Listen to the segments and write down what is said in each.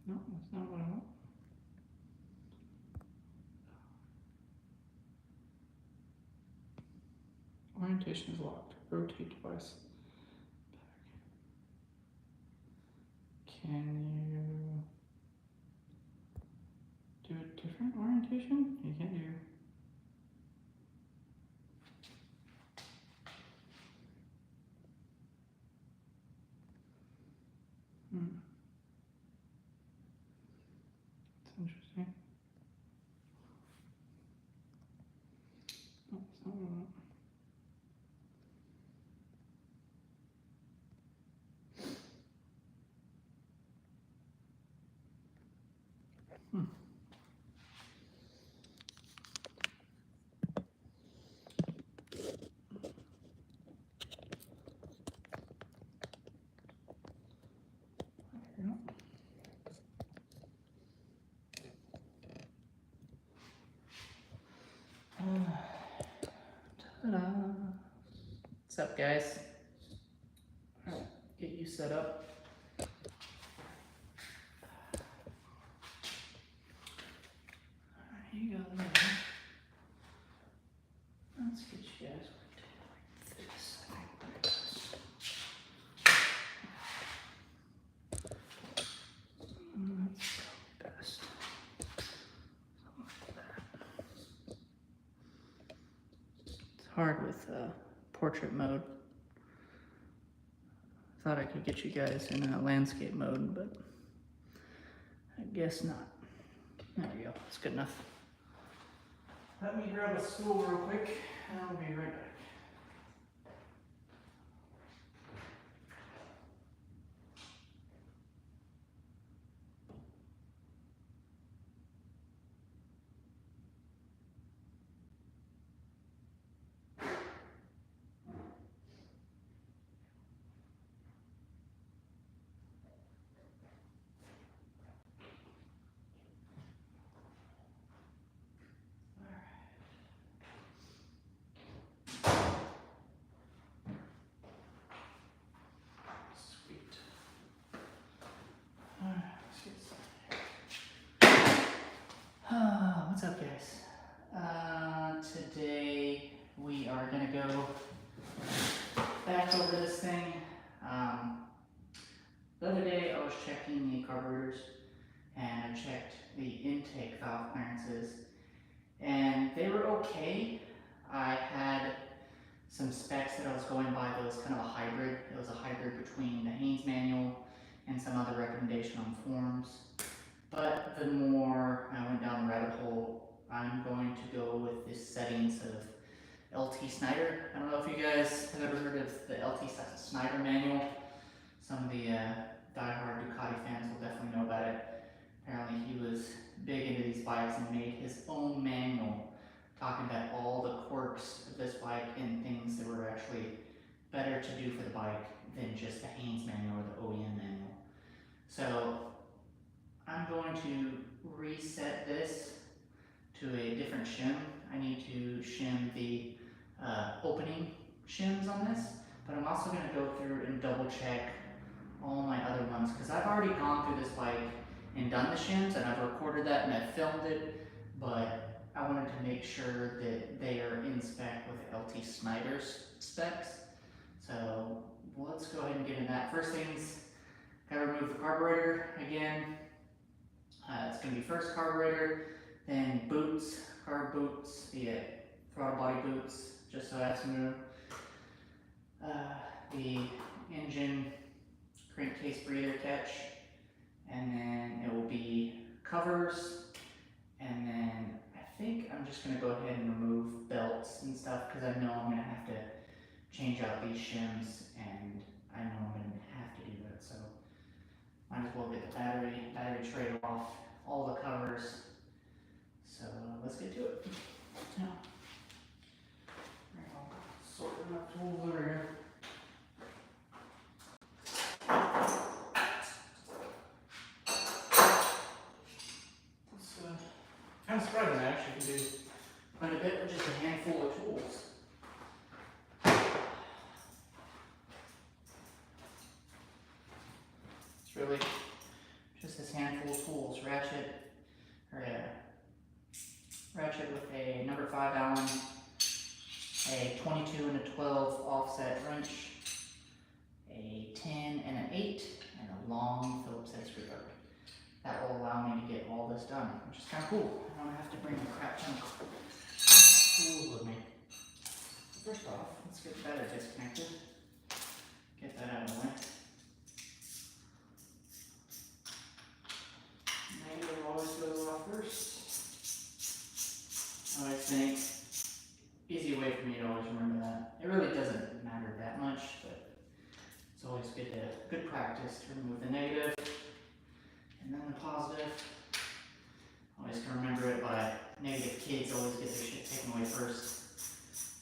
No, that's not what I want. Orientation is locked. Rotate device back. Can you do a different orientation? You can't do. That's interesting. No, that's not what I want. Ta-da. What's up, guys? I'll get you set up. Here you go. Let's get you guys like this. That's best. Something like that. It's hard with portrait mode. Thought I could get you guys in landscape mode, but I guess not. There we go. That's good enough. Let me grab a stool real quick, and I'll be right back. What's up, guys? Today we are gonna go back over this thing. The other day I was checking the carburetors and I checked the intake valve clearances and they were okay. I had some specs that I was going by that was kind of a hybrid. It was a hybrid between the Haynes manual and some other recommendation on forums. But the more I went down the rabbit hole, I'm going to go with the settings of LT Snyder. I don't know if you guys have ever heard of the LT Snyder manual. Some of the diehard Ducati fans will definitely know about it. Apparently he was big into these bikes and made his own manual talking about all the quirks of this bike and things that were actually better to do for the bike than just the Haynes manual or the OEM manual. So I'm going to reset this to a different shim. I need to shim the opening shims on this, but I'm also going to go through and double check all my other ones because I've already gone through this bike and done the shims and I've recorded that and I've filmed it, but I wanted to make sure that they are in spec with LT Snyder's specs. So let's go ahead and get into that. First things, gotta remove the carburetor again. It's going to be first carburetor, then boots, carb boots, the throttle body boots, just so I have some room. The engine crankcase breather catch, and then it will be covers, and then I think I'm just going to go ahead and remove belts and stuff because I know I'm going to have to change out these shims, and I know I'm going to have to do that, so might as well get the battery tray off, all the covers. So let's get to it. Now, I'll sort enough tools over here. It's kind of surprising I actually can do quite a bit with just a handful of tools. It's really just his handful of tools, ratchet with a number 5 Allen, a 22 and a 12 offset wrench, a 10 and an 8, and a long Phillips head screwdriver. That will allow me to get all this done, which is kind of cool. I don't have to bring a crap ton of tools with me. First off, let's get the battery disconnected. Get that out of the way. Negative always goes off first. I always think, easy way for me to always remember that. It really doesn't matter that much, but it's always good practice to remove the negative and then the positive. Always can remember it by negative kids always get their shit taken away first.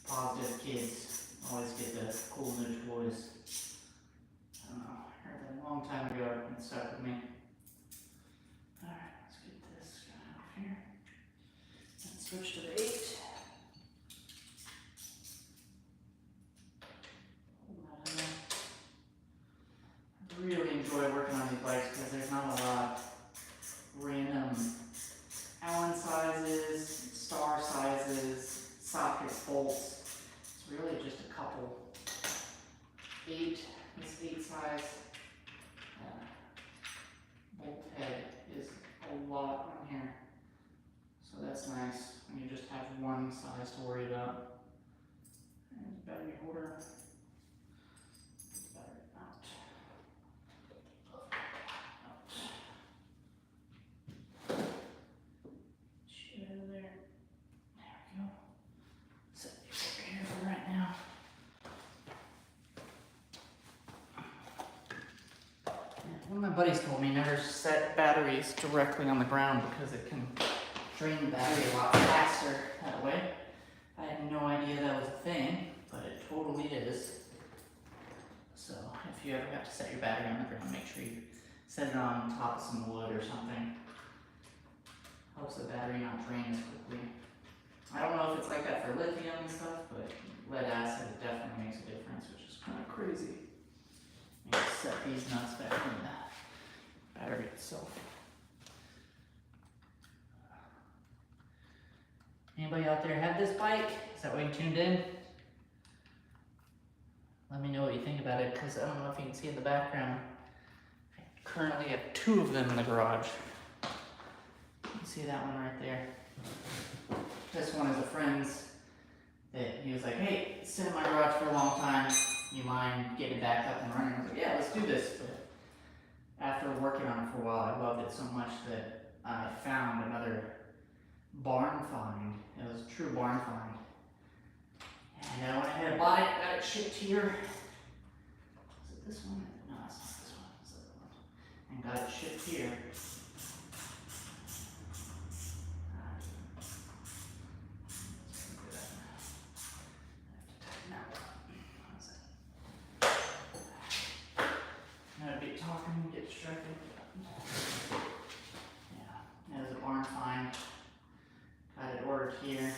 Positive kids always get the cool new toys. I don't know, I heard that a long time ago and it stuck with me. Alright, let's get this guy off here. And switch to the 8. I really enjoy working on these bikes because there's not a lot of random Allen sizes, star sizes, sockets, bolts. It's really just a couple. 8, this 8 size bolt head is a lot on here. So that's nice when you just have one size to worry about. And battery holder. Battery out. Shit out of there. There we go. Set these over here for right now. One of my buddies told me never set batteries directly on the ground because it can drain the battery a lot faster that way. I had no idea that was a thing, but it totally is. So if you ever have to set your battery on the ground, make sure you set it on top of some wood or something. Helps the battery not drain as quickly. I don't know if it's like that for lithium and stuff, but lead acid definitely makes a difference, which is kind of crazy. You set these nuts back in the battery itself. Anybody out there have this bike? Is that why you tuned in? Let me know what you think about it, because I don't know if you can see in the background. I currently have 2 of them in the garage. You can see that one right there. This one is a friend's that he was like, hey, it's sitting in my garage for a long time. You mind getting it back up and running? I was like, yeah, let's do this. But after working on it for a while, I loved it so much that I found another barn find. It was a true barn find. And I went ahead and bought it, got it shipped here. Is it this one? No, it's not this one. It's the other one. And got it shipped here. Talking, get distracted. Yeah, that was a barn find. Got it ordered here.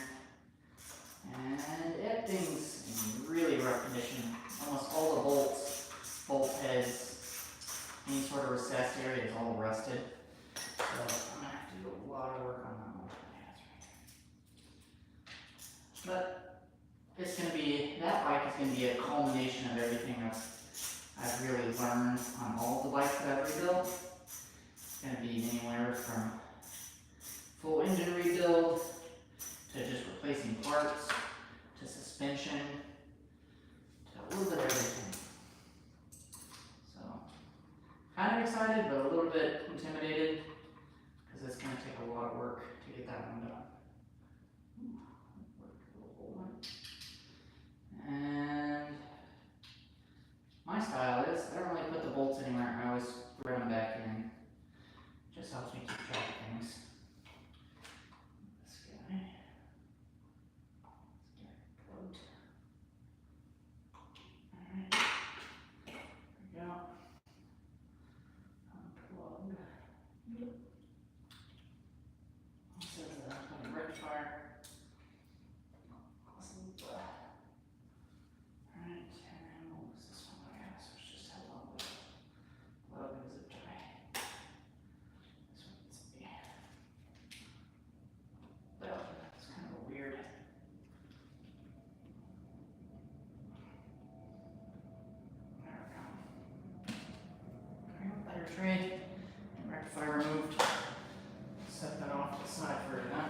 And that thing's in really rough condition. Almost all the bolts, bolt heads, any sort of recessed area is all rusted. So I'm gonna have to do a lot of work on that one. But it's gonna be, that bike is gonna be a culmination of everything I've really learned on all the bikes that I've rebuilt. It's going to be anywhere from full engine rebuild to just replacing parts to suspension to a little bit of everything. So, kind of excited, but a little bit intimidated because it's going to take a lot of work to get that one done. And my style is, I don't really put the bolts anywhere, I always thread them back in. It just helps me keep track of things. This guy. Let's get it plugged. Alright. There we go. Unplug. Yep. This is a rectifier. Alright, and what was this one? Okay, so it's just held on with plug and zip tie. tray and rectifier removed. Set that off to the side for now.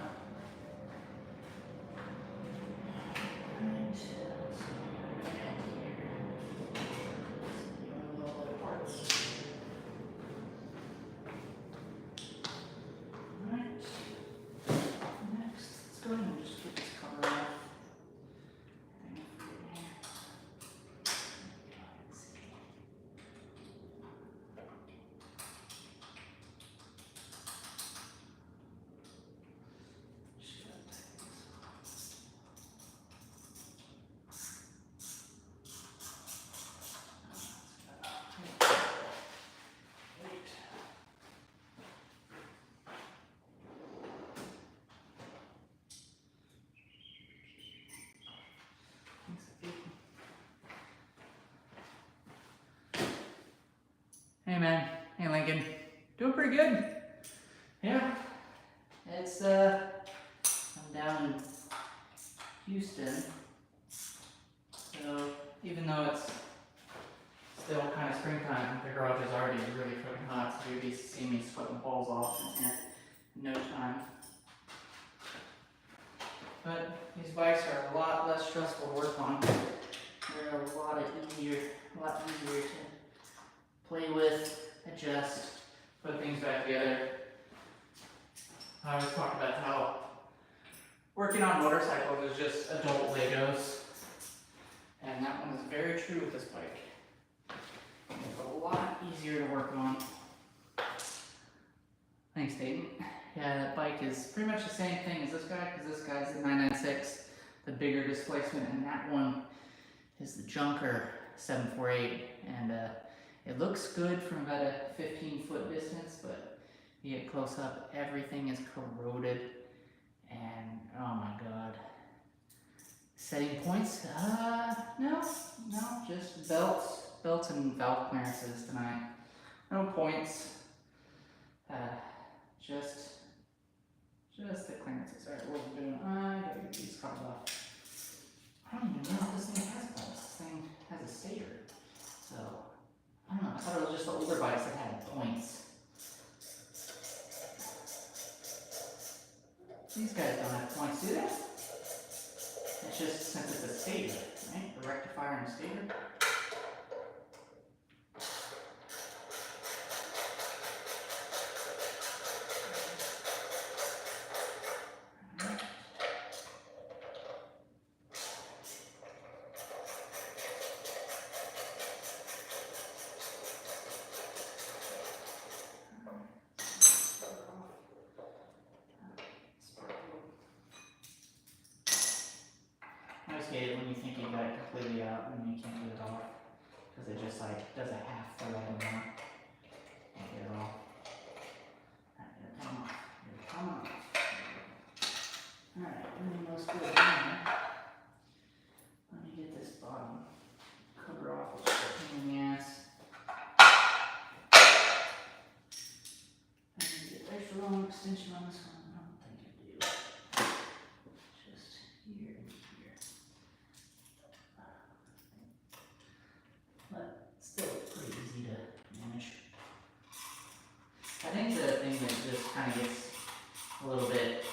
Hey man, hey Lincoln, doing pretty good. Yeah, it's I'm down in Houston, so even though it's still kind of springtime, the garage is already really fucking hot, so you'll be seeing me sweating balls off in here in no time. But these bikes are a lot less stressful to work on. They're a lot easier to play with, adjust, put things back together. I always talk about how working on motorcycles is just adult Legos. And that one is very true with this bike. It's a lot easier to work on. Thanks, Dayton. Yeah, that bike is pretty much the same thing as this guy, because this guy's the 996, the bigger displacement, and that one is the junker 748. And it looks good from about a 15-foot distance, but you get close up, everything is corroded, and oh my god. Setting points? No, just belts and valve clearances tonight. No points. Just the clearances. Alright, what we're doing, I gotta get these cards off. I don't even know if this thing has bolts. This thing has a stator. So, I don't know, I thought it was just the older bikes that had points. These guys don't have points, do they? It's just since it's a stator, right? The rectifier and a stator. I always hate it when you think you got it completely out and you can't get it off, because it just like does a half thread anymore. Can't get it off. Alright, here, come on. Here, come on. Alright, everything looks good now. Let me get this bottom cover off, which is a pain in the ass. I need to get extra long extension on this one. I don't think I do. Just here and here. But still pretty easy to manage. I think the thing that just kind of gets a little bit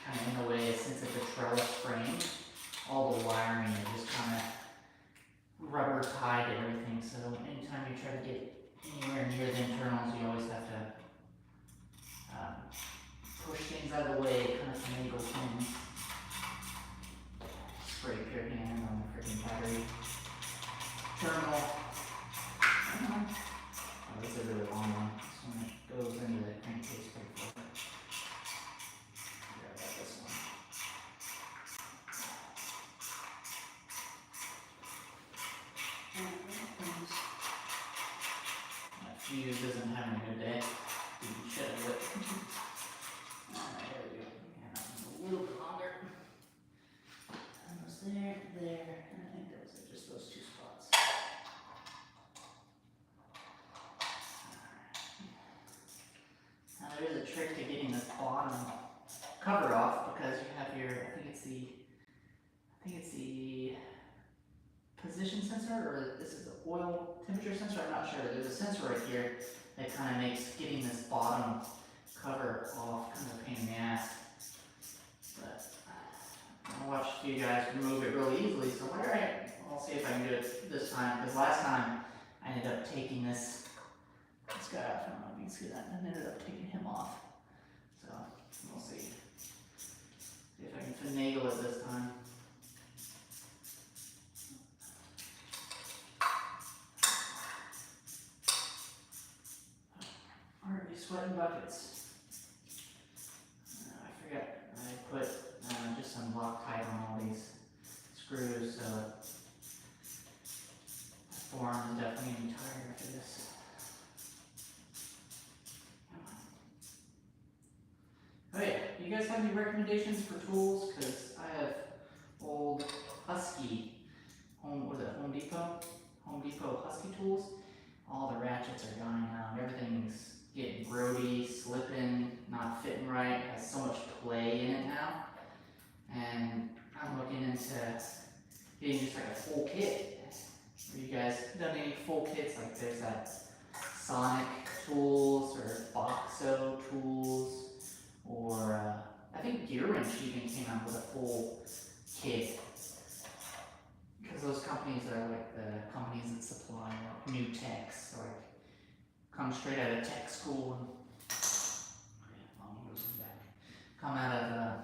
kind of in the way is since it's a trellis frame, all the wiring is just kind of rubber tied to everything. So anytime you try to get anywhere near the internals, you always have to push things out of the way, kind of finagle things. Scrape your hand on the freaking battery terminal. Oh, this is a really long one. This one that goes into the crankcase pretty far. Grab out this one. That fuse isn't having a good day. You can shut it. Alright, there we go. And a little bit longer. Almost there, there, and I think those are just those two spots. Now there is a trick to getting this bottom cover off, because you have your, I think it's the position sensor, or this is the oil temperature sensor, I'm not sure. There's a sensor right here it kind of makes getting this bottom cover off kind of a pain in the ass. But I watched you guys remove it really easily, so I'll see if I can do it this time, because last time I ended up taking this guy off. I don't know if you can see that, and ended up taking him off. So we'll see. See if I can finagle it this time. Already sweating buckets. I forgot I put just some Loctite on all these screws, so my forearm is definitely gonna be tired after this. Oh yeah, do you guys have any recommendations for tools? Because I have old Husky, Home Depot Husky tools. All the ratchets are dying out. Everything's getting grody, slipping, not fitting right. Has so much play in it now. And I'm looking into getting just like a full kit. Have you guys done any full kits? Like there's that Sonic tools or Boxo tools, or I think Gear Wrench even came out with a full kit. Because those companies are like the companies that supply like new techs, like come straight out of tech school and come out of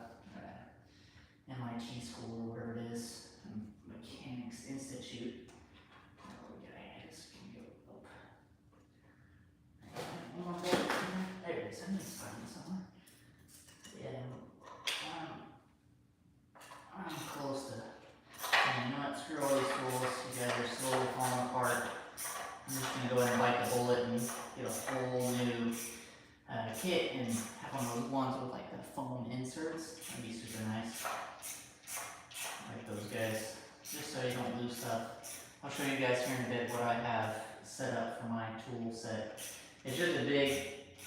MIT school or whatever it is, Mechanics Institute. There it is. I need to find it somewhere. Yeah, I'm close to. You know what? Screw all these tools. You guys are slowly falling apart. I'm just gonna go ahead and bite the bullet and get a whole new kit and have one of those ones with like the foam inserts. That'd be super nice. I like those guys. Just so you don't lose stuff. I'll show you guys here in a bit what I have set up for my tool set. It's just a big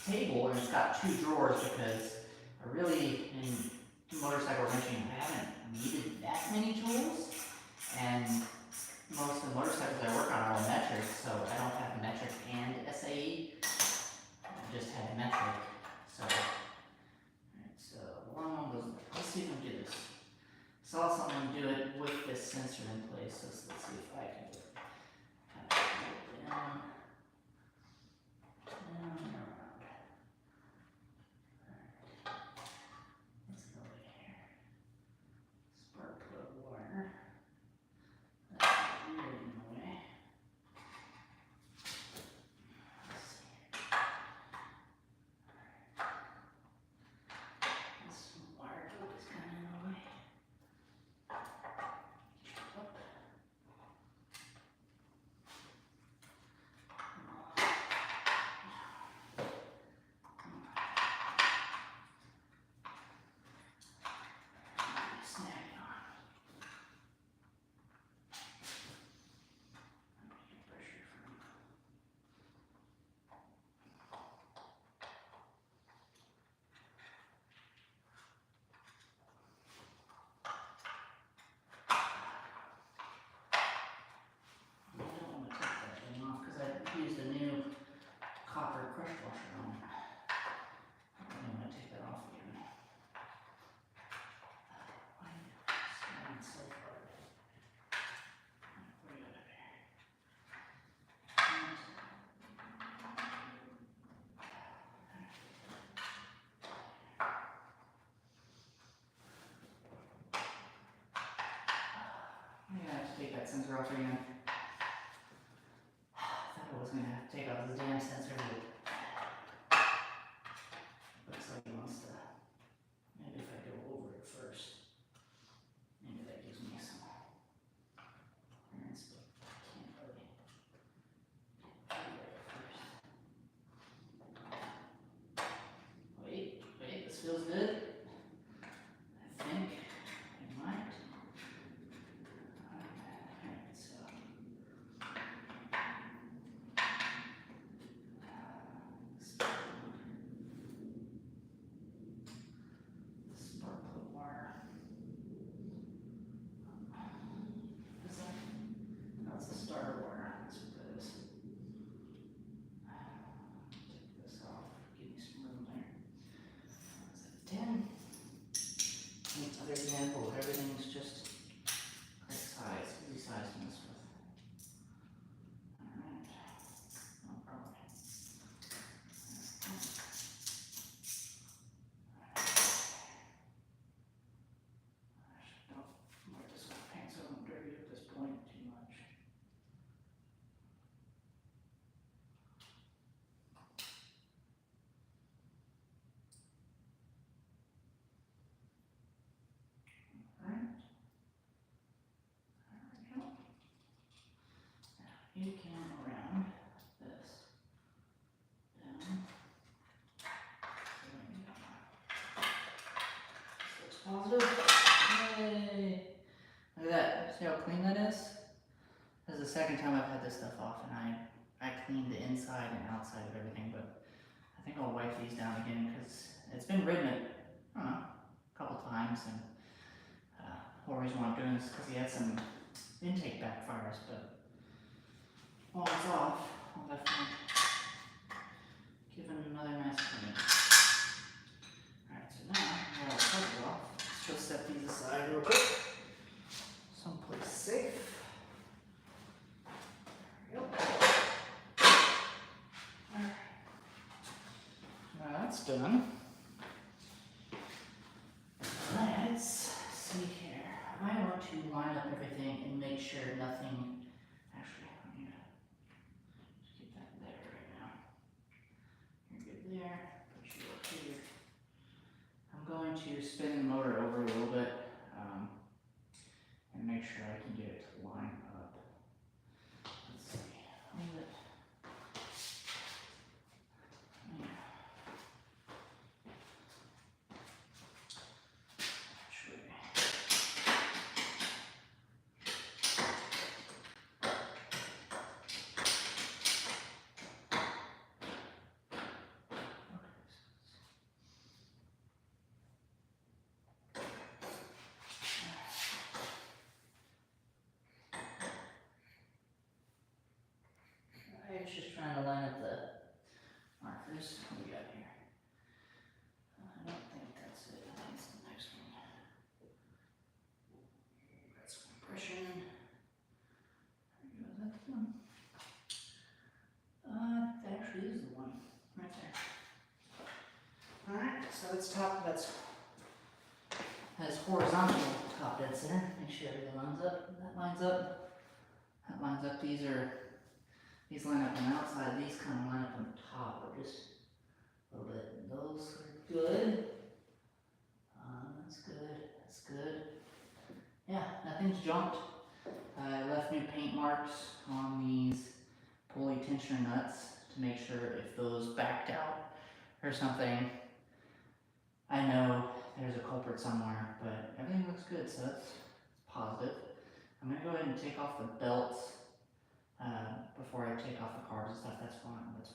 table and it's got 2 drawers because I really, in motorcycle wrenching, I haven't needed that many tools. And most of the motorcycles I work on are metric, so I don't have metric and SAE. I just had metric. So, alright, so along those, let's see if I can do this. Saw someone do it with this sensor in place, so let's see if I can do it. Kind of go down, and around. Alright, let's go right here. Spark plug wire. That's really in the way. Let's see here. Alright. This wire rope is kind of in the way. Up. Snag it on. Pressure from. I don't want to take that thing off because I used a new copper crush washer on it. I don't want to take that off again. Why is it snagging so hard? Put it out of there. I'm gonna have to take that sensor off again. I thought I was gonna have to take off this damn sensor, but looks like he wants to. Maybe if I go over it first, maybe that gives me some clearance, but I can't really get over it first. Wait, this feels good. I think it might. Alright, so. cam around this. Down. So it's positive. Yay! Look at that. See how clean that is? This is the second time I've had this stuff off, and I cleaned the inside and outside of everything, but I think I'll wipe these down again because it's been ridden it, I don't know, a couple times, and whole reason why I'm doing this is because he had some intake backfires, but while it's off, I'll definitely give it another nice clean. Alright, so now, while I'll cover it off, let's just set these aside real quick. Someplace safe. There we go. Alright. Now that's done. Let's see here. I want to line up everything and make sure nothing. Actually, I'm gonna just get that there right now. You're good there. Put you up here. I'm going to spin the motor over a little bit and make sure I can get it to line up. Let's see. Hold it. I was just trying to line up the markers. What do we got here? I don't think that's it. I think it's the next one. That's compression. There we go. Is that the one? That actually is the one. Right there. Alright, so it's top, has horizontal top dead center. Make sure everything lines up. That lines up. That lines up. These line up on the outside, these kind of line up on the top, or just a little bit. Those are good. That's good. That's good. Yeah, nothing's jumped. I left new paint marks on these pulley tensioner nuts to make sure if those backed out or something, I know there's a culprit somewhere, but everything looks good, so it's positive. I'm going to go ahead and take off the belts before I take off the carbs and stuff. That's why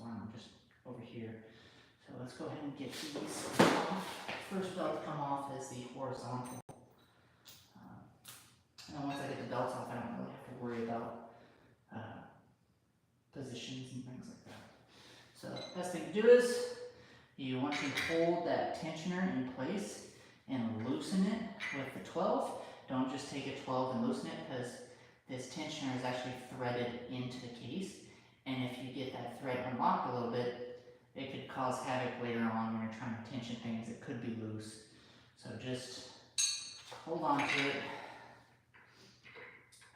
I'm just over here. So let's go ahead and get these off. First belt to come off is the horizontal. And then once I get the belts off, I don't really have to worry about positions and things like that. So best thing to do is you want to hold that tensioner in place and loosen it with the 12. Don't just take a 12 and loosen it, because this tensioner is actually threaded into the case, and if you get that thread unlocked a little bit, it could cause havoc later on when you're trying to tension things. It could be loose. So just hold on to it,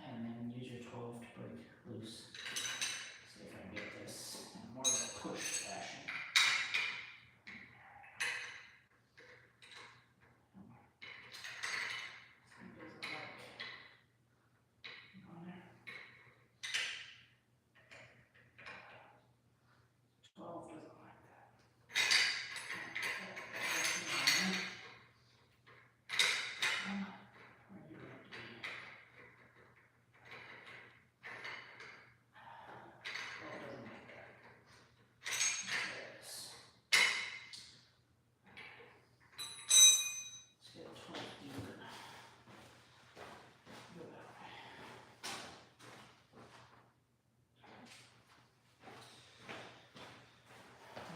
and then use your 12 to break loose. See if I can get this in more of a push fashion.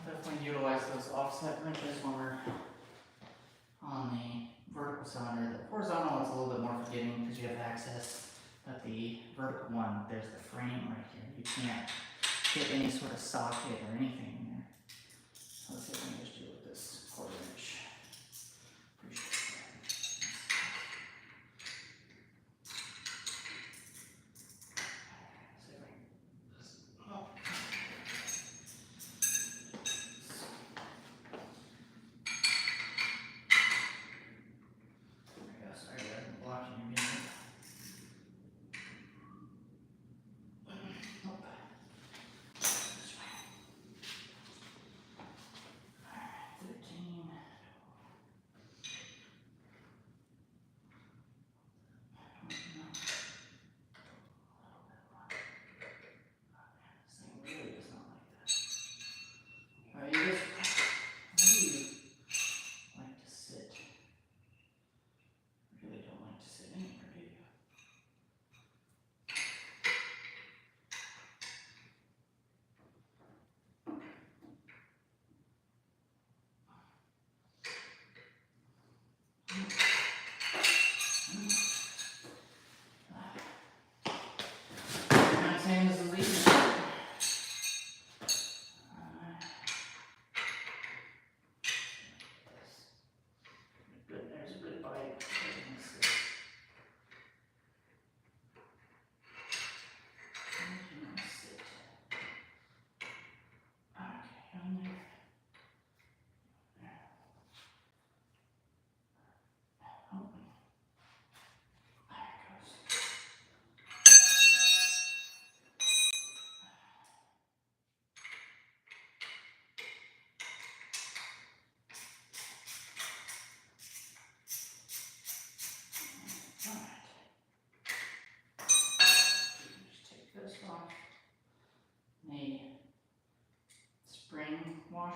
Definitely utilize those offset wrenches when we're on the vertical cylinder. The horizontal is a little bit more forgiving because you have access, but the vertical one, there's the frame right here. You can't get any sort of socket or anything in there. So let's see if we can just do it with this 1/4 inch. Appreciate that. See if I can just, oh. Blocking your music. Nope.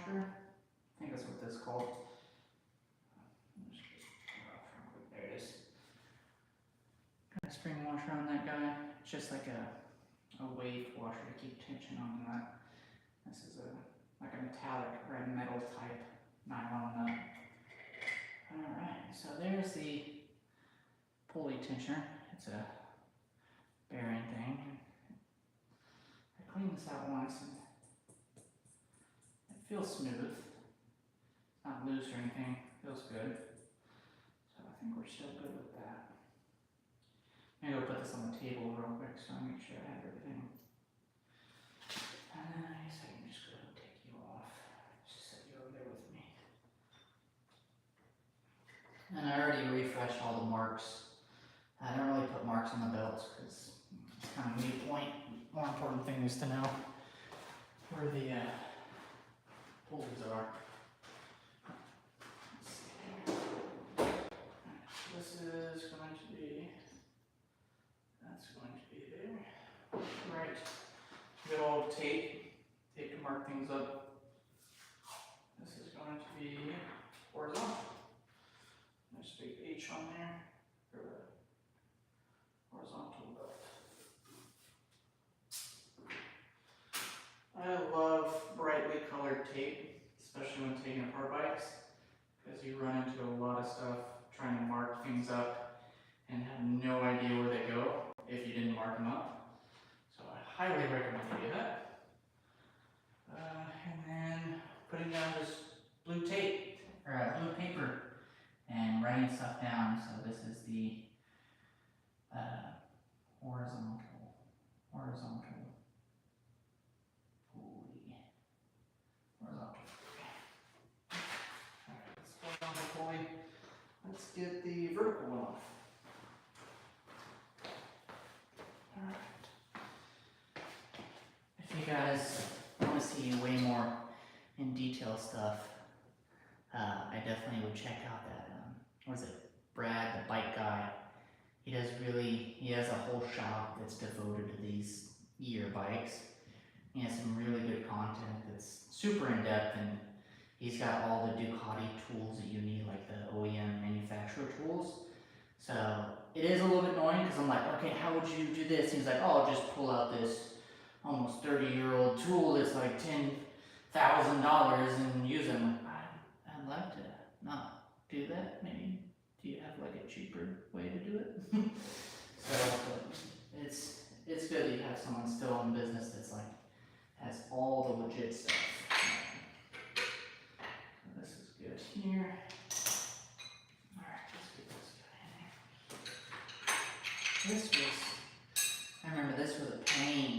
washer. I think that's what this is called. There it is. Got a spring washer on that guy. It's just like a wave washer to keep tension on that. This is like a metallic red metal type nylon nut. Alright, so there's the pulley tensioner. It's a bearing thing. I cleaned this out once and it feels smooth. It's not loose or anything. It feels good. So I think we're still good with that. I'm gonna go put this on the table real quick so I make sure I have everything. And then I guess I can just go ahead and take you off. Just set you over there with me. And I already refreshed all the marks. I don't really put marks on the belts because it's kind of a moot point. More important thing is to know where the pulleys are. This is going to be, that's going to be there. Right. Good old tape to mark things up. This is going to be horizontal. There's a big H on there for the horizontal belt. I love brightly colored tape, especially when taking apart bikes, because you run into a lot of stuff trying to mark things up and have no idea where they go if you didn't mark them up. So I highly recommend you do that. And then putting down this blue tape, or blue paper, and writing stuff down. So this is the horizontal pulley. Horizontal. Alright, let's hold on the pulley. Let's get the vertical one off. Alright. If you guys want to see way more in detail stuff, I definitely would check out that, what is it, Brad, the bike guy. He has a whole shop that's devoted to these year bikes. He has some really good content that's super in depth, and he's got all the Ducati tools that you need, like the OEM manufacturer tools. So it is a little bit annoying because I'm like, okay, how would you do this? He's like, oh, just pull out this almost 30-year-old tool that's like $10,000 and use them. I'd like to not do that. Maybe do you have like a cheaper way to do it? So it's good that you have someone still in business that's like has all the legit stuff. So this is good here. Alright, let's get this guy in here. I remember this was a pain.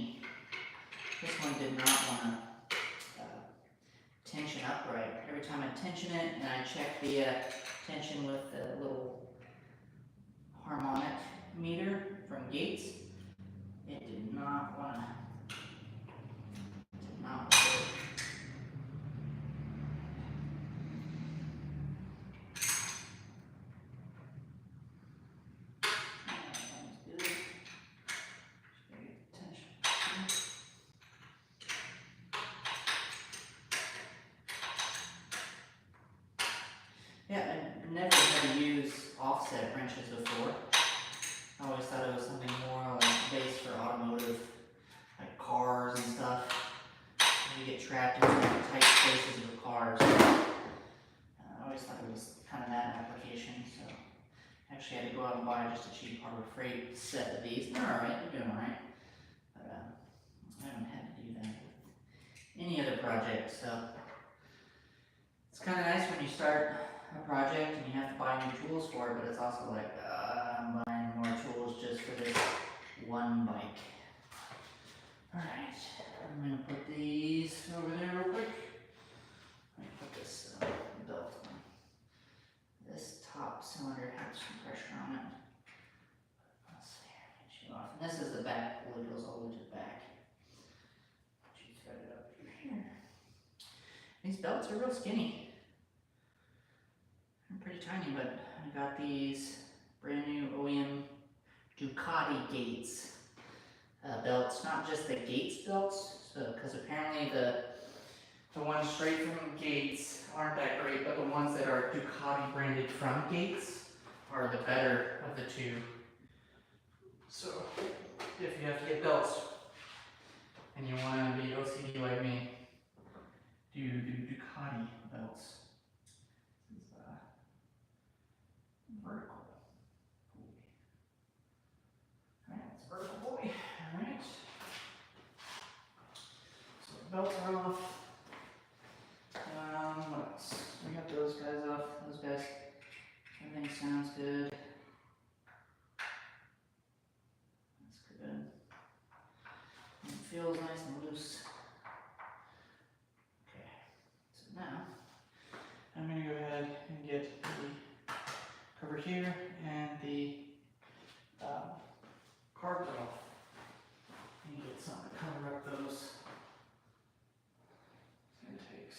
This one did not want to tension upright. Every time I tension it and I check the tension with the little harmonic meter from Gates, it did not want to. Yeah, I never had to use offset wrenches before. I always thought it was something more like based for automotive, like cars and stuff. You get trapped in tight spaces with cars. I always thought it was kind of that application. So actually I had to go out and buy just a cheap Harbor Freight set of these. They're alright, they're doing alright. But I haven't had to do that with any other project. So it's kind of nice when you start a project and you have to buy new tools for it, but it's also like, I'm buying more tools just for this one bike. Alright, I'm going to put these over there real quick. Let me put this belt on. This top cylinder has some pressure on it. Let's see, get you off. And this is the back, pulley goes all the way to the back. You thread it up through here. These belts are real skinny. They're pretty tiny, but I got these brand new OEM Ducati Gates belts, not just the Gates belts, so because apparently the The ones straight from Gates aren't that great, but the ones that are Ducati branded from Gates are the better of the two. So if you have to get belts and you want to be OCD like me, do Ducati belts. This is vertical. Alright, it's vertical boy. Alright. So the belts are off. What else? We got those guys off. Those guys. Everything sounds good. That's good. And it feels nice and loose. Okay. So now I'm going to go ahead and get the cover here and the carpet off. And get something to cover up those intakes.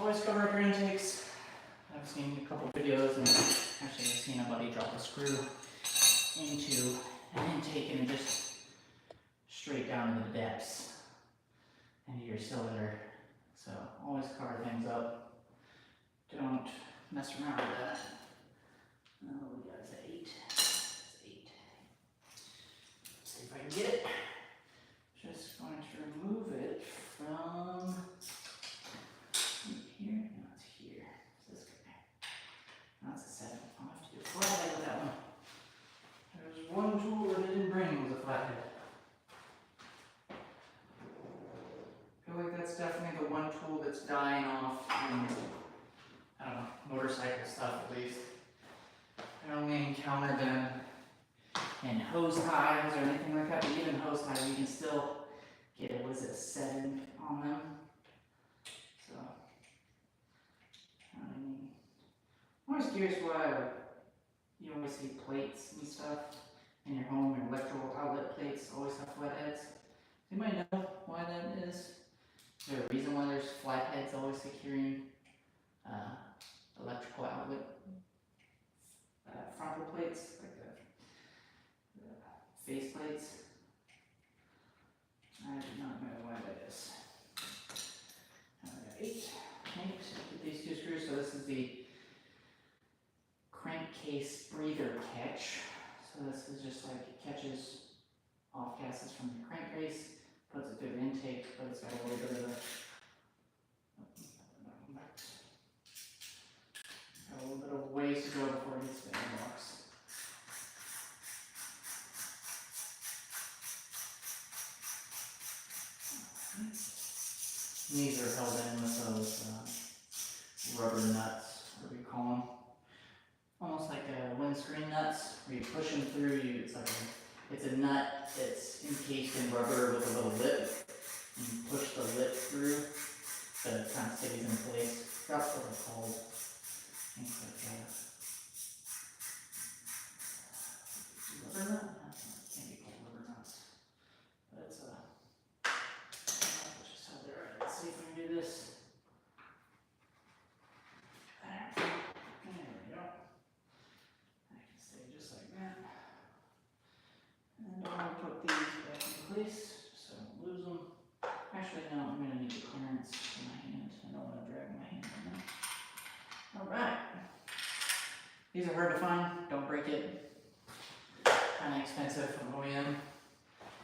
Always cover up your intakes. I've seen a couple videos, and actually I've seen a buddy drop a screw into an intake and it just straight down to the depths into your cylinder. So always cover things up. Don't mess around with that. Oh, we got an 8. It's 8. Let's see if I can get it. Just going to remove it from here. No, it's here. It's this guy. No, it's a 7. I'll have to do a flathead with that one. There's one tool that I didn't bring was a flathead. I feel like that's definitely the one tool that's dying off in, I don't know, motorcycle stuff at least. I only encountered them in hose ties or anything like that, but even hose ties, you can still get it, what is it, a 7 on them. So, I mean, I'm always curious why you always see plates and stuff in your home, your electrical outlet plates always have flatheads. Does anybody know why that is? Is there a reason why there's flatheads always securing electrical outlet frontal plates, like the face plates? I do not know why that is. I got 8. Get these 2 screws. So this is the crankcase breather catch. So this is just like it catches off gases from the crankcase, puts it through the intake, but it's got a little bit of ways to go before it hits the airbox. And these are held in with those rubber nuts, whatever you call them. Almost like windscreen nuts, where you push them through. It's a nut that's encased in rubber with a little lip. And you push the lip through, so it kind of stays in place. That's what it's called. Things like rubber nut? No, it can't be called rubber nuts. But it's let's just have it right. Let's see if we can do this. There we go. I can stay just like that. And I'm going to put these back in place just so I don't lose them. Actually, no, I'm going to need the clearance in my hand. I don't want to drag my hand on that. Alright. These are hard to find. Don't break it. Kind of expensive from OEM.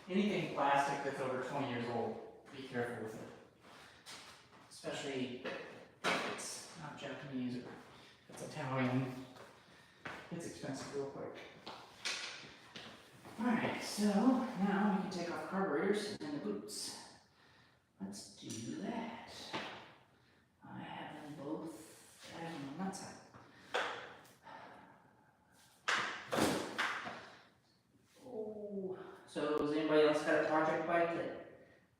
Anything plastic that's over 20 years old, be careful with it. Especially if it's not Japanese or if it's Italian. It's expensive real quick. Alright, so now we can take off carburetors and the boots. Let's do that. I have them both on that side. Oh, so has anybody else got a project bike that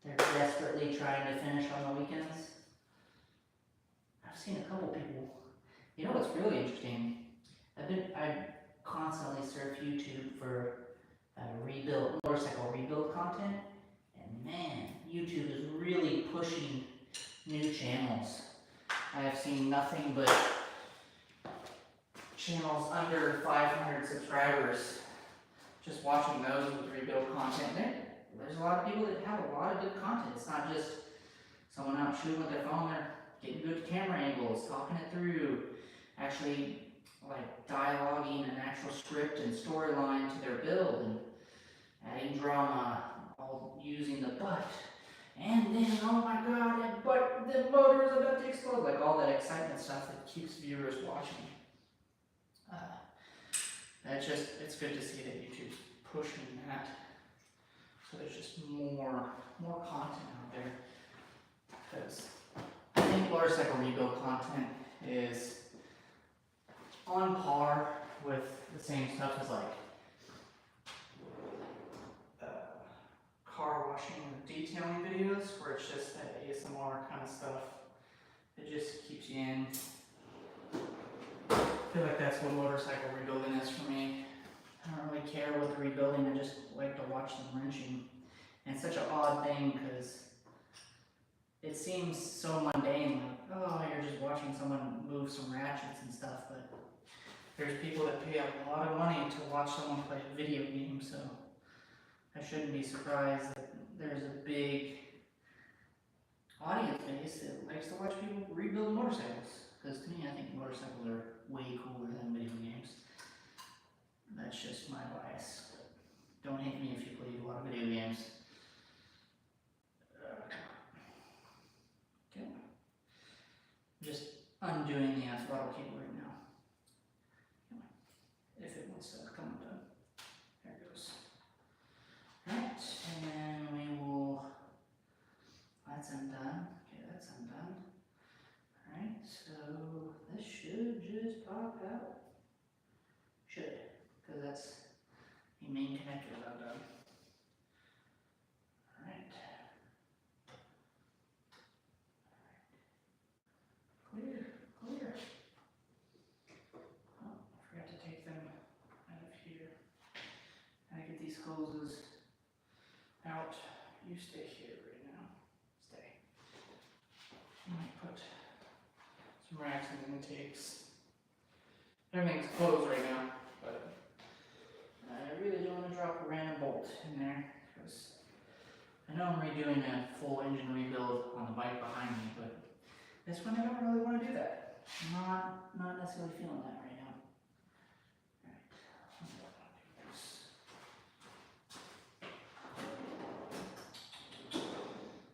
they're desperately trying to finish on the weekends? I've seen a couple people. You know what's really interesting? I constantly surf YouTube for motorcycle rebuild content, and man, YouTube is really pushing new channels. I have seen nothing but channels under 500 subscribers. Just watching those with rebuild content, there's a lot of people that have a lot of good content. It's not just someone out shooting with their phone, they're getting good camera angles, talking it through, actually like dialoguing an actual script and storyline to their build, and adding drama, all using the but. And then, oh my god, but the motor is about to explode. Like all that excitement stuff that keeps viewers watching. It's good to see that YouTube's pushing that. So there's just more content out there. Because I think motorcycle rebuild content is on par with the same stuff as like car washing and detailing videos, where it's just that ASMR kind of stuff. It just keeps you in. I feel like that's what motorcycle rebuilding is for me. I don't really care what the rebuilding, I just like to watch them wrenching. And it's such an odd thing because it seems so mundane, like, oh, you're just watching someone move some ratchets and stuff, but there's people that pay a lot of money to watch someone play a video game, so I shouldn't be surprised that there's a big audience base that likes to watch people rebuild motorcycles. Because to me, I think motorcycles are way cooler than video games. That's just my bias. Don't hate me if you play a lot of video games. Okay. Just undoing the throttle cable right now. If it wants to come undone. There it goes. Alright, and we will. That's undone. Okay, that's undone. Alright, so this should just pop out. Should, because that's the main connector that I've done. Alright. Clear, clear. Oh, I forgot to take them out of here. I get these hoses out. You stay here right now. Stay. I might put some racks and intakes. Everything's closed right now, but I really don't want to drop a random bolt in there because I know I'm redoing a full engine rebuild on the bike behind me, but this one I don't really want to do that. Not necessarily feeling that right now.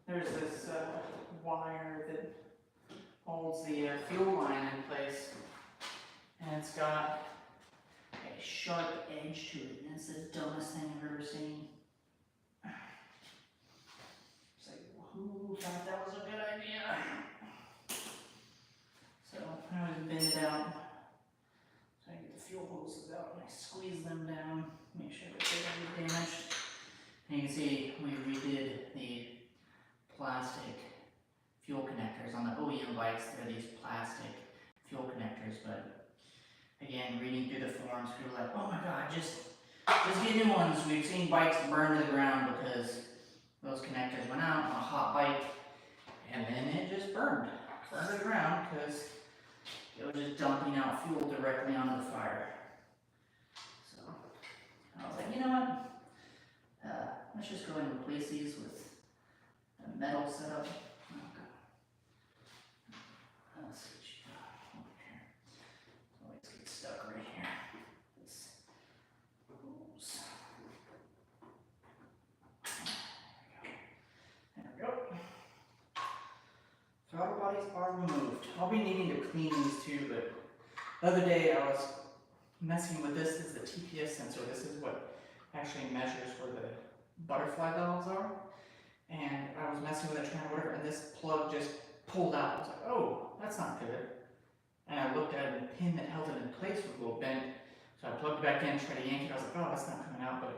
There's this wire that holds the fuel line in place, and it's got a sharp edge to it, and it's the dumbest thing I've ever seen. It's like, who thought that was a good idea? So I always bend it out, so I get the fuel hoses out and I squeeze them down, make sure that they don't get damaged. And you can see we redid the plastic fuel connectors. On the OEM bikes, they're these plastic fuel connectors, but again, reading through the forums, people are like, oh my god, just get new ones. We've seen bikes burn to the ground because those connectors went out on a hot bike, and then it just burned to the ground because it was just dumping out fuel directly onto the fire. So I was like, you know what? Let's just go ahead and replace these with a metal setup. Oh god. Let's switch over here. Always get stuck right here. This hose. There we go. Throttle bodies are removed. I'll be needing to clean these too, but the other day I was messing with this. This is the TPS sensor. This is what actually measures where the butterfly valves are. And I was messing with it, trying to whatever, and this plug just pulled out. I was like, oh, that's not good. And I looked at it, and the pin that held it in place was a little bent. So I plugged it back in, tried to yank it. I was like, oh, that's not coming out. But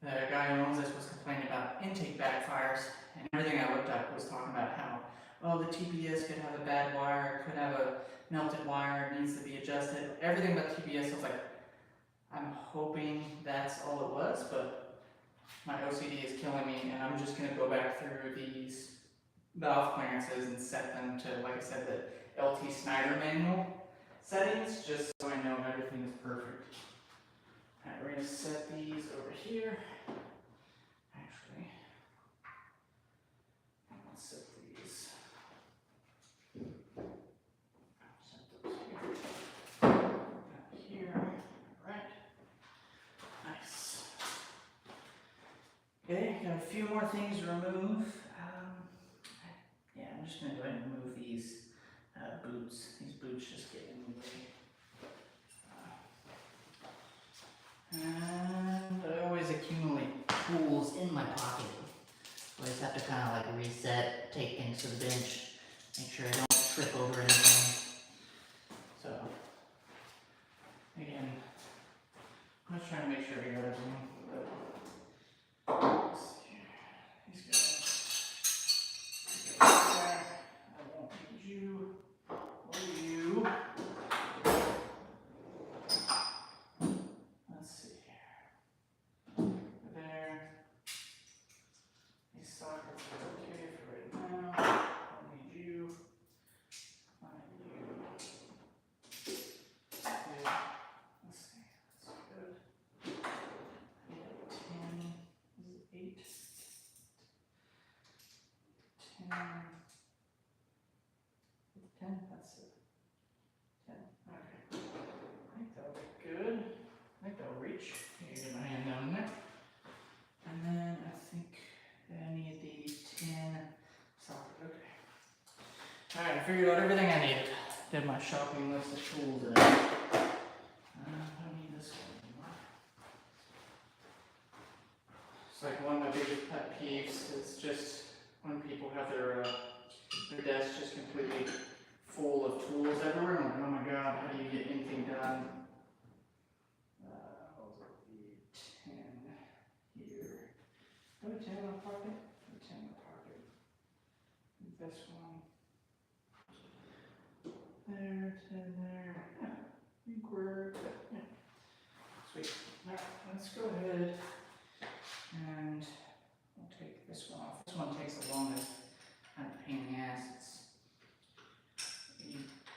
the guy who owns this was complaining about intake backfires. And everything I looked at was talking about how, oh, the TPS could have a bad wire, it could have a melted wire, it needs to be adjusted. Everything but TPS, I was like, I'm hoping that's all it was, but my OCD is killing me, and I'm just going to go back through these valve clearances and set them to, like I said, the LT Snyder manual settings, just so I know everything is perfect. Alright, we're going to set these over here. got a few more things to remove. Yeah, I'm just gonna go ahead and remove these boots. These boots just get in the way. And I always accumulate tools in my pocket. I always have to kind of like reset, take things to the bench, make sure I don't trip over anything. So, again, I'm just trying to make sure I got everything. Let's see here. These guys. There. I won't need you or you. Let's see here. There. These sockets are okay for right now. I don't need you. I need you. Okay. Let's see. That's good. I got 10. This is 8. 10. 10. That's it. 10. Okay. I think that'll be good. I think that'll reach. You can get my hand down in there. And then I think I need the 10 socket. Okay. Alright, I figured out everything I needed. Did my shopping list of tools today. I don't need this one anymore. It's like one of my biggest pet peeves is just when people have their desk just completely full of tools everywhere. I'm like, oh my god, how do you get anything done? What was it? The 10 here. Do I have a 10 in my pocket? A 10 in my pocket. This one. There, 10 there. Yeah, I think we're good. Yeah. Sweet. Alright, let's go ahead and we'll take this one off. This one takes the longest. Kind of pain in the ass.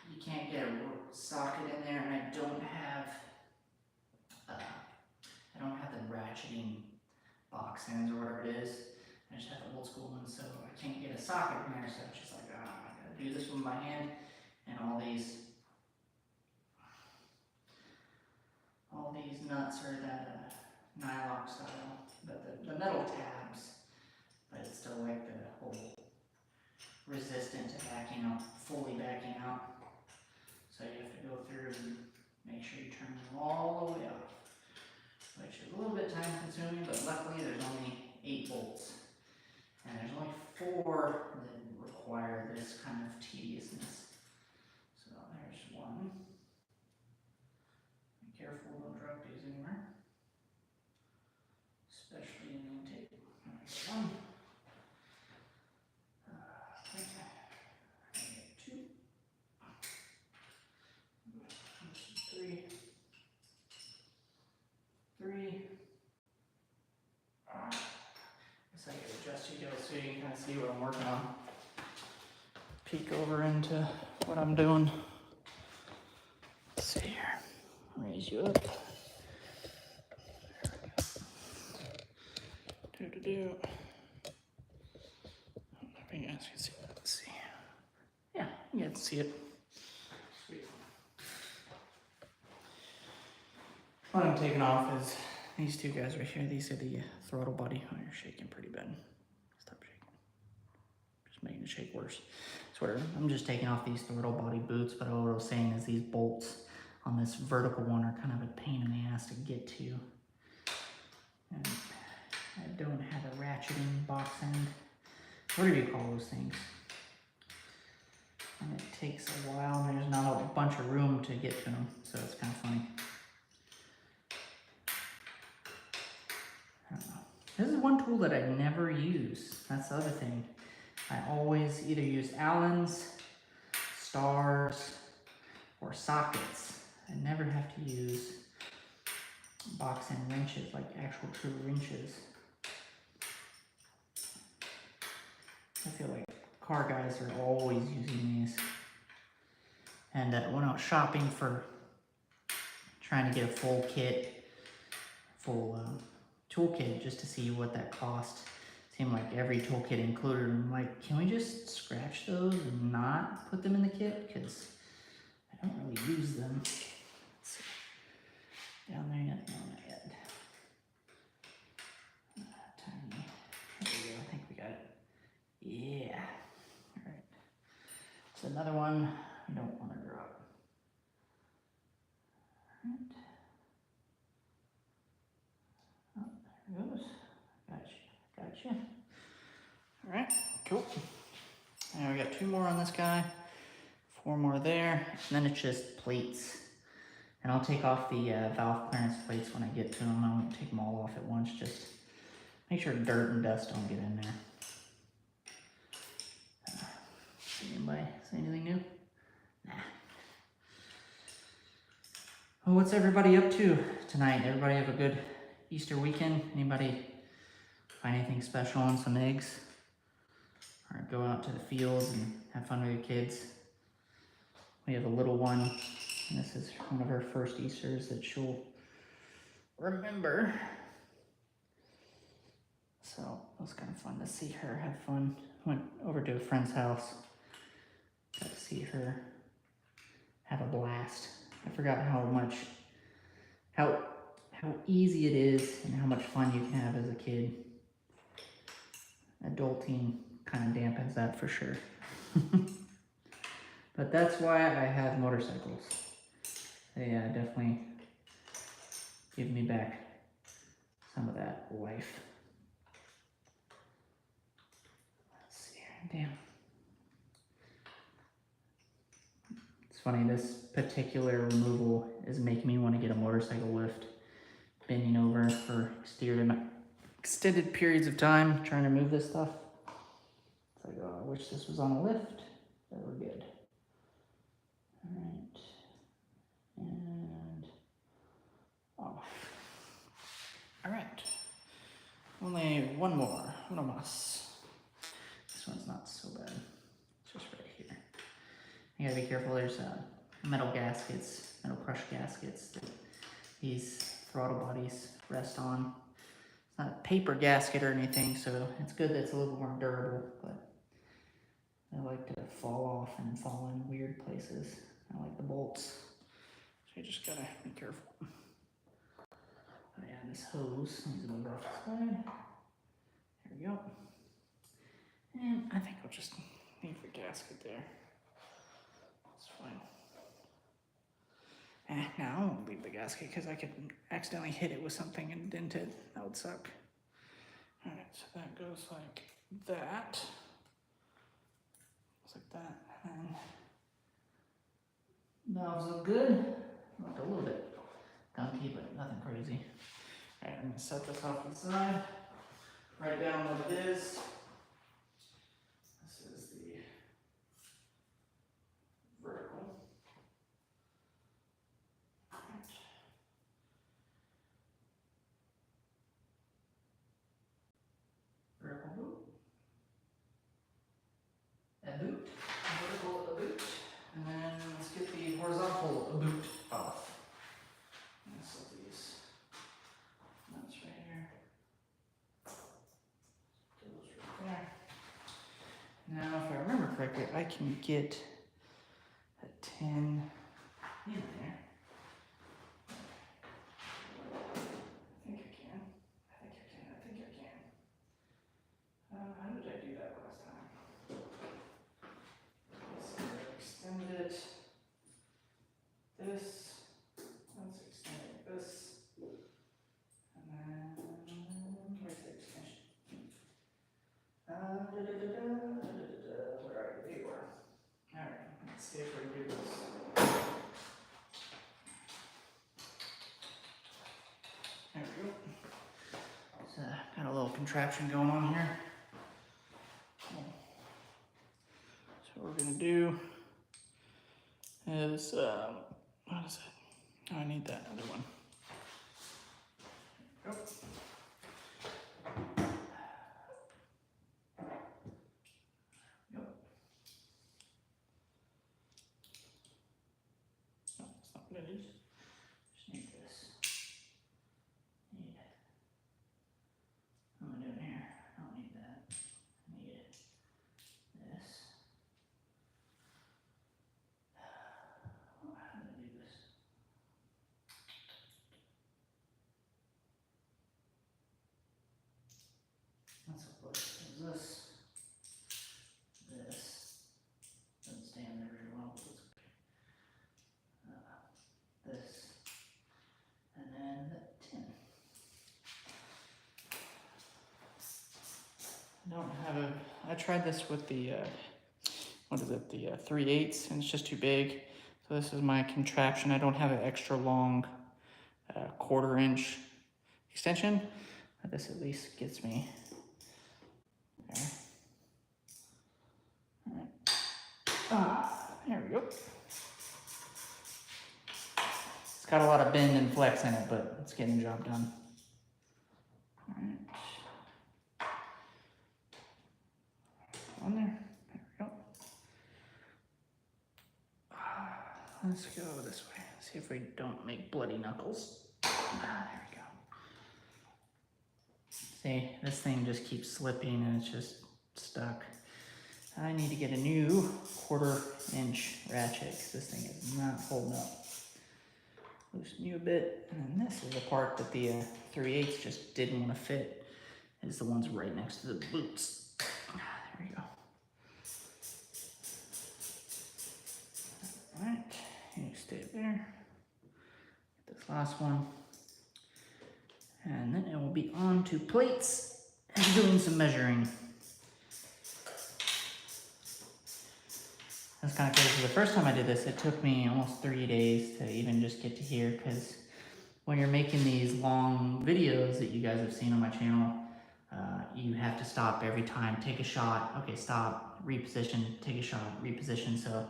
You can't get a socket in there, and I don't have the ratcheting box ends or whatever it is. I just have the old school one, so I can't get a socket in there. So it's just like, I gotta do this one by hand, and all these nuts are that nylock style, but the metal tabs, but it's still like the whole resistant to backing out, fully backing out. So you have to go through and make sure you turn them all the way off, which is a little bit time consuming, but luckily there's only 8 bolts. And there's only 4 that require this kind of tediousness. So there's one. Be careful, don't drop these anywhere. Especially in the intake. There's one. Guess I can adjust you guys so you can kind of see what I'm working on. Peek over into what I'm doing. Let's see here. Raise you up. There we go. You guys can see. Let's see. Yeah, you can see it. Sweet. What I'm taking off is these 2 guys right here. These are the throttle body. Oh, you're shaking pretty bad. Stop shaking. Just making it shake worse. So whatever. I'm just taking off these throttle body boots, but what I was saying is these bolts on this vertical one are kind of a pain in the ass to get to. And I don't have a ratcheting box end. What do you call those things? And it takes a while, and there's not a bunch of room to get to them, so it's kind of funny. I don't know. This is one tool that I never use. That's the other thing. I always either use Allens, stars, or sockets. I never have to use box end wrenches, like actual true wrenches. I feel like car guys are always using these. And when I was shopping for trying to get a full kit, full toolkit, just to see what that cost, seemed like every toolkit included. I'm like, can we just scratch those and not put them in the kit? Because I don't really use them. Let's see. Down there yet? No, not yet. Tiny. Yeah. All right. It's another one I don't want to drop. All right. Oh, there it goes. Gotcha. All right, cool. Now we got 2 more on this guy, 4 more there, and then it's just plates. And I'll take off the valve clearance plates when I get to them. I won't take them all off at once, just make sure dirt and dust don't get in there. Anybody say anything new? Nah. Well, what's everybody up to tonight? Everybody have a good Easter weekend? Anybody find anything special on some eggs? Or go out to the fields and have fun with your kids? We have a little one, and this is one of her first Easters that she'll remember. So it was kind of fun to see her have fun. Went over to a friend's house, got to see her have a blast. I forgot how easy it is and how much fun you can have as a kid. Adulting kind of dampens that for sure. But that's why I have motorcycles. They definitely give me back some of that life. Let's see here. Damn. It's funny, this particular removal is making me want to get a motorcycle lift. Bending over for extended periods of time trying to move this stuff. It's like, oh, I wish this was on a lift. But we're good. All right. And off. All right. Only one more. Uno más. This one's not so bad. It's just right here. You gotta be careful. There's metal gaskets, metal crush gaskets that these throttle bodies rest on. It's not a paper gasket or anything, so it's good that it's a little more durable, but they like to fall off and fall in weird places. I like the bolts, so you just gotta be careful. Oh yeah, and this hose needs to move off the side. There we go. And I think I'll just leave the gasket there. That's fine. Now I won't leave the gasket because I could accidentally hit it with something and dent it. That would suck. Alright, so that goes like that. Looks like that. And valves look good. Look a little bit gunky, but nothing crazy. Alright, I'm gonna set this off to the side. Write down what it is. This is the vertical. Vertical boot. A boot. Vertical a boot. And then let's get the horizontal boot off. Let's set these nuts right here. Get those right there. Now, if I remember correctly, I can get a 10 in there. I think I can. How did I do that last time? Let's extend it. This. Let's extend it like this. And then, where's the extension? Where are you? There you are. Alright, let's see if we can do this. There we go. So, got a little contraption going on here. So what we're gonna do is, what is it? Oh, I need that other one. There we go. Yep. No, that's not what it is. Just need this. What am I doing here? I don't need that. I need this. How do I do this? That's what this. tried this with the, what is it, the 3/8, and it's just too big. So this is my contraption. I don't have an extra long 1/4 inch extension. But this at least gets me there. All right. There we go. It's got a lot of bend and flex in it, but it's getting the job done. All right. On there. There we go. Let's go this way. See if we don't make bloody knuckles. There we go. See, this thing just keeps slipping and it's just stuck. I need to get a new 1/4 inch ratchet because this thing is not holding up. Loosen you a bit, and then this is the part that the 3/8 just didn't want to fit. Is the ones right next to the boots. There we go. All right, you stay there. Get this last one, and then it will be on to plates and doing some measuring. That's kind of crazy. The first time I did this, it took me almost 3 days to even just get to here, because when you're making these long videos that you guys have seen on my channel, you have to stop every time, take a shot, okay, stop, reposition, take a shot, reposition. So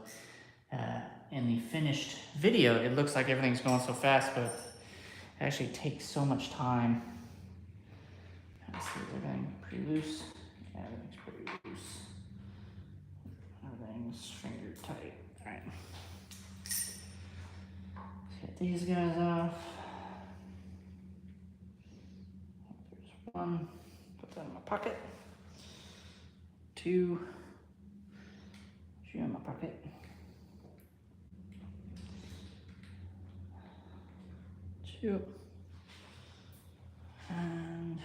in the finished video, it looks like everything's going so fast, but it actually takes so much time. Let's see, is everything pretty loose? Yeah, everything's pretty loose. Everything's finger tight. All right. Let's get these guys off. There's one. Put that in my pocket. 2. Shoe in my pocket. 2. And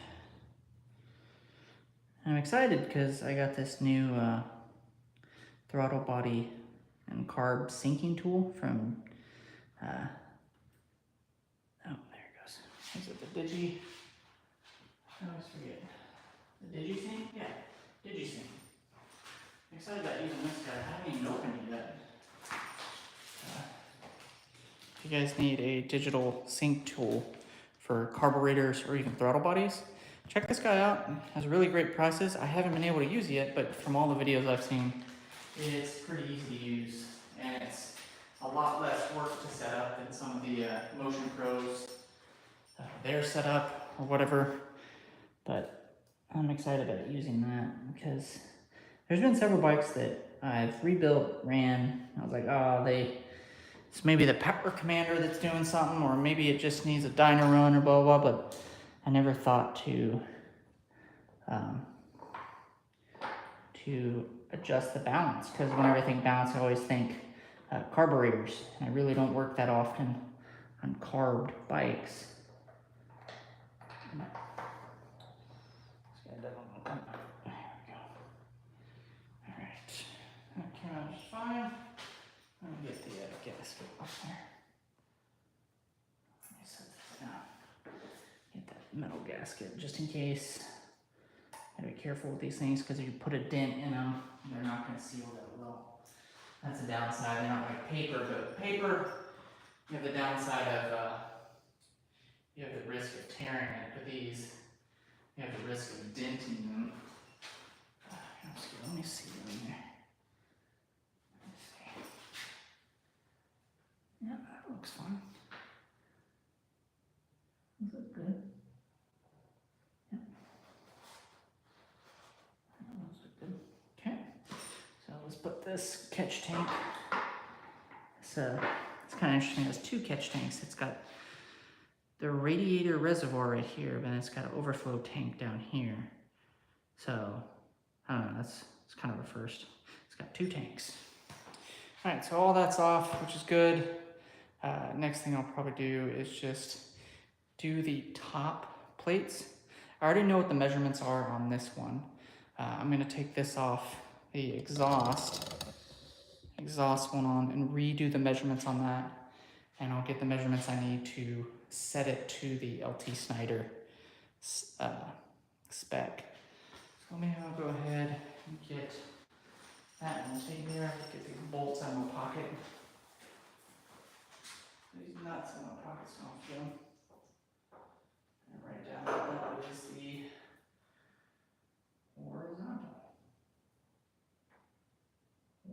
I'm excited because I got this new throttle body and carb sinking tool from, oh, there it goes. Is it the Digi? I always forget. The Digi-Sync? Yeah, Digi-Sync. I'm excited about using this guy. I haven't even opened it yet. If you guys need a digital sync tool for carburetors or even throttle bodies, check this guy out. It has really great prices. I haven't been able to use it yet, but from all the videos I've seen, it's pretty easy to use, and it's a lot less work to set up than some of the Motion Pros, their setup or whatever. But I'm excited about using that because there's been several bikes that I've rebuilt, ran. I was like, oh, it's maybe the power commander that's doing something, or maybe it just needs a dyno run or blah, blah, blah. But I never thought to adjust the balance, because when everything balances, I always think carburetors, and I really don't work that often on carbed bikes. This guy doesn't want to come out. There we go. All right, that came out just fine. Let me get the gasket off there. Let me set this down. Get that metal gasket just in case. Gotta be careful with these things because if you put a dent in them, they're not going to seal that well. That's a downside. They're not like paper, but paper, you have the downside of, you have the risk of tearing it. But these, you have the risk of denting them. Let me see in there. Let me see. Yeah, that looks fine. Does that look good? Yeah. That looks good. Okay. So let's put this catch tank. It's kind of interesting. It has 2 catch tanks. It's got the radiator reservoir right here, but it's got an overflow tank down here. So I don't know. It's kind of a first. It's got 2 tanks. All right, so all that's off, which is good. Next thing I'll probably do is just do the top plates. I already know what the measurements are on this one. I'm gonna take this off the exhaust one on and redo the measurements on that. And I'll get the measurements I need to set it to the LT Snyder spec. So So maybe I'll go ahead and get that one taken there. Get these bolts out of my pocket. These nuts in my pocket's gonna feel. And write down that is the horizontal.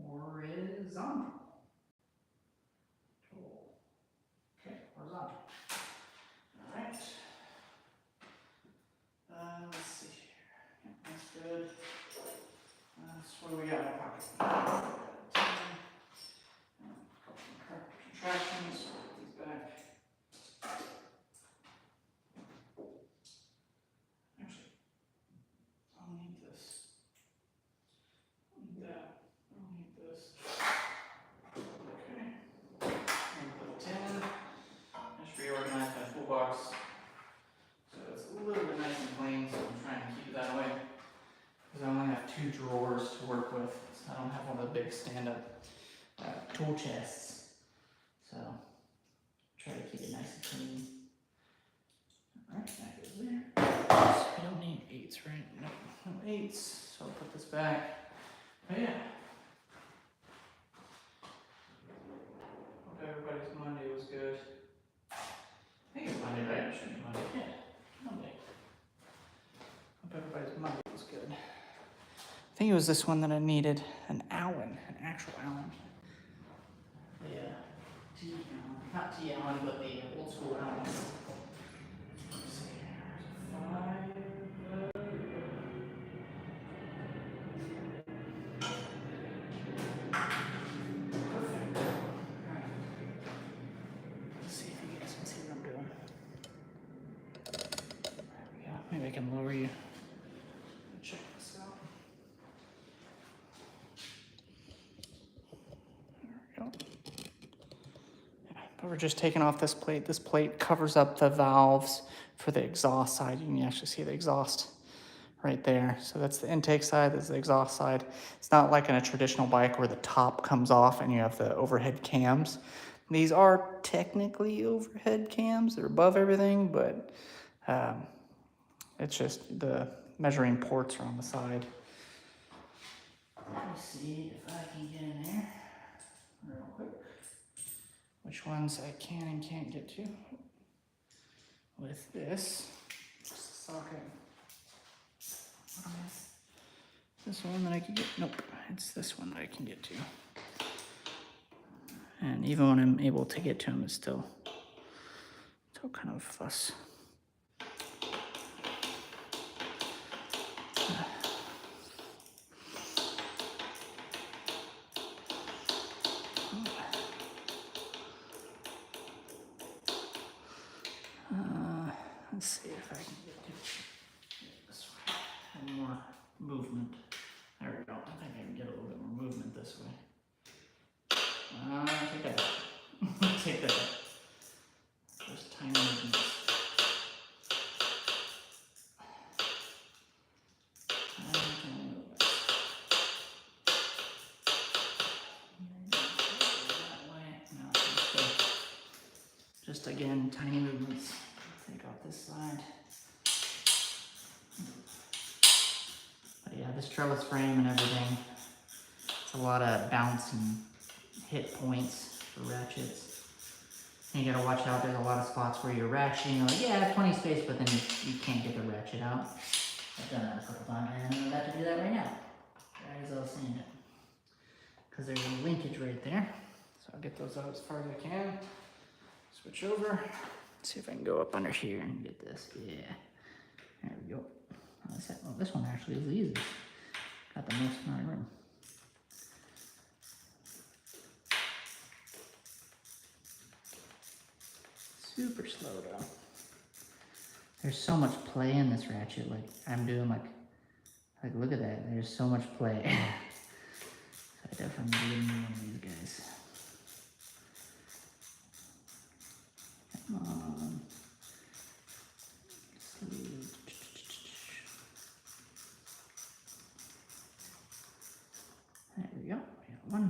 Horizontal. Okay, horizontal. All right. Let's see here. Yep, that's good. What do we got in my pocket? A couple of contractions. Put these back. Actually, I'll need this. I'll need that. I'll need this. Okay. And put a 10. Just reorganize my toolbox so it's a little bit nice and clean. So I'm trying to keep it that way. Because I only have 2 drawers to work with, so I don't have one of the big stand-up tool chests. So try to keep it nice and clean. Alright, that goes there. We don't need 8s, right? No 8s, so I'll put this back. But yeah. Hope everybody's Monday was good. I think it's Monday, right? It should be Monday. Yeah, Monday. Hope everybody's Monday was good. I think it was this one that I needed an Allen, an actual Allen. The T Allen, not T Allen, but the old school Allen. Let's see, there's a 5. Perfect. All right. Let's see if you guys can see what I'm doing. There we go. Maybe I can lower you. Check this out. But we're just taking off this plate. This plate covers up the valves for the exhaust side. You can actually see the exhaust right there. So that's the intake side, that's the exhaust side. It's not like in a traditional bike where the top comes off and you have the overhead cams. These are technically overhead cams. They're above everything, but it's just the measuring ports are on the side. Let me see if I can get in there real quick. Which ones I can and can't get to with this. Just a socket. This one that I can get? Nope, it's this one that I can get to. And even when I'm able to get to them, it's still kind of a fuss. Let's see if I can get to this way. And more movement. There we go. I think I can get a little bit more movement this way. Take that out. Take that out. Just tiny movements. Just again, tiny movements. Take off this side. But yeah, this trellis frame and everything, it's a lot of bounce and hit points for ratchets. And you gotta watch out, there's a lot of spots where you're ratcheting, you're like, yeah, I have plenty of space, but then you can't get the ratchet out. I've done that a couple times, and I'm about to do that right now. As I was saying it. Because there's a linkage right there. So I'll get those out as far as I can. Switch over. See if I can go up under here and get this. Yeah. There we go. Oh, this one actually is the easiest. Got the most amount of room. Super slow though. There's so much play in this ratchet. Like I'm doing like look at that. There's so much play. So I definitely need one of these guys. Come on. There we go. We got one.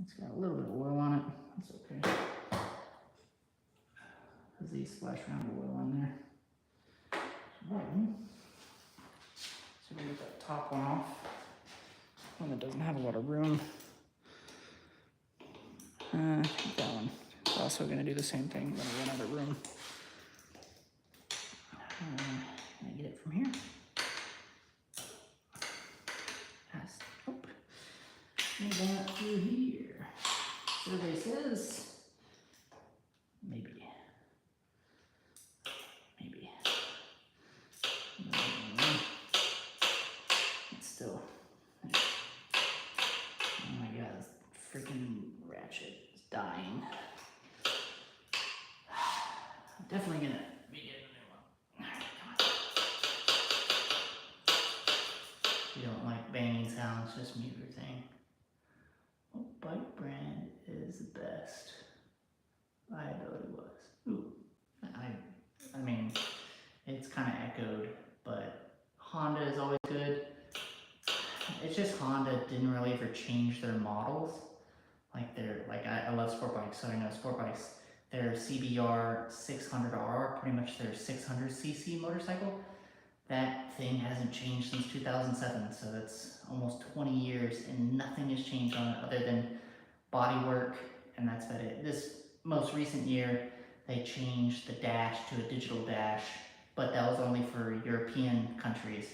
It's got a little bit of oil on it. That's okay. Because these splash around oil on there. So we get that top one off. One that doesn't have a lot of room. I think that one. It's also going to do the same thing. I'm going to run out of room. Can I get it from here? Pass. Oh. And that through here. Survey says maybe. It's still. Oh my god, this freaking ratchet is dying. I'm definitely gonna be getting a new one. Alright, come on. If you don't like banging sounds, just mute your thing. What bike brand is the best? Liability was. Ooh. I mean, it's kind of echoed, but Honda is always good. It's just Honda didn't really ever change their models. Like I love sport bikes, so I know sport bikes. Their CBR 600R, pretty much their 600cc motorcycle, that thing hasn't changed since 2007, so that's almost 20 years and nothing has changed on it other than bodywork, and that's about it. This most recent year, they changed the dash to a digital dash, but that was only for European countries.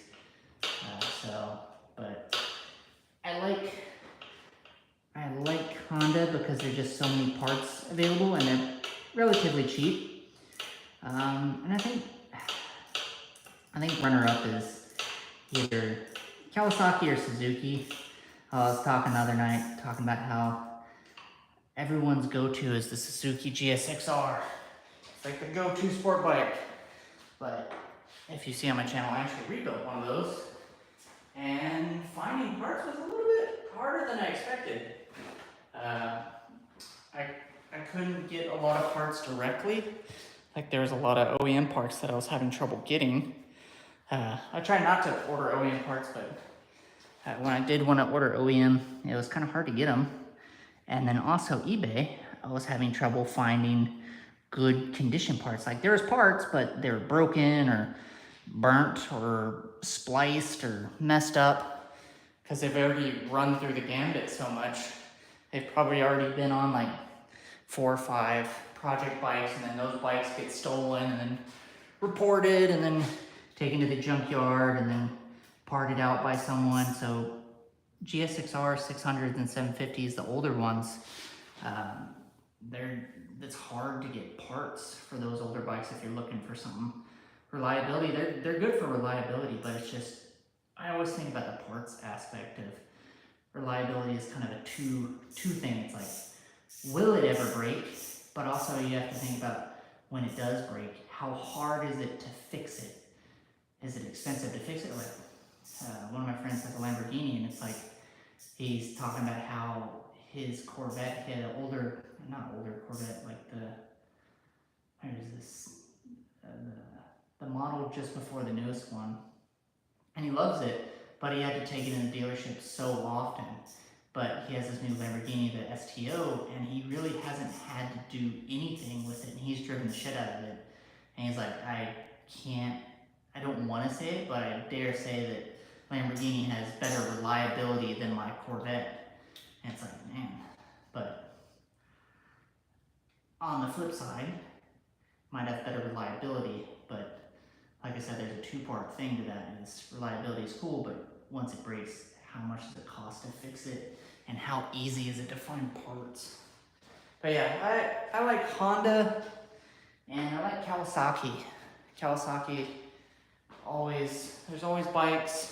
But I like Honda because there's just so many parts available and they're relatively cheap. And I think runner-up is either Kawasaki or Suzuki. I was talking the other night, talking about how everyone's go-to is the Suzuki GSX-R. It's like the go-to sport bike. But if you see on my channel, I actually rebuilt one of those. And finding parts was a little bit harder than I expected. I couldn't get a lot of parts directly. Like there was a lot of OEM parts that I was having trouble getting. I try not to order OEM parts, but when I did want to order OEM, it was kind of hard to get them. And then also eBay, I was having trouble finding good condition parts. Like there was parts, but they were broken or burnt or spliced or messed up because they've already run through the gambit so much. They've probably already been on like 4 or 5 project bikes, and then those bikes get stolen and then reported and then taken to the junkyard and then parted out by someone. So GSX-R 600s and 750s, the older ones, it's hard to get parts for those older bikes if you're looking for something. Reliability, they're good for reliability, but it's just, I always think about the parts aspect of reliability is kind of a two thing. It's like, will it ever break? But also you have to think about when it does break, how hard is it to fix it? Is it expensive to fix it? Like one of my friends has a Lamborghini, and it's like, he's talking about how his Corvette, he had an not older Corvette, like the model just before the newest one. And he loves it, but he had to take it in the dealership so often. But he has this new Lamborghini, the STO, and he really hasn't had to do anything with it, and he's driven the shit out of it. And he's like, I don't want to say it, but I dare say that Lamborghini has better reliability than my Corvette. And it's like, man. But on the flip side, might have better reliability, but like I said, there's a 2-part thing to that, and reliability is cool, but once it breaks, how much does it cost to fix it, and how easy is it to find parts? But yeah, I like Honda, and I like Kawasaki. Kawasaki, there's always bikes.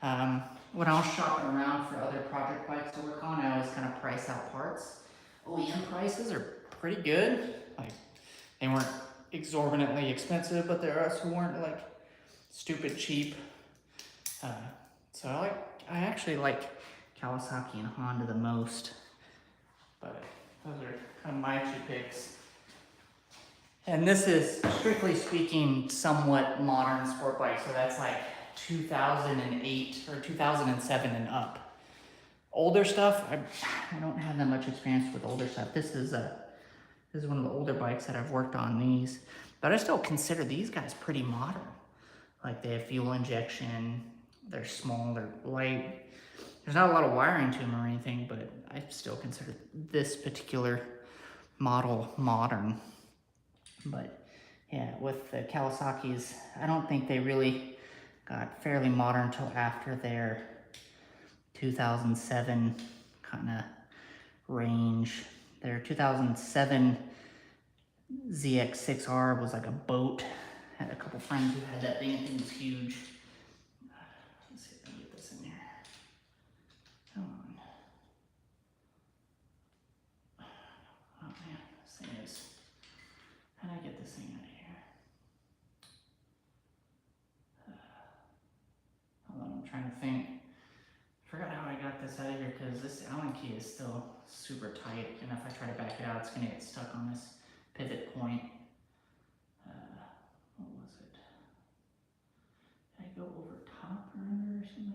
When I was shopping around for other project bikes to work on, I always kind of price out parts. OEM prices are pretty good. Like, they weren't exorbitantly expensive, but there are some who weren't like stupid cheap. So I actually like Kawasaki and Honda the most. But those are kind of my 2 picks. And this is, strictly speaking, somewhat modern sport bike. So that's like 2008 or 2007 and up. Older stuff, I don't have that much experience with older stuff. This is one of the older bikes that I've worked on these. But I still consider these guys pretty modern. Like they have fuel injection, they're small, they're light. There's not a lot of wiring to them or anything, but I still consider this particular model modern. But yeah, with the Kawasaki's, I don't think they really got fairly modern until after their 2007 kind of range. Their 2007 ZX6R was like a boat. I had a couple friends who had that thing. That thing was huge. Let's see if I can get this in here. Come on. Oh man, this thing is... How did I get this thing out of here? Hold on, I'm trying to think. I forgot how I got this out of here because this Allen key is still super tight, and if I try to back it out, it's gonna get stuck on this pivot point. What was it? Did I go over top or under or something?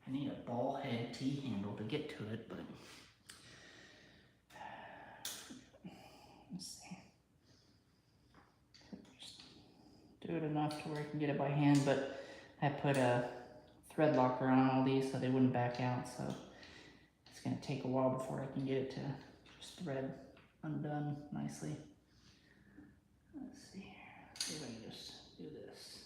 I need a ball head T-handle to get to it, but let's see. Just do it enough to where I can get it by hand, but I put a thread locker on all these so they wouldn't back out, so it's gonna take a while before I can get it to just thread undone nicely. Let's see here. Let's see if I can just do this.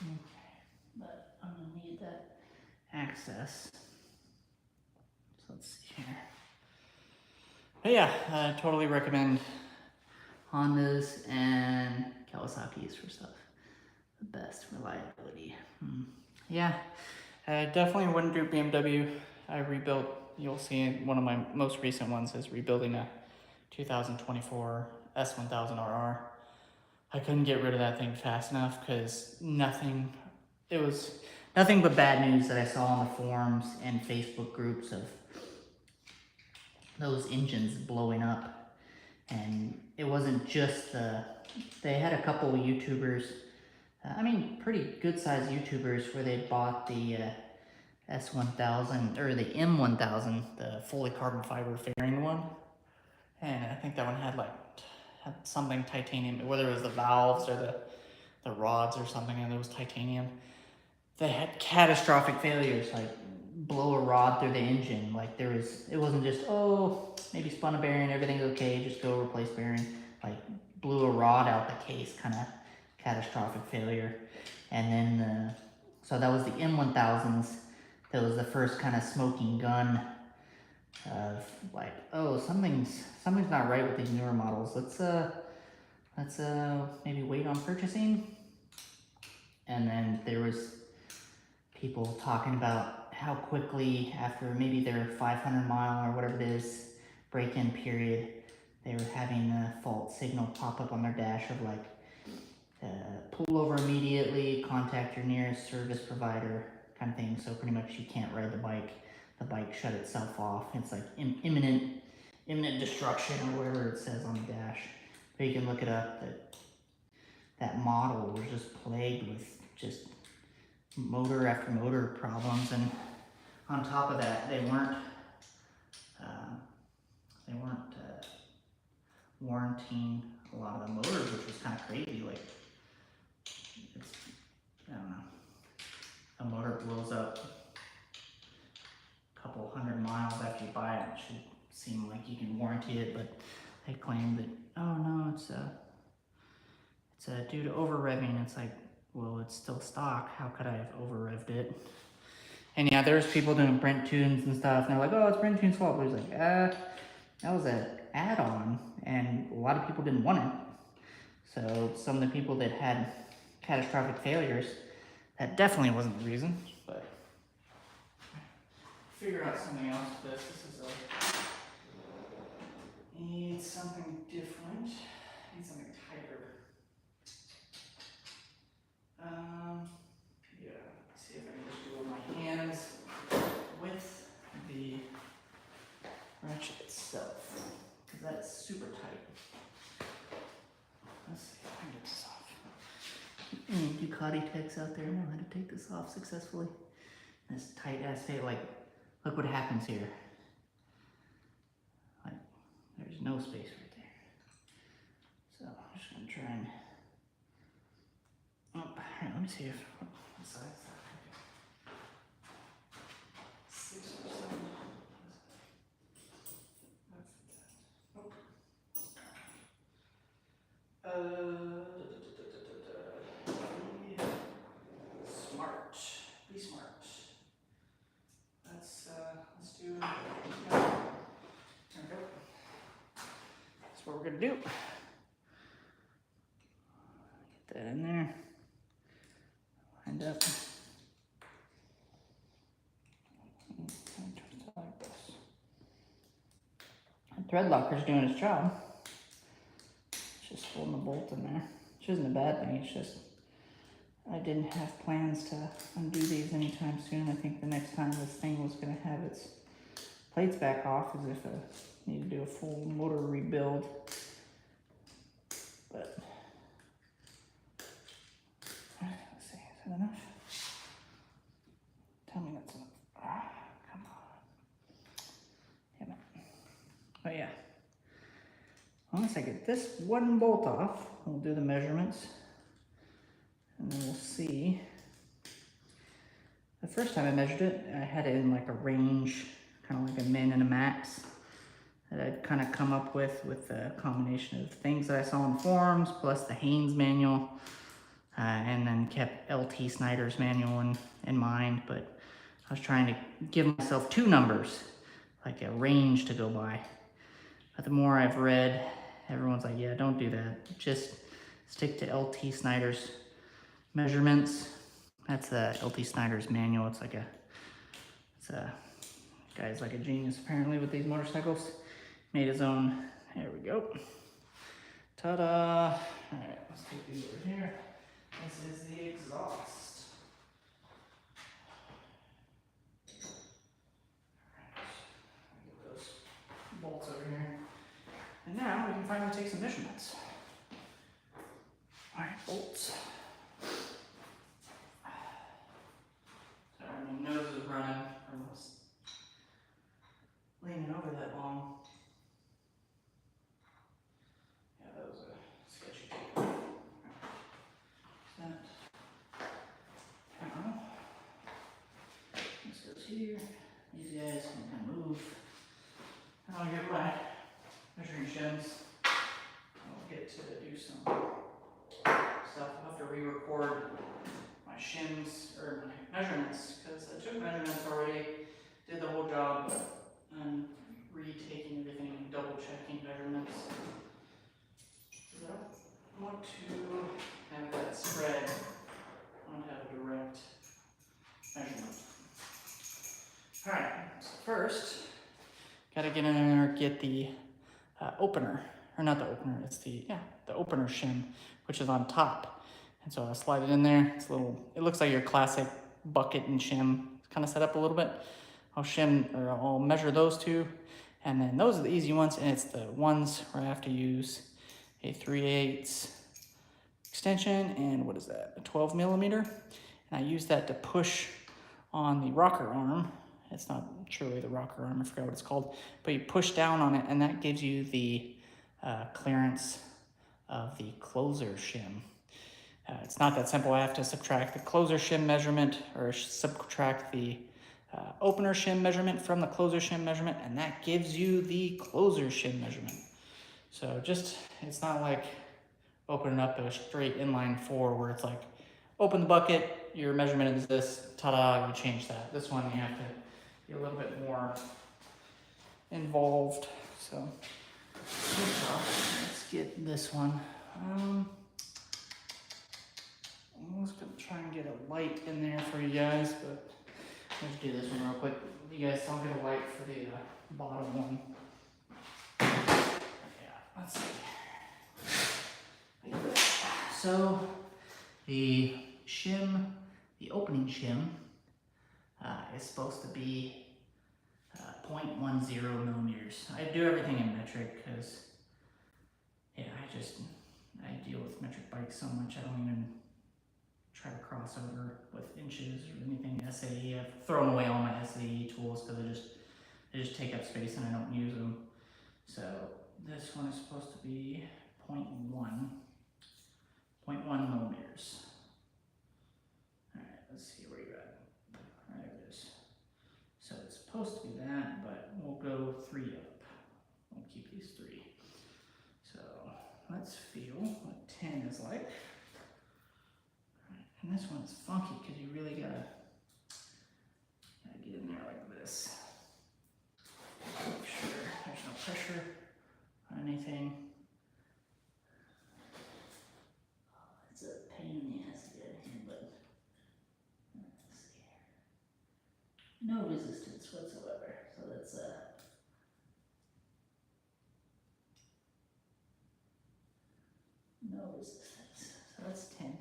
Okay, but I'm gonna need that access. So let's see here. But yeah, I totally recommend Hondas and Kawasaki's for stuff. The best reliability. Yeah, I definitely wouldn't do BMW. I rebuilt, you'll see one of my most recent ones is rebuilding a 2024 S1000RR. I couldn't get rid of that thing fast enough because it was nothing but bad news that I saw on the forums and Facebook groups of those engines blowing up. And it wasn't just they had a couple of YouTubers, I mean, pretty good sized YouTubers where they bought the S1000 or the M1000, the fully carbon fiber fairing one. And I think that one had something titanium, whether it was the valves or the rods or something, and it was titanium. They had catastrophic failures, like blow a rod through the engine. Like it wasn't just, oh, maybe spun a bearing, everything's okay, just go replace bearing. Like blew a rod out the case, kind of catastrophic failure. And then, so that was the M1000s. That was the first kind of smoking gun of like, oh, something's not right with these newer models. Let's maybe wait on purchasing. And then there was people talking about how quickly after maybe their 500 mile or whatever it is break-in period, they were having a fault signal pop up on their dash of like, pull over immediately, contact your nearest service provider kind of thing. So pretty much you can't ride the bike shut itself off. It's like imminent destruction or whatever it says on the dash. But you can look it up, that model was just plagued with just motor after motor problems. And on top of that, they weren't warranting a lot of the motors, which was kind of crazy. Like, I don't know, a motor blows up a couple 100 miles after you buy it. It should seem like you can warranty it, but they claim that, oh no, it's due to over revving. It's like, well, it's still stock. How could I have over revved it? And yeah, there's people doing Brent tunes and stuff, and they're like, oh, it's Brent tune's fault. But he's like, that was an add-on, and a lot of people didn't want it. So some of the people that had catastrophic failures, that definitely wasn't the reason. But figure out something else with this. This is needs something different. Needs something tighter. Yeah, let's see if I can just do it with my hands with the wrench itself, because that's super tight. Let's see if I can get this off. Any Ducati techs out there know how to take this off successfully. This tight ass tape, like, look what happens here. Like, there's no space right there. So I'm just gonna try and Alright, let me see if what size is that? 6 or 7. Nope. Smart. Be smart. Let's do. There we go. That's what we're gonna do. Get that in there. Wind up. Like this. The thread locker's doing its job. It's just holding the bolt in there, which isn't a bad thing. It's just I didn't have plans to undo these anytime soon. I think the next time this thing was going to have its plates back off is if I need to do a full motor rebuild. But let's see, is that enough? Tell me that's enough. Come on. Damn it. Oh yeah. Once I get this one bolt off, we'll do the measurements. And then we'll see. The first time I measured it, I had it in like a range, kind of like a min and a max, that I'd kind of come up with a combination of things that I saw in forums, plus the Haynes manual, and then kept LT Snyder's manual in mind. But I was trying to give myself two numbers, like a range to go by. But the more I've read, everyone's like, yeah, don't do that. Just stick to LT Snyder's measurements. That's the LT Snyder's manual. It's a guy's like a genius apparently with these motorcycles. Made his own. There we go. Ta-da! All right, let's take these over here. This is the exhaust. Get those bolts over here. And now we can finally take some measurements. All right, bolts. Sorry, my nose is running from leaning over that long. Yeah, that was a sketchy tape. That. I don't know. This goes here. These guys can kind of move. And I'll get my measuring shims. I'll get to do some stuff. I'll have to re-record my shims or my measurements because I took measurements already, did the whole job, but I'm retaking everything and double checking measurements. So I want to have that spread. I want to have a direct measurement. Alright, so first, gotta get in there and get the opener, or not the opener, it's the opener shim, which is on top. And so I slide it in there. It's a little, it looks like your classic bucket and shim. It's kind of set up a little bit. I'll measure those two. And then those are the easy ones. And it's the ones where I have to use a 3/8 extension. And what is that? A 12 millimeter. And I use that to push on the rocker arm. It's not truly the rocker arm, I forgot what it's called. But you push down on it and that gives you the clearance of the closer shim. It's not that simple. I have to subtract the closer shim measurement or subtract the opener shim measurement from the closer shim measurement, and that gives you the closer shim measurement. So it's not like opening up a straight inline 4 where it's like, open the bucket, your measurement is this, ta-da, you change that. This one you have to be a little bit more involved. So let's get this one. I'm just gonna try and get a light in there for you guys, but let's do this one real quick. You guys don't get a light for the bottom one. Yeah, let's see. So the shim, the opening shim, is supposed to be 0.10 millimeters. I do everything in metric because, yeah, I deal with metric bikes so much I don't even try to cross over with inches or anything SAE. I've thrown away all my SAE tools because they just take up space and I don't use them. So this one is supposed to be 0.1 millimeters. let's see where you're at. There it is. So it's supposed to be that, but we'll go 3 up. We'll keep these 3. So let's feel what 10 is like. And this one's funky because you really gotta get in there like this. Make sure there's no pressure on anything. Oh, it's a pain in the ass to get in, but let's see here. No resistance whatsoever. So that's no resistance. So that's 10.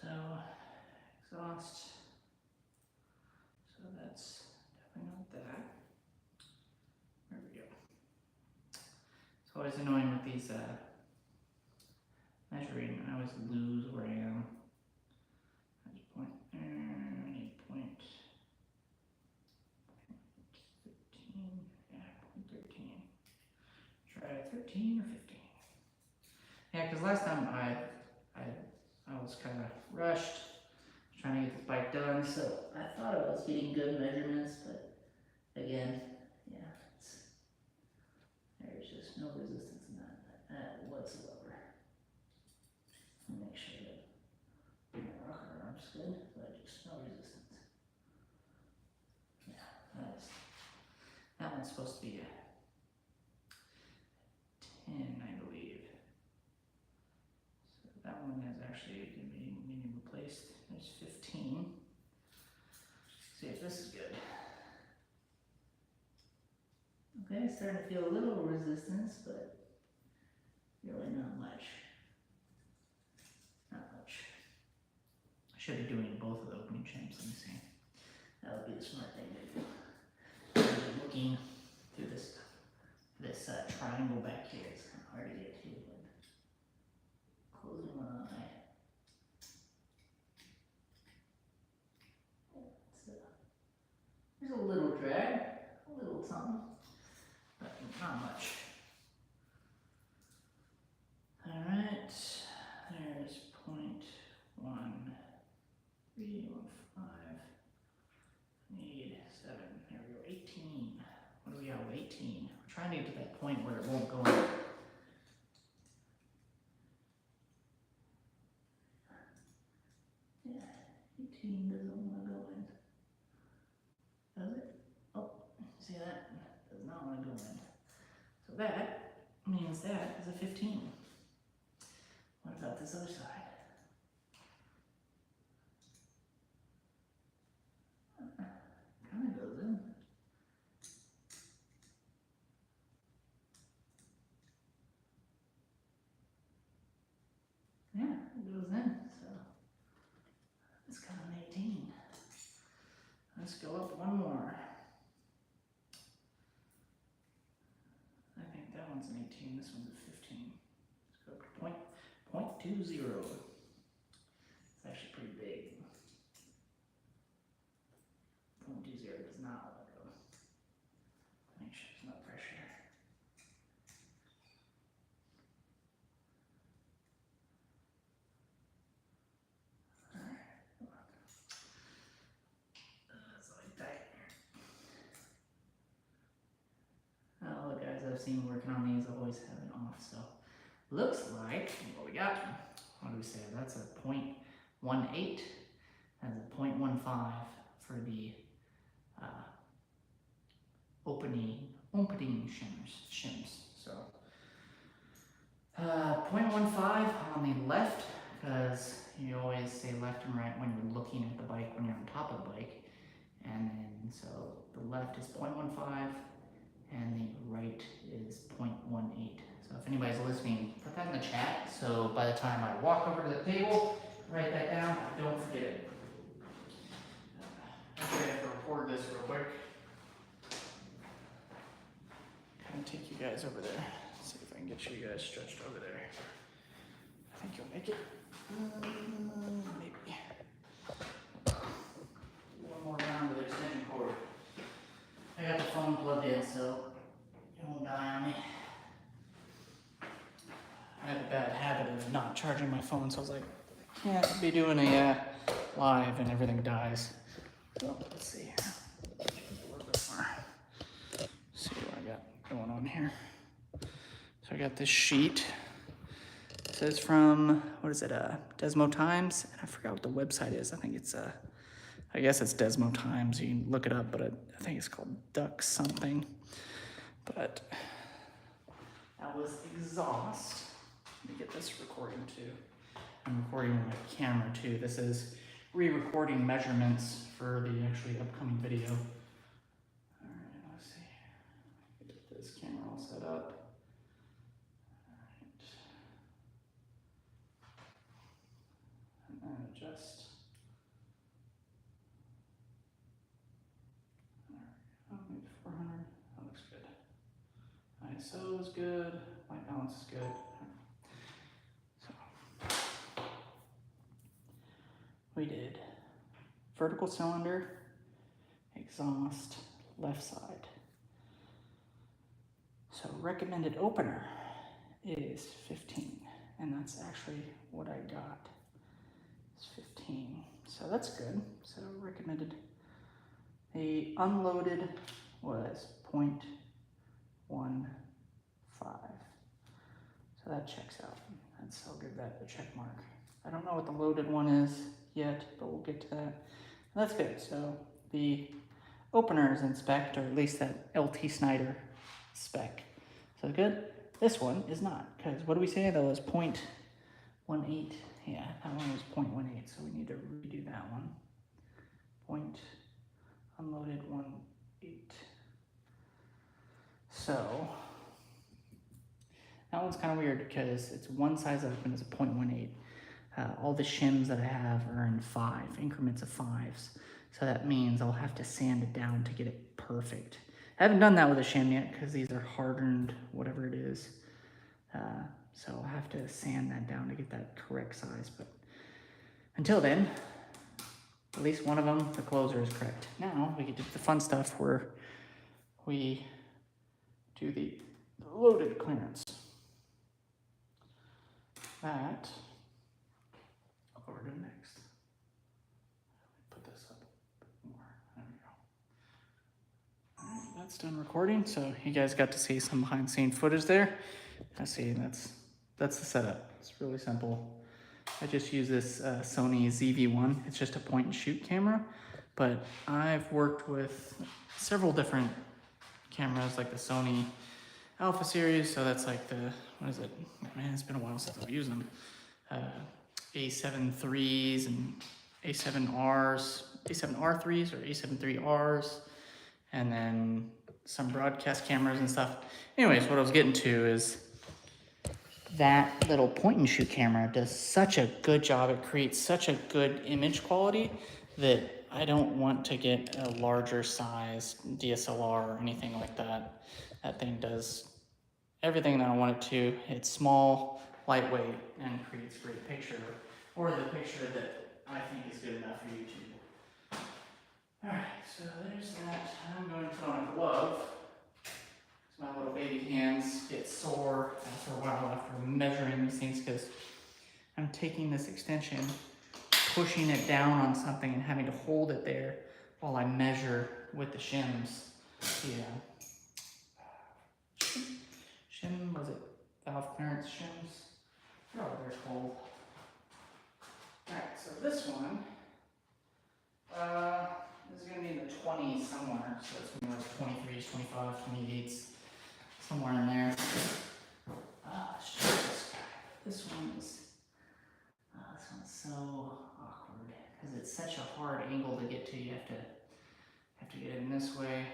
So exhaust. So that's definitely not that. There we go. It's always annoying with these measuring. I always lose where I am. I just point there. I need point 13. Yeah, point 13. Try 13 or 15. Yeah, because last time I was kind of rushed, trying to get this bike done, so I thought I was getting good measurements, but again, yeah, there's just no resistance in that whatsoever. Make sure that my rocker arm's good, but just no resistance. Yeah, that one's supposed to be a 10, I believe. So that one is actually going to be being replaced. There's 15. See if this is good. Okay, starting to feel a little resistance, but really not much. Not much. I should be doing both of the opening shims. Let me see. That would be the smart thing to do. I'm looking through this triangle back here. It's kind of hard to get to, but closing one eye. There's a little drag, a little something, but not much. All right, there's 0.1315. Need 7. There we go. 18. What do we have? 18. We're trying to get to that point where it won't go in. Yeah, 18 doesn't want to go in. Does it? Oh, see that? Does not want to go in. So that means that is a 15. What about this other side? Kind of goes in. Yeah, it goes in. So it's kind of an 18. Let's go up one more. I think that one's an 18, this one's a 15. Let's go up to 0.20. It's actually pretty big. 0.20 does not want to go. Make sure there's no pressure. Alright, come on. That's like tight. All the guys I've seen working on these always have it off, so looks like what we got. What do we say? That's a 0.18. That's a 0.15 for the opening shims. So 0.15 on the left, because you always say left and right when you're looking at the bike when you're on top of the bike, and then so the left is 0.15 and the right is 0.18. So if anybody's listening, put that in the chat, so by the time I walk over to the table, write that down, don't forget it. Actually, I have to record this real quick. Kind of take you guys over there. See if I can get you guys stretched over there. I think you'll make it. Maybe. One more round of the extension cord. I got the phone plugged in, so it won't die on me. I have a bad habit of not charging my phone, so I was like, I can't be doing a live and everything dies. So let's see here. A little bit more. See what I got going on here. So I got this sheet. It says from, what is it, Desmo Times? And I forgot what the website is. I think it's, I guess it's Desmo Times. You can look it up, but I think it's called Duck something. But that was exhaust. Let me get this recording too. I'm recording with my camera too. This is re-recording measurements for the actually upcoming video. All right, let's see. Get this camera all set up. All right. And then adjust. All right. Oh, maybe 400. That looks good. ISO is good. White balance is good. We did vertical cylinder, exhaust, left side. So recommended opener is 15, and that's actually what I got. It's 15, so that's good. So recommended. The unloaded was 0.15. So that checks out. I'll give that a check mark. I don't know what the loaded one is yet, but we'll get to that. That's good. So the opener is in spec, or at least that LT Snyder spec. So good. This one is not, because what do we say? That was 0.18. Yeah, that one was 0.18, so we need to redo that one. Point unloaded 1.8. So that one's kind of weird because it's one size up and it's a 0.18. All the shims that I have are in 5 increments of 5s. So that means I'll have to sand it down to get it perfect. I haven't done that with a shim yet because these are hardened, whatever it is. So I'll have to sand that down to get that correct size. But until then, at least one of them, the closer is correct. Now we get to the fun stuff where we do the loaded clearance. That I'll go over to next. Put this up a bit more. There we go. All right, that's done recording. So you guys got to see some behind the scenes footage there. I see that's the setup. It's really simple. I just use this Sony ZV-1. It's just a point and shoot camera, but I've worked with several different cameras like the Sony Alpha series. So that's like the, what is it? Man, it's been a while since I've used them. A7 IIIs and A7Rs, A7R3s or A7 IIIRs, and then some broadcast cameras and stuff. Anyways, what I was getting to is that little point and shoot camera does such a good job. It creates such a good image quality that I don't want to get a larger size DSLR or anything like that. That thing does everything that I want it to. It's small, lightweight, and creates a great picture, or the picture that I think is good enough for YouTube. Alright, so there's that. I'm going to put on a glove. My little baby hands get sore after a while after measuring these things because I'm taking this extension, pushing it down on something and having to hold it there while I measure with the shims. Yeah. Shim, was it valve clearance shims? I forgot what they're called. Alright, so this one is going to be in the 20s somewhere. So it's going to be like 23s, 25s, 28s. Somewhere in there. This one's so awkward because it's such a hard angle to get to. You have to get it in this way.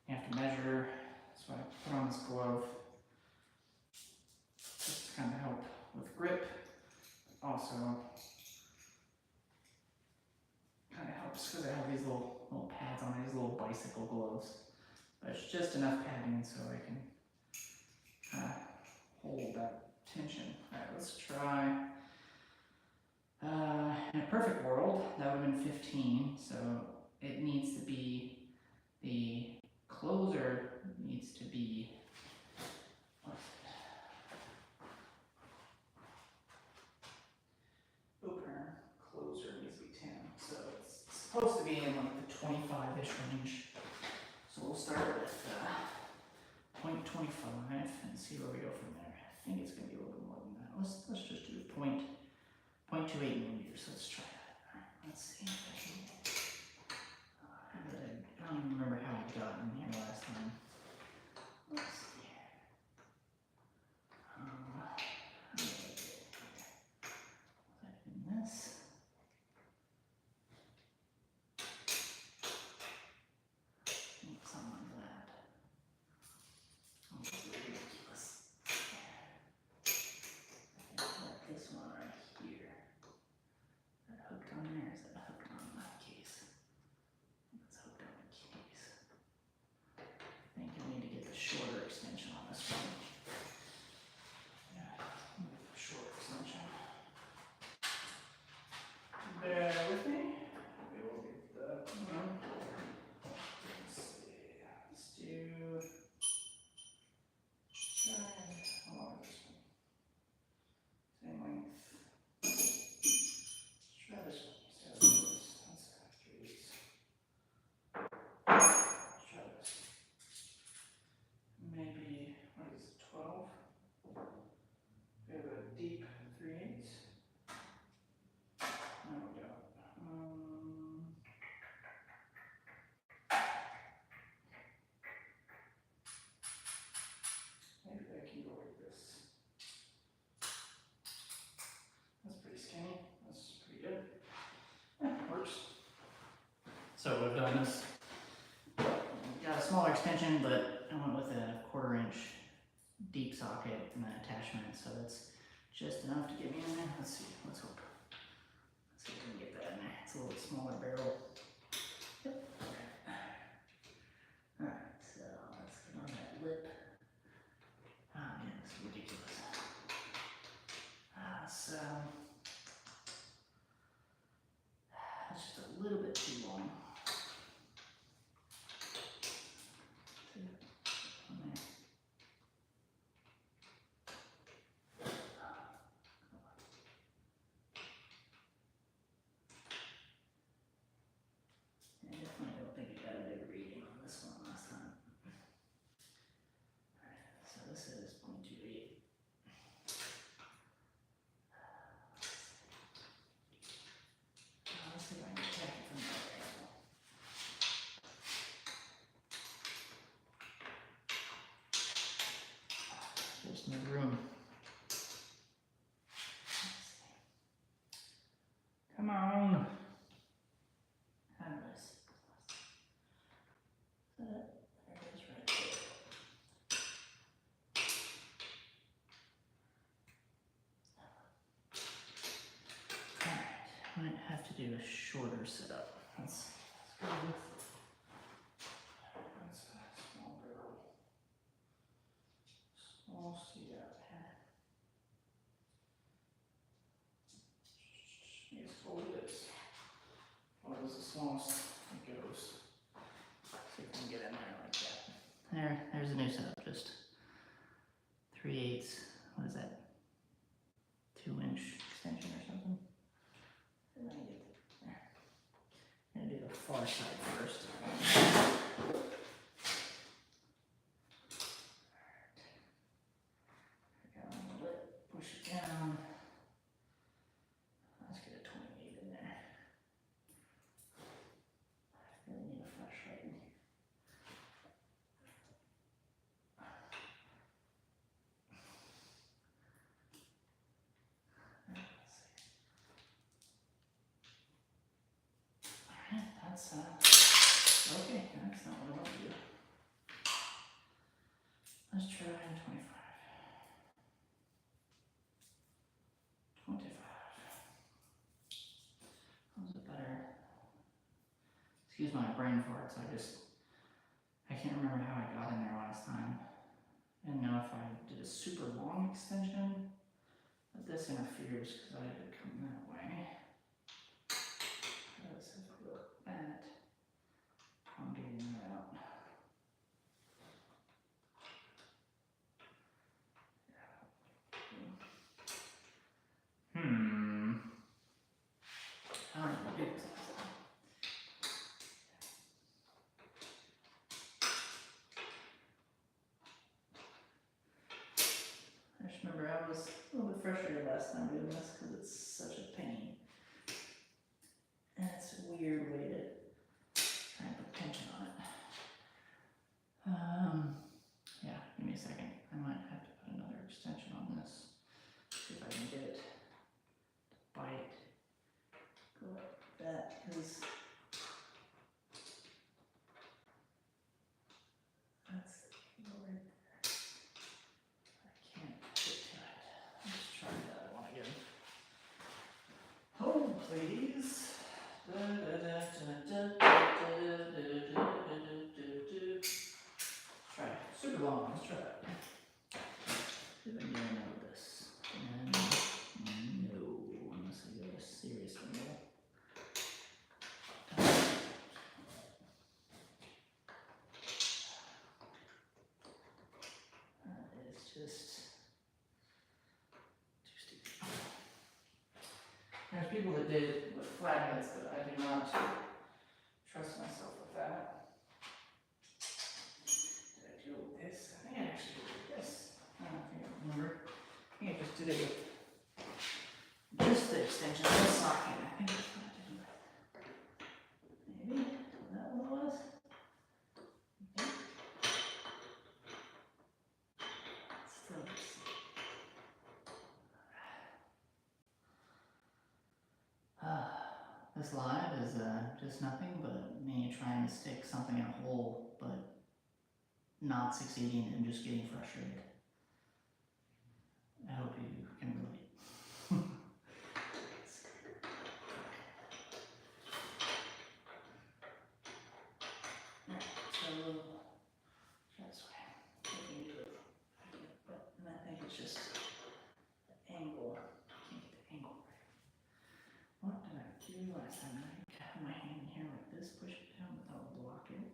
You have to measure. So I put on this glove just to kind of help with grip. Also, kind of helps because I have these little pads on it, these little bicycle gloves. But it's just enough padding so I can hold that tension. Alright, let's try. In a perfect world, that would have been 15, so it needs to be, the closer needs to be, opener, closer needs supposed to be in like the 25-ish range. So we'll start with 0.25 and see where we go from there. I think it's going to be a little bit more than that. Let's just do 0.28 millimeters. Let's try that. All right, let's see if I can. I don't even remember how we got in here last time. Let's see here. How did I get here? Was I in this? Something like that. Oh, this is ridiculous. I can put this one right here. Is that hooked on there? Is that hooked on my case? It's hooked on the case. I think you need to get the shorter extension on this one. Yeah, short extension. Bear with me. We will get that one. Let's see. Let's do. How long is this one? Same length. Let's try this one. See how this goes. That's 3/8. Let's try this. Maybe, what is it, 12? We have a deep 3/8. No, we don't. Maybe I can go like this. That's pretty skinny. That's pretty good. Yeah, works. So we've done this. Got a smaller extension, but I went with a 1/4 inch deep socket and an attachment, so that's just enough to get me in there. Let's see. Let's hope. Let's see if we can get that in there. It's a little smaller barrel. Yep. Okay. Alright, so let's get on that lip. Ah, man, this is ridiculous. So that's just a little bit too long. On there. I definitely don't think it got a big reading on this one last time. Alright, so this is 0.28. Let's see if I can check it from that angle. There's no room. Let's see. Come on. How do I see this? There it is right there. Alright, I might have to do a shorter setup. Let's go with. That's a small barrel. Small C-out head. Yes, hold this. What is the smallest it goes? See if we can get in there like that. There's a new setup. Just 3/8. What is that? 2-inch extension or something. And then I get there. I'm gonna do the far side first. Got on the lip, push it down. Let's get a 28 in there. I really need a flashlight in here. Let's see. Alright, that's okay, that's not what I want to do. Let's try 25. 25. That was a better. Excuse my brain farts. I can't remember how I got in there last time. I didn't know if I did a super long extension, but this interferes because I had to come that way. Let's have a look at I'm getting that out. I don't know what to do. was a little bit frustrated last time doing this because it's such a pain. And it's a weird way to try and put tension on it. Yeah, give me a second. I might have to put another extension on this. See if I can get it to bite. Go like that, because that's the key right there. I can't get to it. Let's try that one again. Hold, please. Try it. Super long. Let's try that. See if I can get out of this. And no, unless I go a serious angle. It's just too stupid. There's people that did it with flatheads, but I do not trust myself with that. Did I do it with this? I think I actually did it with this. I don't remember. I think I just did it with just the extension of the socket. I think that's what I did with it. Maybe? Is that what it was? Okay. Still let's see. This live is just nothing but me trying to stick something in a hole, but not succeeding and just getting frustrated. I hope you can relate. Alright, so try this way. I can do it. And I think it's just the angle. I can't get the angle right. What did I do last time? I have my hand in here like this, push it down without blocking.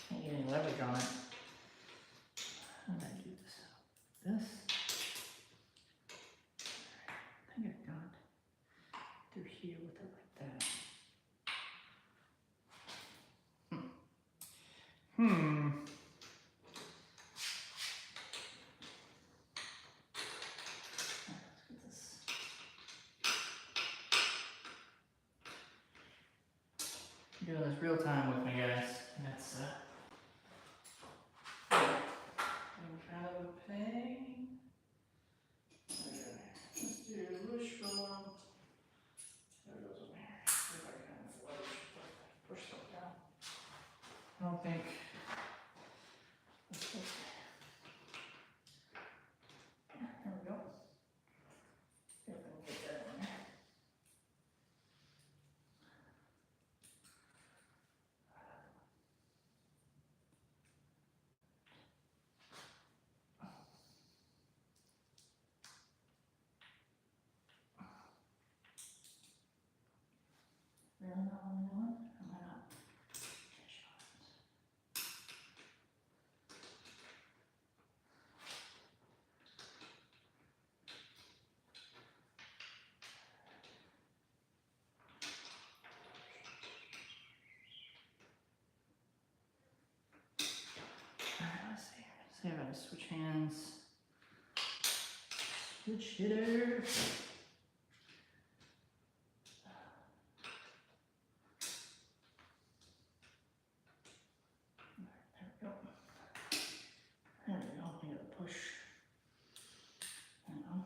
Can't get any leverage on it. How did I do this? This? I think I've got through here with it like that. Alright, let's get this. I'm doing this real time with me, guys. That's kind of a pain. Okay, let's do wishbone. There it goes over here. See if I can push stuff down. I don't think. Yeah, there we go. See if I can get that in there. Really not what I'm doing? Or am I not? Alright, let's see. See if I can switch hands. Switch hitter. There we go. I gotta push. Hang on.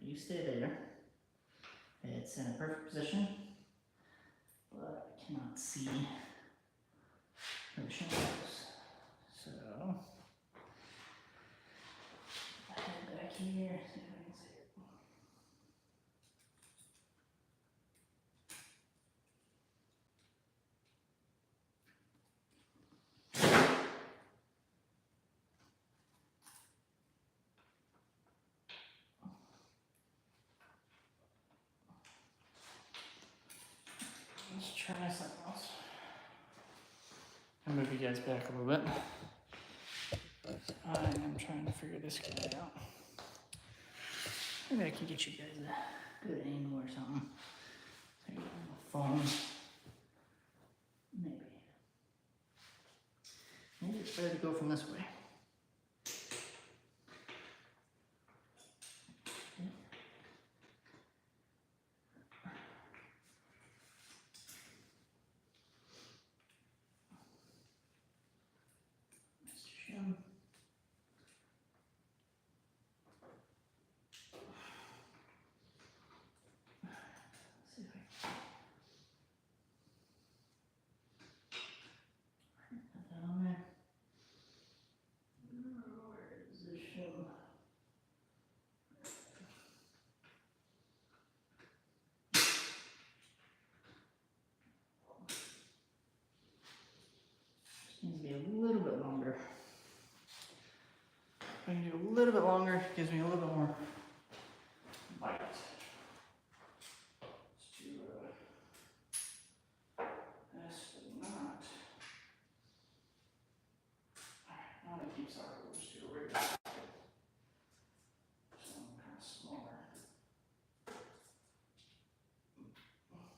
You stay there. It's in a perfect position, but I cannot see where the shim goes. So, I head back here, see if I can see it. move you guys back a little bit. I am trying to figure this guy out. Maybe I can get you guys a good angle or something. There you go, on the phone. Maybe it's better to go from this way. Shim. See if I can put that on there. Where is the shim? Just needs to be a little bit longer. If I can do a little bit longer, gives me a little bit more bite. Let's do this, but not. Alright, now that keeps our we'll just do a regular. Something kind of smaller.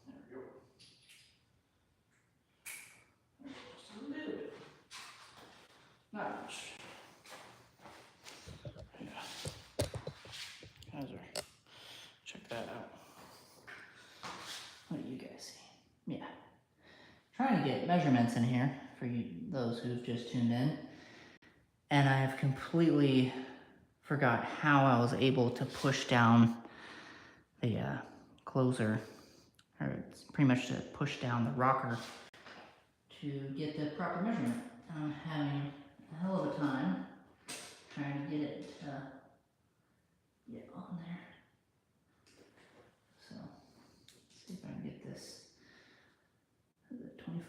There we go. Just a little bit. Not much. Yeah. How's our, check that out. What do you guys see? Yeah. Trying to get measurements in here for you, those who've just tuned in. And I have completely forgot how I was able to push down the closer, or it's pretty much to push down the rocker to get the proper measurement. I'm having a hell of a time trying to get it get on there. So, let's see if I can get this to the 25.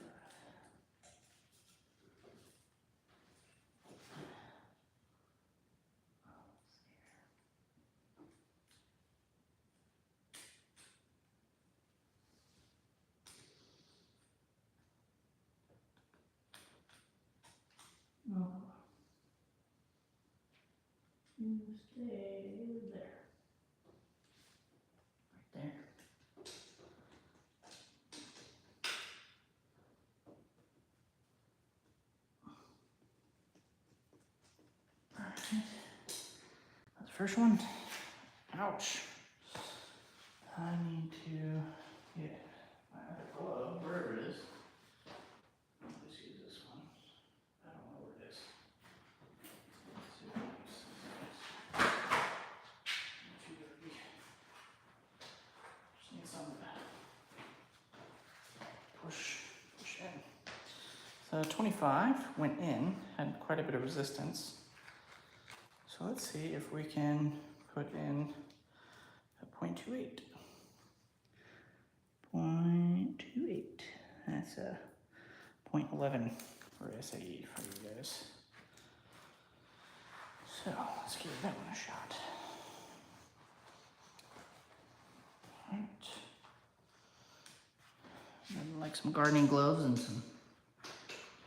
Oh, you stay there. Right there. Alright. That's the first one. Ouch. I need to get my other glove, wherever it is. I'll just use this one. I don't know where it is. Let's see if I can use this. Just need something to push in. So 25 went in, had quite a bit of resistance. So let's see if we can put in a 0.28. 0.28. That's a 0.11 for SAE for you guys. So let's give that one a shot. Alright. I'd like some gardening gloves and some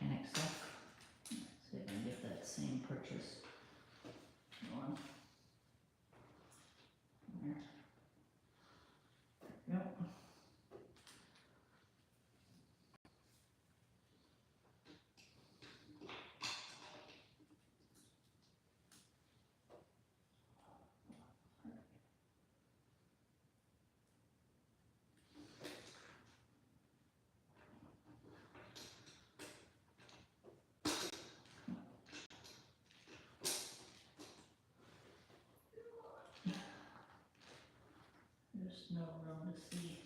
panic stuff. Let's see if I can get that same purchase. One. There. Yep. There's no room to see.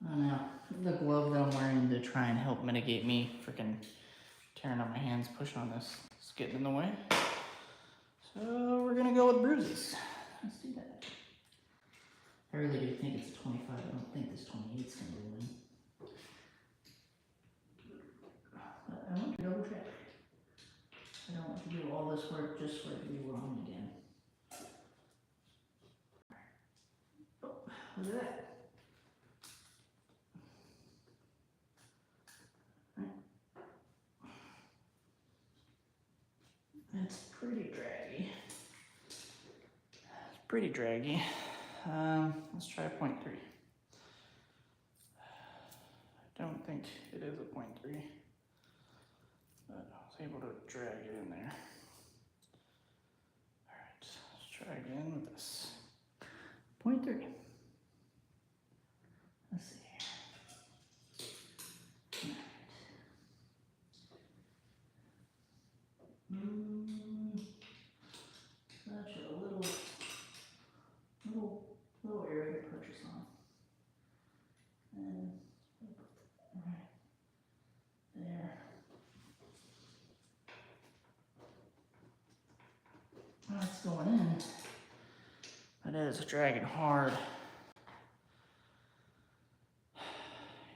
I don't know. The glove that I'm wearing to try and help mitigate me freaking tearing up my hands pushing on this is getting in the way. So we're gonna go with bruises. Let's do that. I really do think it's a 25. I don't think this 28 is gonna win. But I want to double check. I don't want to do all this work just for it to be wrong again. Oh, Look at that. It's pretty draggy. It's pretty draggy. Let's try a 0.3. I don't think it is a 0.3, but I was able to drag it in there. All right, let's try again with this 0.3. Let's see here. Such a little area to purchase on. And right there. Oh, it's going in. That is dragging hard.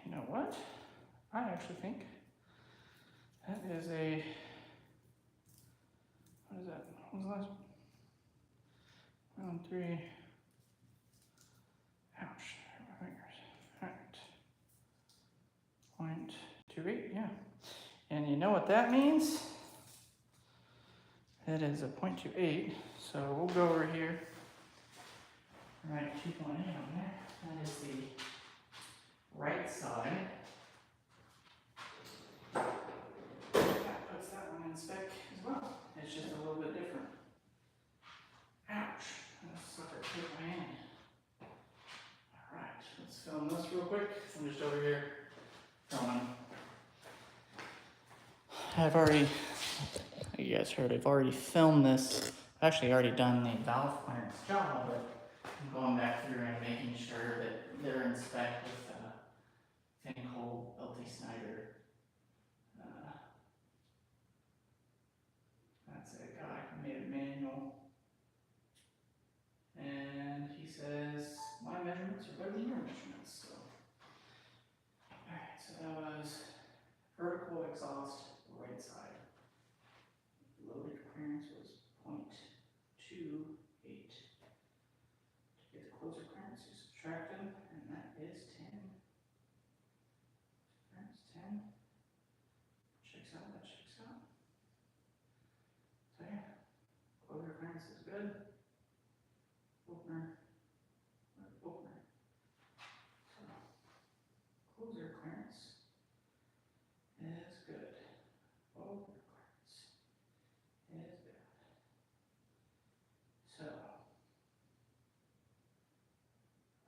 You know what? I actually think that is a, what is that? What was the last one? Round 3. Ouch, my fingers. All right. 0.28, yeah. And you know what that means? It is a 0.28, so we'll go over here. Right, 2.8 on there. That is the right side. That puts that one in spec as well. It's just a little bit different. Ouch, that sucker hit my hand. Alright, let's film this real quick. I'm just over here filming. You guys heard, I've already filmed this. I've actually already done the valve clearance job, but I'm going back through and making sure that they're in spec with Finkel, LT Snyder. That's a guy who made it manual. And he says, my measurements are better than your measurements. So, alright, so that was vertical exhaust, right side. Loaded clearance was 0.28. To get the closer clearance, you subtract them, and that is 10. Clearance 10. Checks out, that checks out. So yeah, closer clearance is good. Opener. Opener. So, closer clearance is good. Opener clearance is good. So,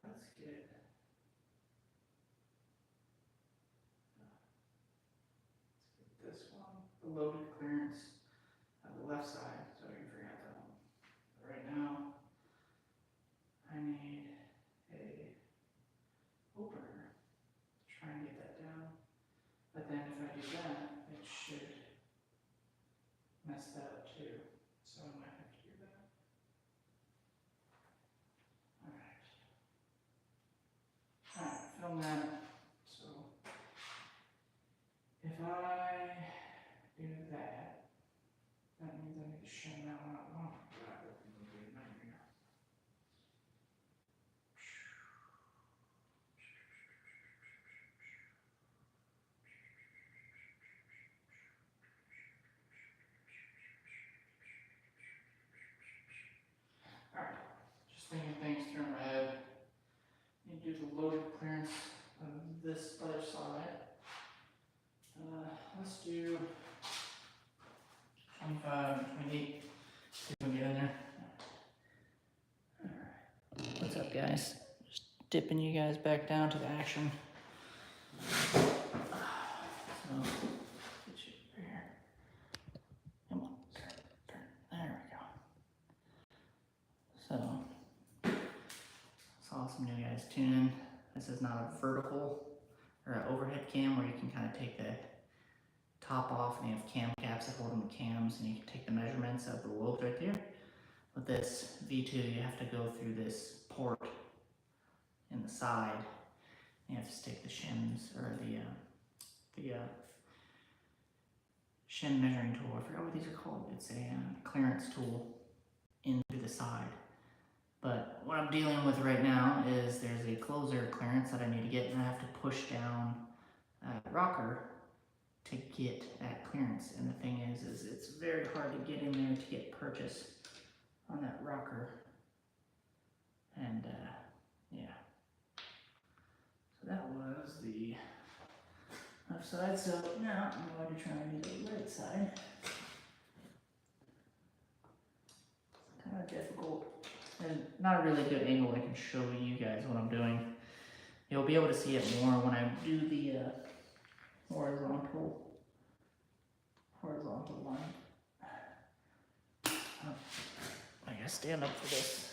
let's get this one, the loaded clearance on the left side, so I can figure out that one. But right now, I need a opener to try and get that down. But then if I do that, it should mess that up too. So I might have to do that. Alright. Alright, film that. So if I do that, that means I need to shim that one out. Oh my god, that would be a nightmare. Alright, just thinking things through my head. You do the loaded clearance of this other side. Let's do 25 and 28. See if we can get in there. Alright. What's up, guys? Just dipping you guys back down to the action. So, get you over here. Come on. Turn. There we go. So, saw some new guys tuning. This is not a vertical or an overhead cam where you can kind of take the top off and you have cam caps that hold in the cams and you can take the measurements of the lobes right there. With this V2, you have to go through this port in the side. You have to stick the shims or the shim measuring tool. I forgot what these are called. It's a clearance tool into the side. But what I'm dealing with right now is there's a closer clearance that I need to get, and I have to push down that rocker to get that clearance. And the thing is it's very hard to get in there to get purchase on that rocker. And yeah. So that was the left side. So now I'm going to try and do the right side. It's kind of difficult. And not a really good angle I can show you guys what I'm doing. You'll be able to see it more when I do the horizontal line. Oh, I gotta stand up for this.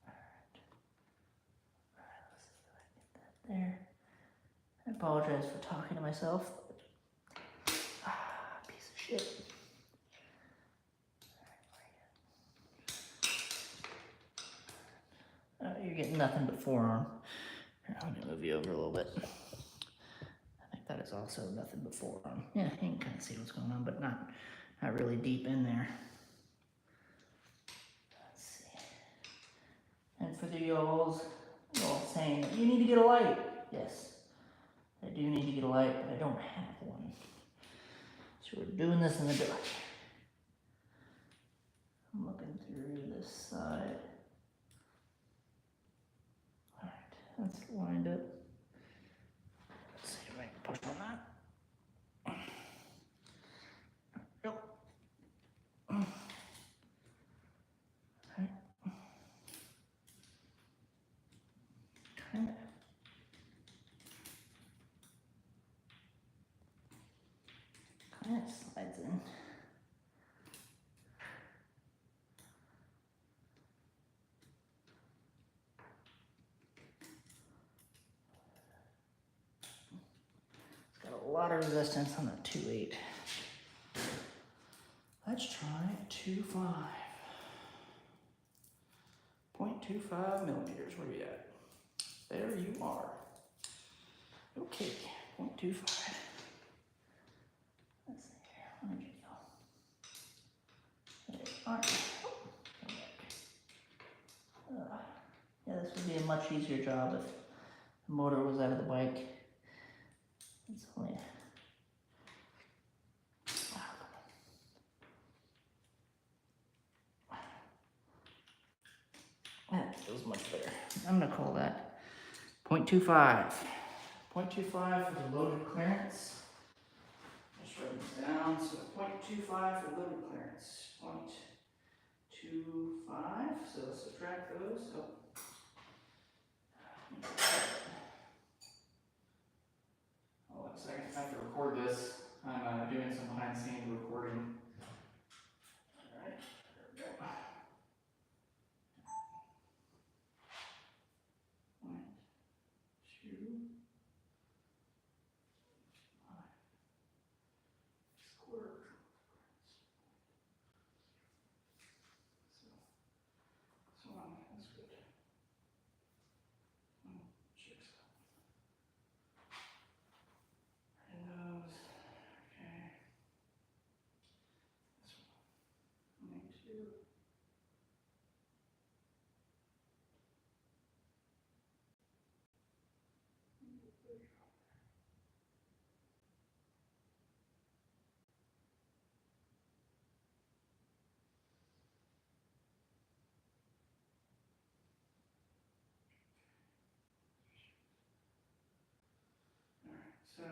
Alright, let's see if I can get that there. I apologize for talking to myself. Piece of shit. You're getting nothing but forearm. Here, let me move you over a little bit. I think that is also nothing but forearm. Yeah, you can kind of see what's going on, but not really deep in there. Let's see. And for the y'all saying that you need to get a light. Yes, I do need to get a light, but I don't have one. So we're doing this in the dark. I'm looking through this side. That's lined up. Let's see if I can push on that. Yep. Okay. Kind of slides in. A lot of resistance on that 2.8. Let's try 2.5. 0.25 millimeters. Where are you at? There you are. Okay, 0.25. Let's see here. Where did you go? There you are. Yeah, this would be a much easier job if the motor was out of the bike. It's only that feels much better. I'm gonna call that 0.25. 0.25 for the loaded clearance. Just write this down. So 0.25 for loaded clearance. 0.25. So let's subtract those. Oh. Hold on a second. I have to record this. I'm doing some behind the scenes recording. Alright, there we go. 1, 2, 5. Square. So that's good. 6. And those. Okay. This one. 2. So,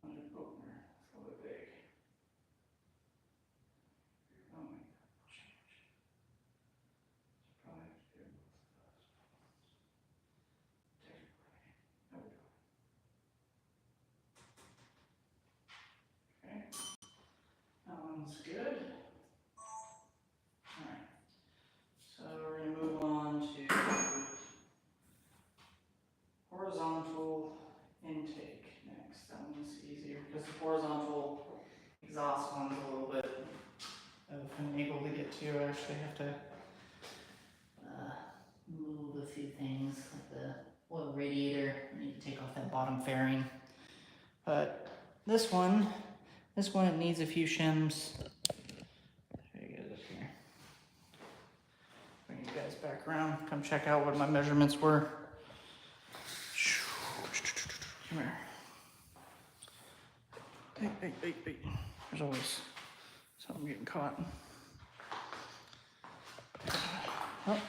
under opener, it's a little bit big. Oh my god, change. So probably have to do both of those. Technically. There we go. Okay. That one's good. Alright. So we're going to move on to horizontal intake next. That one's easier because the horizontal exhaust one's a little bit of an able to get to. I actually have to move a few things like the oil radiator. I need to take off that bottom fairing. But this one it needs a few shims. There you around, come check out what my measurements were. Come here. Hey. There's always something getting caught. Oh,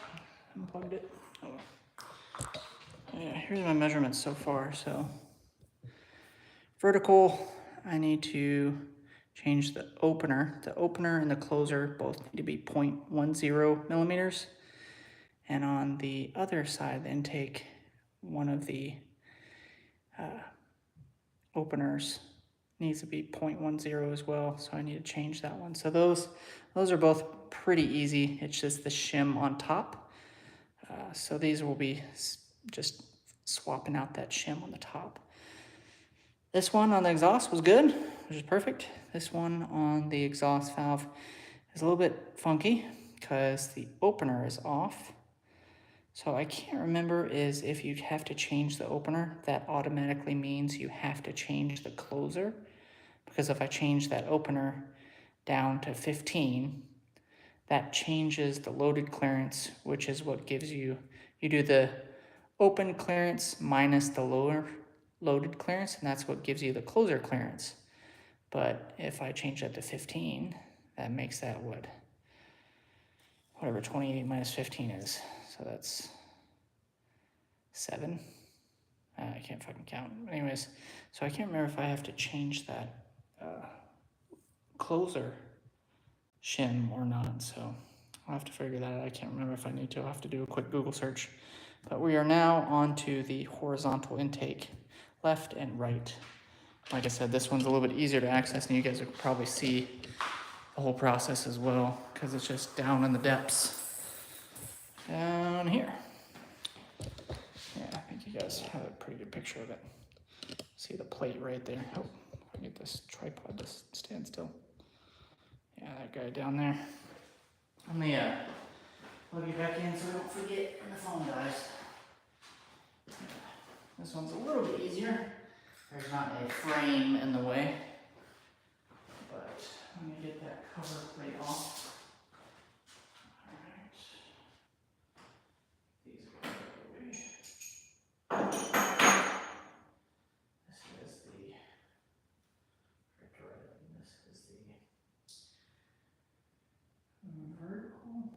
unplugged it. Oh. Yeah, here's my measurements so far. So vertical, I need to change the opener. The opener and the closer both need to be 0.10 millimeters. And on the other side, the intake, one of the openers needs to be 0.10 as well. So I need to change that one. So those are both pretty easy. It's just the shim on top. So these will be just swapping out that shim on the top. This one on the exhaust was good, which is perfect. This one on the exhaust valve is a little bit funky because the opener is off. So I can't remember is if you have to change the opener, that automatically means you have to change the closer. Because if I change that opener down to 15, that changes the loaded clearance, which is what gives you do the open clearance minus the lower loaded clearance, and that's what gives you the closer clearance. But if I change that to 15, that makes that whatever 28 minus 15 is. So that's 7. I can't fucking count. Anyways, so I can't remember if I have to change that closer shim or not. So I'll have to figure that out. I can't remember if I need to. I'll have to do a quick Google search. But we are now on to the horizontal intake, left and right. Like I said, this one's a little bit easier to access, and you guys will probably see the whole process as well, because it's just down in the depths. Down here. Yeah, I think you guys have a pretty good picture of it. See the plate right there. Oh, I get this tripod to stand still. Yeah, that guy down there. Let me plug it back in so I don't forget when the phone dies. This one's a little bit easier. There's not a frame in the way. But let me get that cover plate off. Alright. These go out of the way. This is the director, and this is the vertical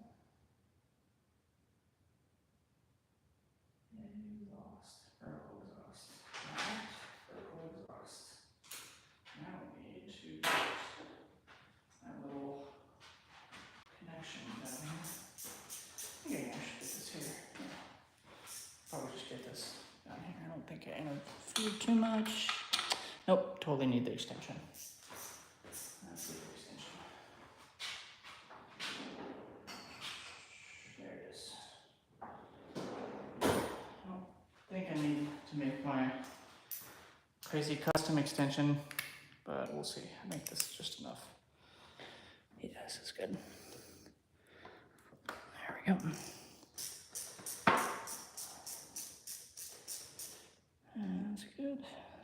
exhaust. Vertical exhaust. Alright, vertical exhaust. Now we need to put that little connection down here. I think I should get this here. Yeah. Probably just get this down here. I don't think I interfered too much. Nope, totally need the extension. That's the extension. There it is. I don't think I need to make my crazy custom extension, but we'll see. I think this is just enough. Yeah, this is good. There we go. That's good.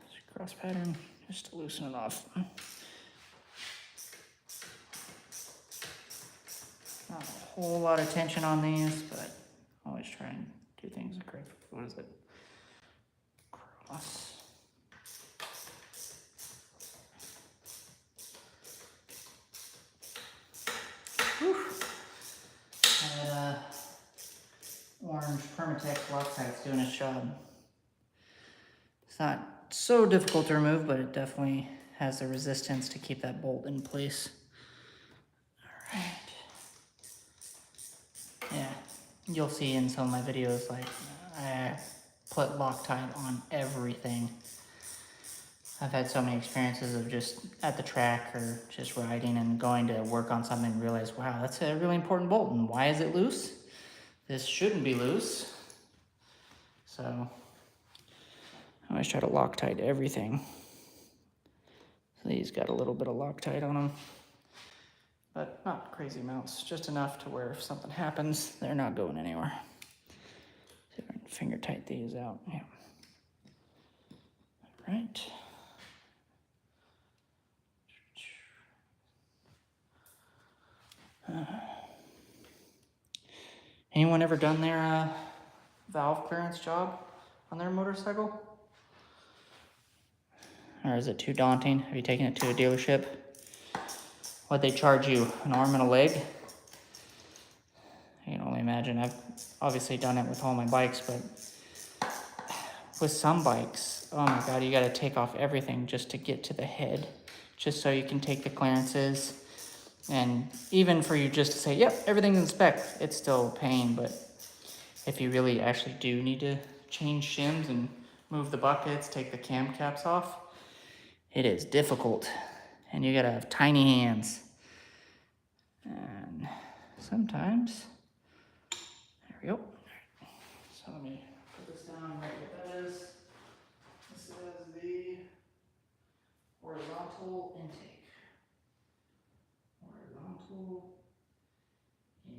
It's cross pattern just to loosen it off. Not a whole lot of tension on these, but always try and do things correct. What is it? Cross. That orange Permatex Loctite's doing its job. It's not so difficult to remove, but it definitely has the resistance to keep that bolt in place. All right. Yeah, you'll see in some of my videos, like I put Loctite on everything. I've had so many experiences of just at the track or just riding and going to work on something and realize, wow, that's a really important bolt, and why is it loose? This shouldn't be loose. So I always try to Loctite everything. So these got a little bit of Loctite on them, but not crazy amounts, just enough to where if something happens, they're not going anywhere. See if I can finger tight these out. Yeah. All right. Anyone ever done their valve clearance job on their motorcycle? Or is it too daunting? Have you taken it to a dealership? What'd they charge you? An arm and a leg? I can only imagine. I've obviously done it with all my bikes, but with some bikes, oh my God, you gotta take off everything just to get to the head, just so you can take the clearances. And even for you just to say, yep, everything's in spec, it's still a pain, but if you really actually do need to change shims and move the buckets, take the cam caps off, it is difficult. And you gotta have tiny hands. And sometimes, there we go. So let me put this down right where that is. This is the horizontal intake. Horizontal in.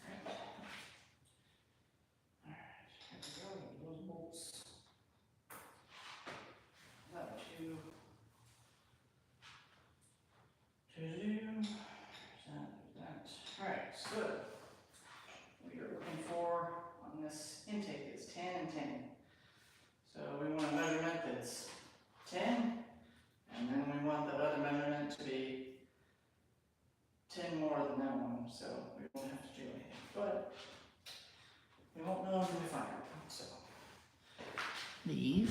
Alright. Alright, here we go. Those bolts. That two. There's that. Alright, so what you're looking for on this intake is 10 and 10. So we want a measurement that's 10, and then we want that other measurement to be 10 more than that one, so we won't have to do anything. But we won't know until we find out. So these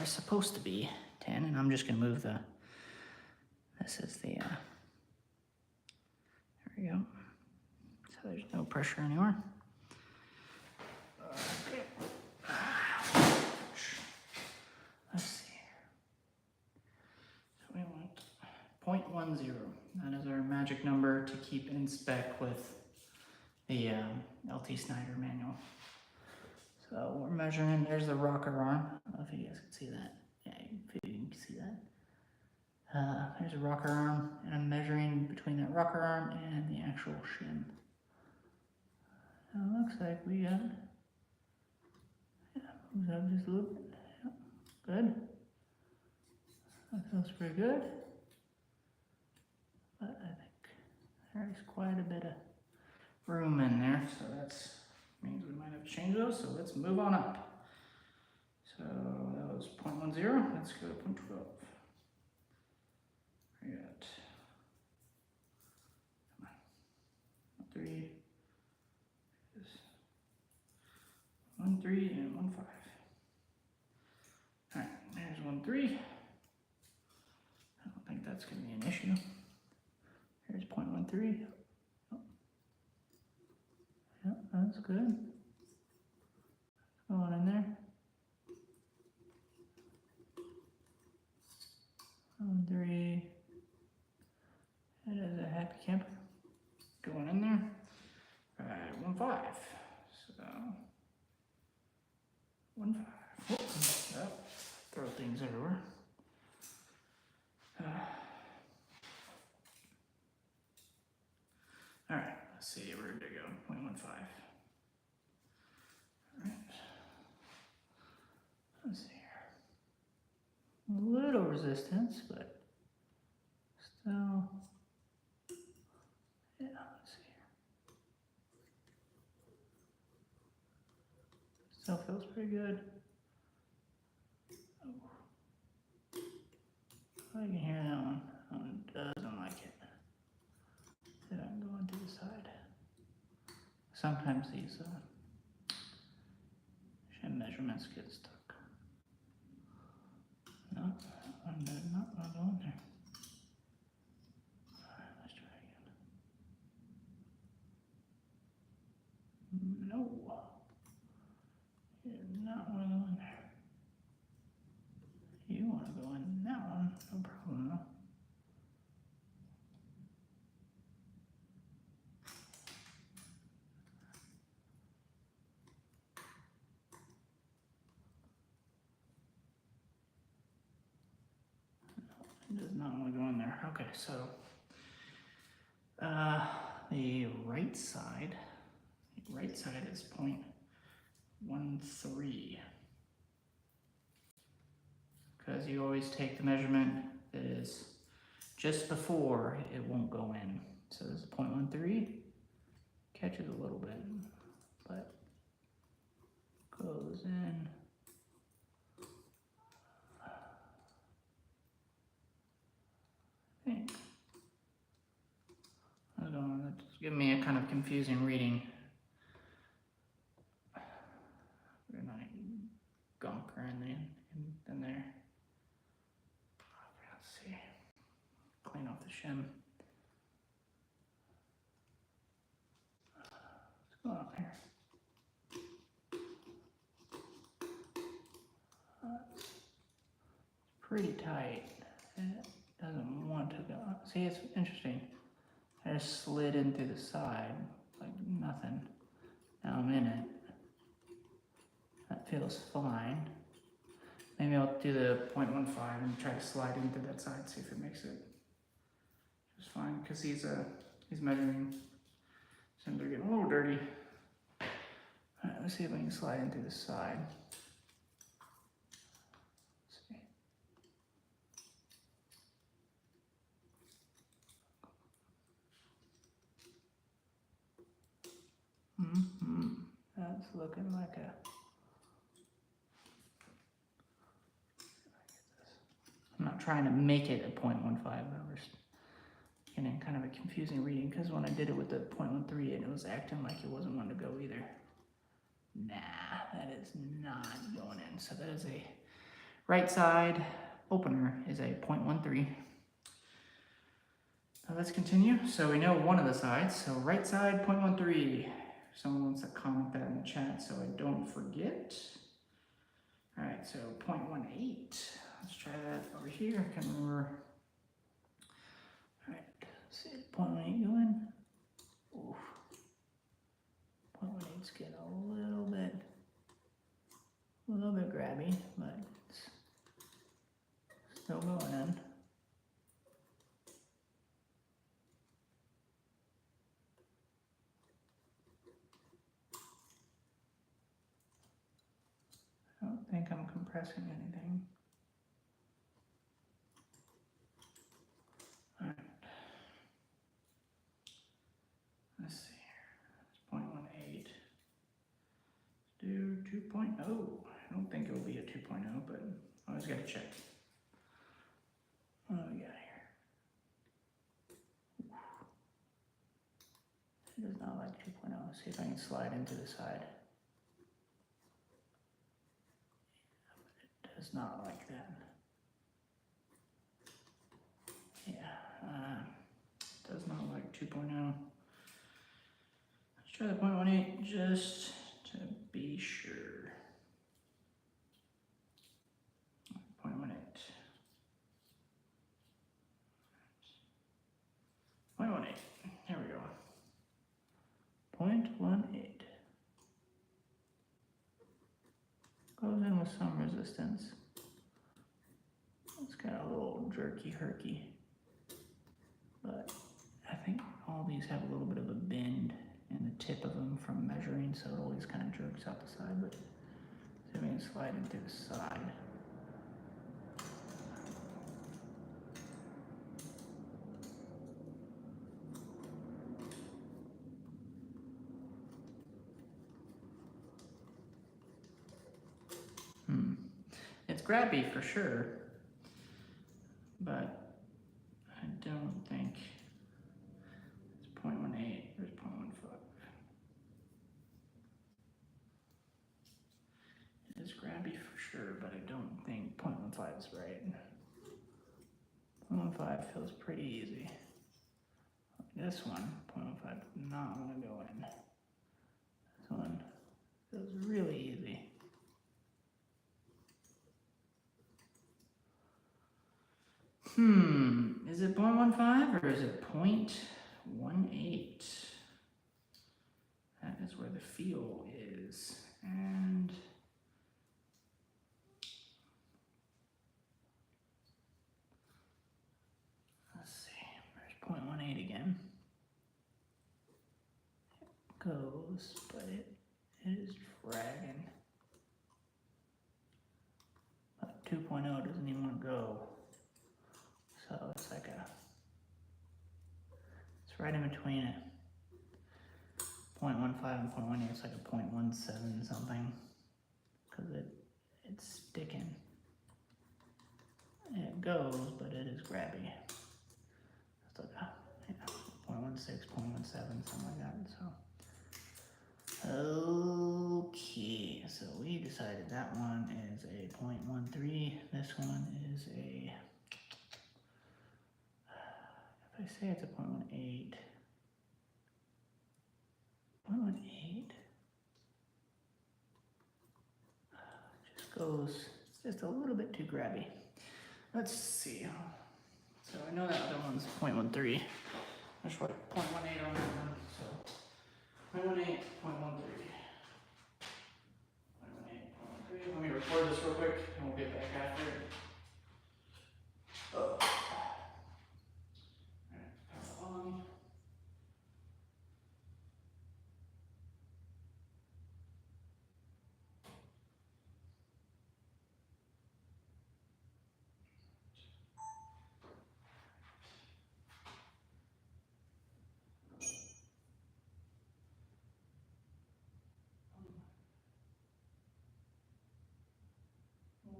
are supposed to be 10, and I'm just going to move the, this is the, there we go. So there's no pressure anywhere. Okay. Let's see here. So we want 0.10. That is our magic number to keep in spec with the LT Snyder manual. So we're measuring, there's the rocker arm. I don't know if you guys can see that. Yeah, if you can see that. There's a rocker arm, and I'm measuring between that rocker arm and the actual shim. So it looks like we got, yeah, moves up just a little bit. Yep, good. That feels pretty good. But I think there's quite a bit of room in there, so that means we might have to change those, so let's move on up. So that was 0.10, let's go to 0.12. We got 3, 1, 3, and 1, 5. Alright, there's 1, 3. I don't think that's going to be an issue. Here's 0.13. Oh. Yep, that's good. Going in there. 1, 3. That is a happy camper. Going in there. Alright, 1, 5. So 1, 5. Whoops. Oh, throw things everywhere. Alright, let's see where to go. 0.15. Alright. Let's see here. A little resistance, but still. Yeah, let's see here. Still feels pretty good. Oh. I can hear that one. That one doesn't like it. Then I'm going to the side. Sometimes these shim measurements get stuck. No, I'm not going there. Alright, let's try again. No. You do not want to go in there. You want to go in that one, no problem though. It does not want to go in there. Okay, so the right side is 0.13. Because you always take the measurement that is just before it won't go in. so this is 0.13, catches a little bit, but goes in. I think. I don't know, that's giving me a kind of confusing reading. We're not gonker in there. Let's see. Clean off the shim. What's going on here? It's pretty tight. It doesn't want to go. See, it's interesting. I just slid in through the side like nothing. Now I'm in it. That feels fine. Maybe I'll do the 0.15 and try to slide into that side, see if it makes it just fine. Because he's measuring. Sims are getting a little dirty. All right, let's see if I can slide into the side. Let's see. That's looking like a. I'm not trying to make it a 0.15, but we're getting kind of a confusing reading because when I did it with the 0.13, it was acting like it wasn't wanting to go either. Nah, that is not going in. So that is a right side opener is a 0.13. Now let's continue. So we know one of the sides. So right side 0.13. Someone wants to comment that in the chat so I don't forget. All right, so 0.18. Let's try that over here. I can remember. All right, let's see, 0.18 going. Oof. 0.18's getting a little bit grabby, but it's still going in. I don't think I'm compressing anything. All right. Let's see here. It's 0.18. Let's do 2.0. I don't think it will be a 2.0, but I always got to check. What do we got here? It does not like 2.0. Let's see if I can slide into the side. It does not like that. Yeah, does not like 2.0. Let's try the 0.18 just to be sure. 0.18. 0.18. Here we go. 0.18. Goes in with some resistance. It's got a little jerky-herky. But I think all these have a little bit of a bend in the tip of them from measuring, so it always kind of jerks out the side. But see if we can slide into the side. It's grabby for sure, but I don't think it's 0.18. There's 0.15. It is grabby for sure, but I don't think 0.15 is right. 0.15 feels pretty easy. This one, 0.15, does not want to go in. This one feels really easy. Is it 0.15 or is it 0.18? That is where the feel is. And let's see, there's 0.18 again. It goes, but it is dragging. But 2.0 doesn't even want to go. So it's like it's It's right in between it. 0.15 and 0.18, it's like a 0.17 something. Because it's sticking. It goes, but it is grabby. It's like a 0.16, 0.17, something like that. So, okay, so we decided that one is a 0.13. This one is a, if I say it's a 0.18, 0.18 just goes, it's just a little bit too grabby. Let's see. So I know that other one's 0.13. Let's write 0.18 on that one. So 0.18, 0.13. 0.18, 0.13. Let me record this real quick and we'll get back after it. Oh. Alright, power on.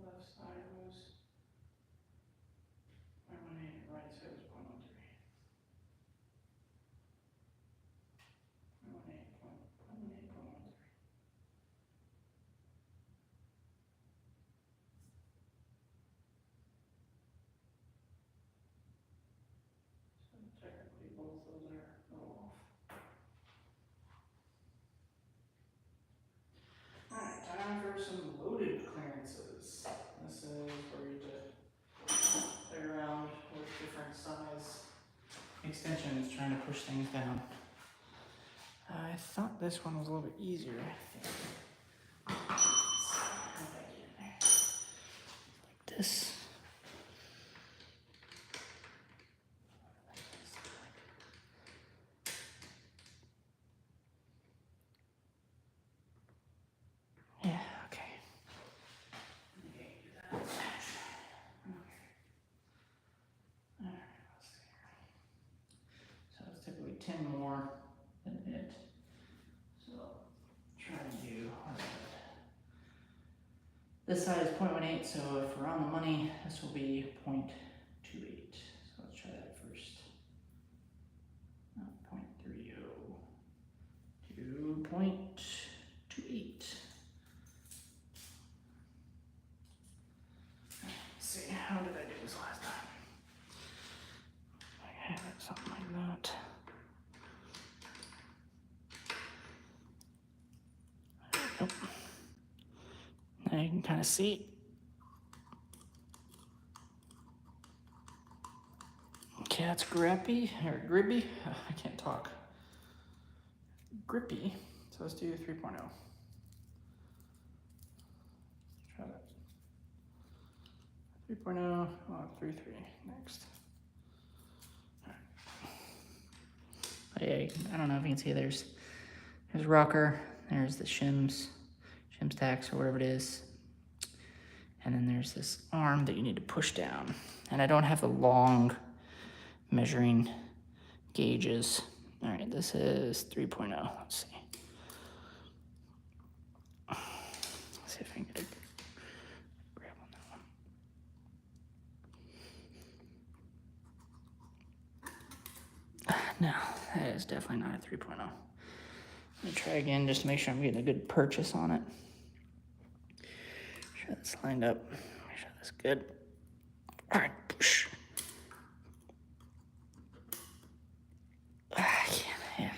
Left side was 0.18, right side was 0.13. 0.18, 0.13. So technically both those are a little off. Alright, time for some loaded clearances. This is where you play around with different size extensions, trying to push things down. I thought this one was a little bit easier, I think. Let's see, how did I get in there? Like this. Yeah, okay. Okay, do that. Okay. Alright, let's see here. So it's typically 10 more than it. So try to do this side is 0.18, so if we're on the money, this will be 0.28. So let's try that first. 0.30 to 0.28. Let's see, how did I do this last time? I had it something like that. Nope. Now you can kind of see. Okay, that's grippy, or gribby. I can't talk. Grippy. So let's do 3.0. Try that. 3.0, 3.3 next. Right. I don't know if you can see, there's rocker, there's the shims tacks or whatever it is. And then there's this arm that you need to push down. And I don't have the long measuring gauges. All right, this is 3.0, let's see. Let's see if I can get a grab on that one. No, that is definitely not a 3.0. Let me try again just to make sure I'm getting a good purchase on it. Make sure that's lined up. Make sure that's good. All right, push. Yeah.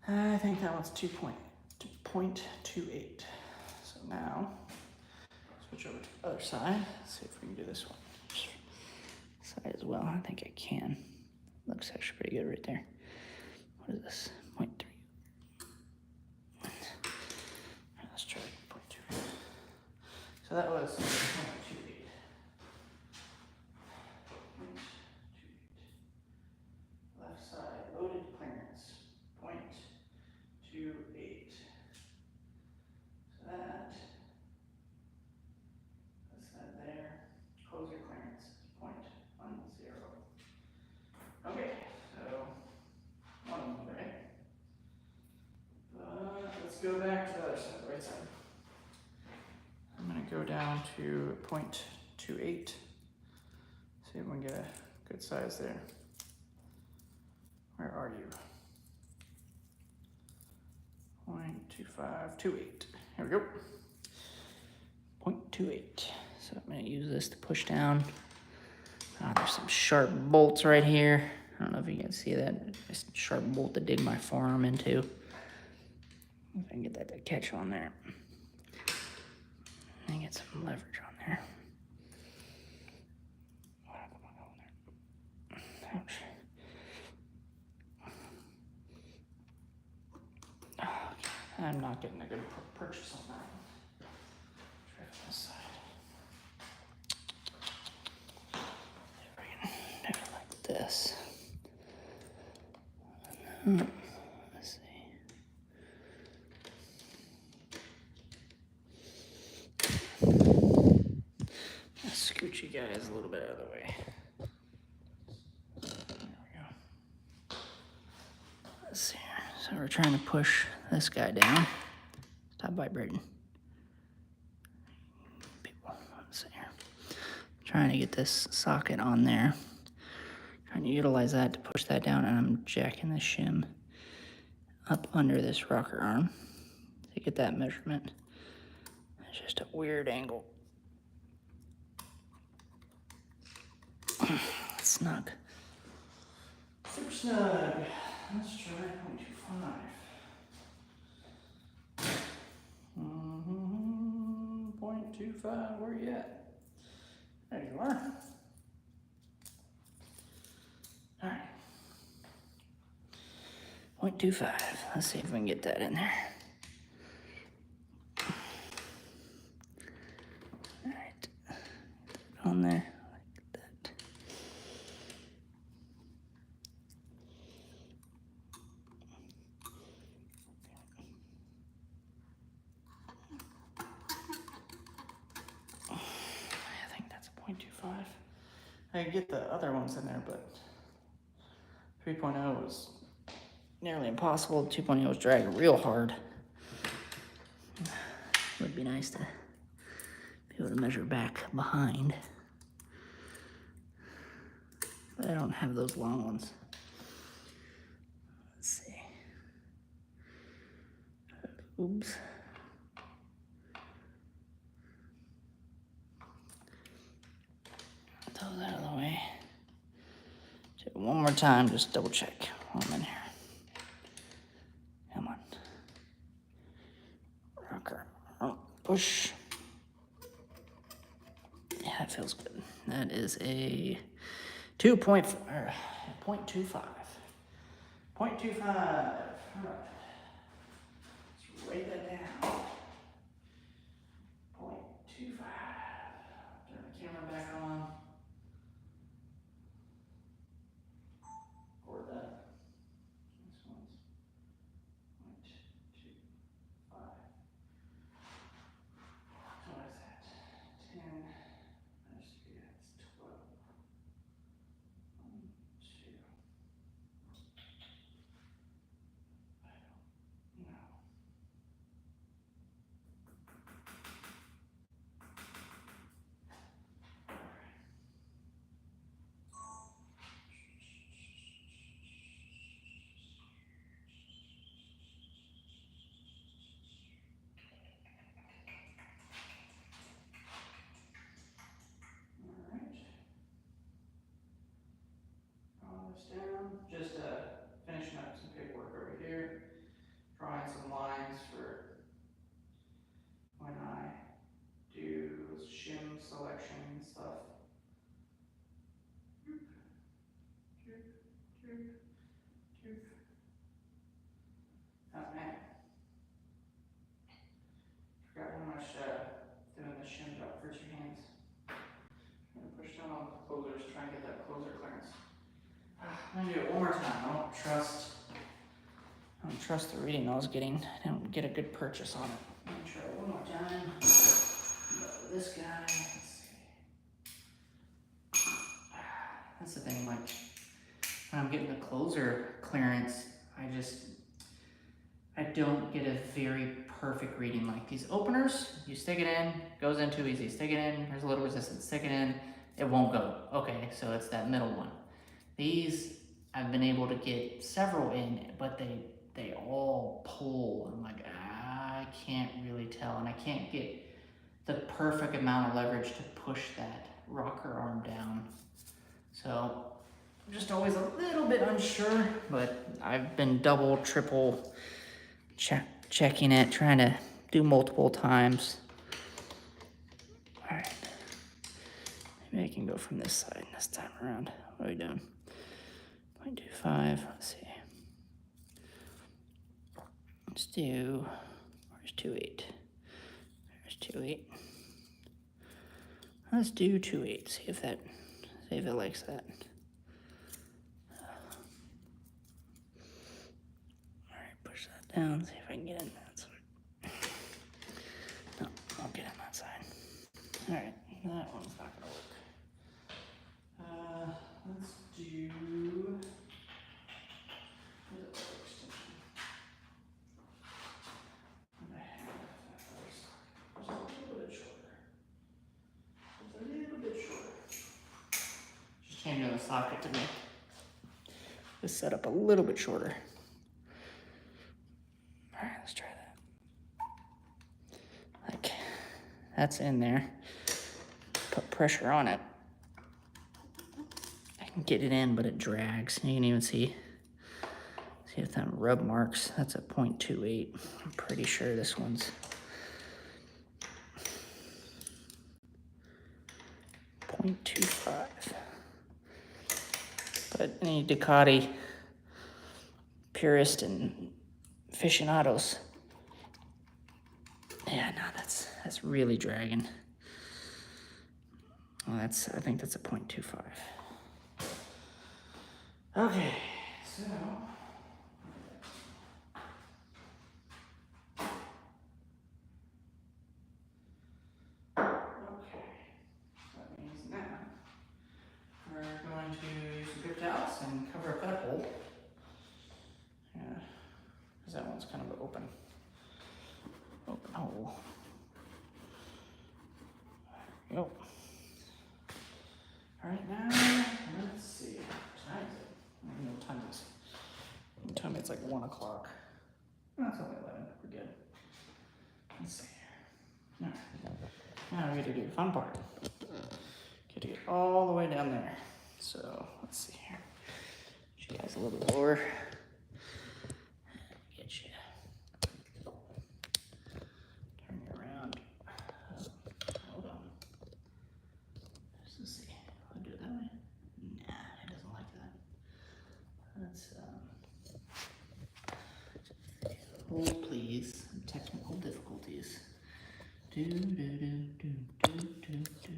I think that one's 2.28. So now, switch over to the other side. Let's see if we can do this one. Side as well. I think I can. Looks actually pretty good right there. What is this? 0.3. Let's try 0.2. So that was 0.28. Left side loaded clearance 0.28. So that there. Closer clearance is 0.10. Okay, so go down to 0.28. See if we can get a good size there. Where are you? 0.2528. Here we go. 0.28. So I'm going to use this to push down. There's some sharp bolts right here. I don't know if you can see that. It's a sharp bolt to dig my forearm into. If I can get that to catch on there. And get some leverage on there. Ouch. Oh, I'm not getting a good purchase on that one. Try it on this side. There we go. Do it like this. Let's see. Let's scoot you guys a little bit out of the way. There we go. Let's see here. So we're trying to push this guy down. Stop vibrating. Let's see here. Trying to get this socket on there. Trying to utilize that to push that down, and I'm jacking the shim up under this rocker arm to get that measurement. It's just a weird angle. Snug. Super snug. Let's try 0.25. 0.25, where you at? There you are. All right. 0.25. Let's see if we can get that in there. All right. On there. Like that. I think that's 0.25. I could get the other ones in there, but 3.0 was nearly impossible. 2.0 was dragging real hard. Would be nice to be able to measure back behind. But I don't have those long ones. Let's see. Oops. Throw that out of the way. Do it one more time, just double check while I'm in here. Come on. Rocker. Oh, push. Yeah, that feels good. That is a 0.25. 0.25. All right. Let's write that down. 0.25. Turn the camera back on. Or that. This one's 0.25. So what is that? 10 minus 3, that's 12. 1, 2. I don't know. Down, just finishing up some paperwork over here, drawing some lines for when I do shim selection and stuff. Oh man, forgot how much doing the shim job for 2 hands. I'm gonna push down on the closers, try and get that closer clearance. I'm gonna do it one more time. I don't trust the reading I was getting. I don't get a good purchase on it. I'm gonna try it one more time. This guy, let's see. That's the thing, like when I'm getting the closer clearance, I don't get a very perfect reading. Like these openers, you stick it in, goes in too easy. Stick it in, there's a little resistance. Stick it in, it won't go. Okay, so it's that middle one. These, I've been able to get several in, but they all pull. I'm like, I can't really tell, and I can't get the perfect amount of leverage to push that rocker arm down. So I'm just always a little bit unsure, but I've been double, triple checking it, trying to do multiple times. All right, maybe I can go from this side this time around. What are we doing? 0.25, let's see. Let's do, where's 2.8? There's 2.8. Let's do 2.8, see if it likes that. All right, push that down, see if I can get in that side. No, I'll get in that side. All right, that one's not gonna work. Let's do changing the socket to make this setup a little bit shorter. All right, let's try that. Like, that's in there. Put pressure on it. I can get it in, but it drags. You can even see if that rub marks. That's at 0.28. I'm pretty sure this one's 0.25. But any Ducati purist and aficionados, yeah, no, that's really dragging. Well, I think that's a 0.25. Okay, so that means now we're going to use some grip towels and cover up that hole. Yeah, because that one's kind of an open hole. There we go. All right, now let's see. What time is it? I don't know what time it is. What time it's like 1 o'clock. No, it's only 11. We're good. Let's see here. All right. Now we get to do the fun part. Get to get all the way down there. So let's see here. Get you guys a little lower. Get you. Turn you around. Hold on. Let's see. I'll do it that way. Nah, it doesn't like that. Let's hold please. Technical difficulties. Do do do do do do do do.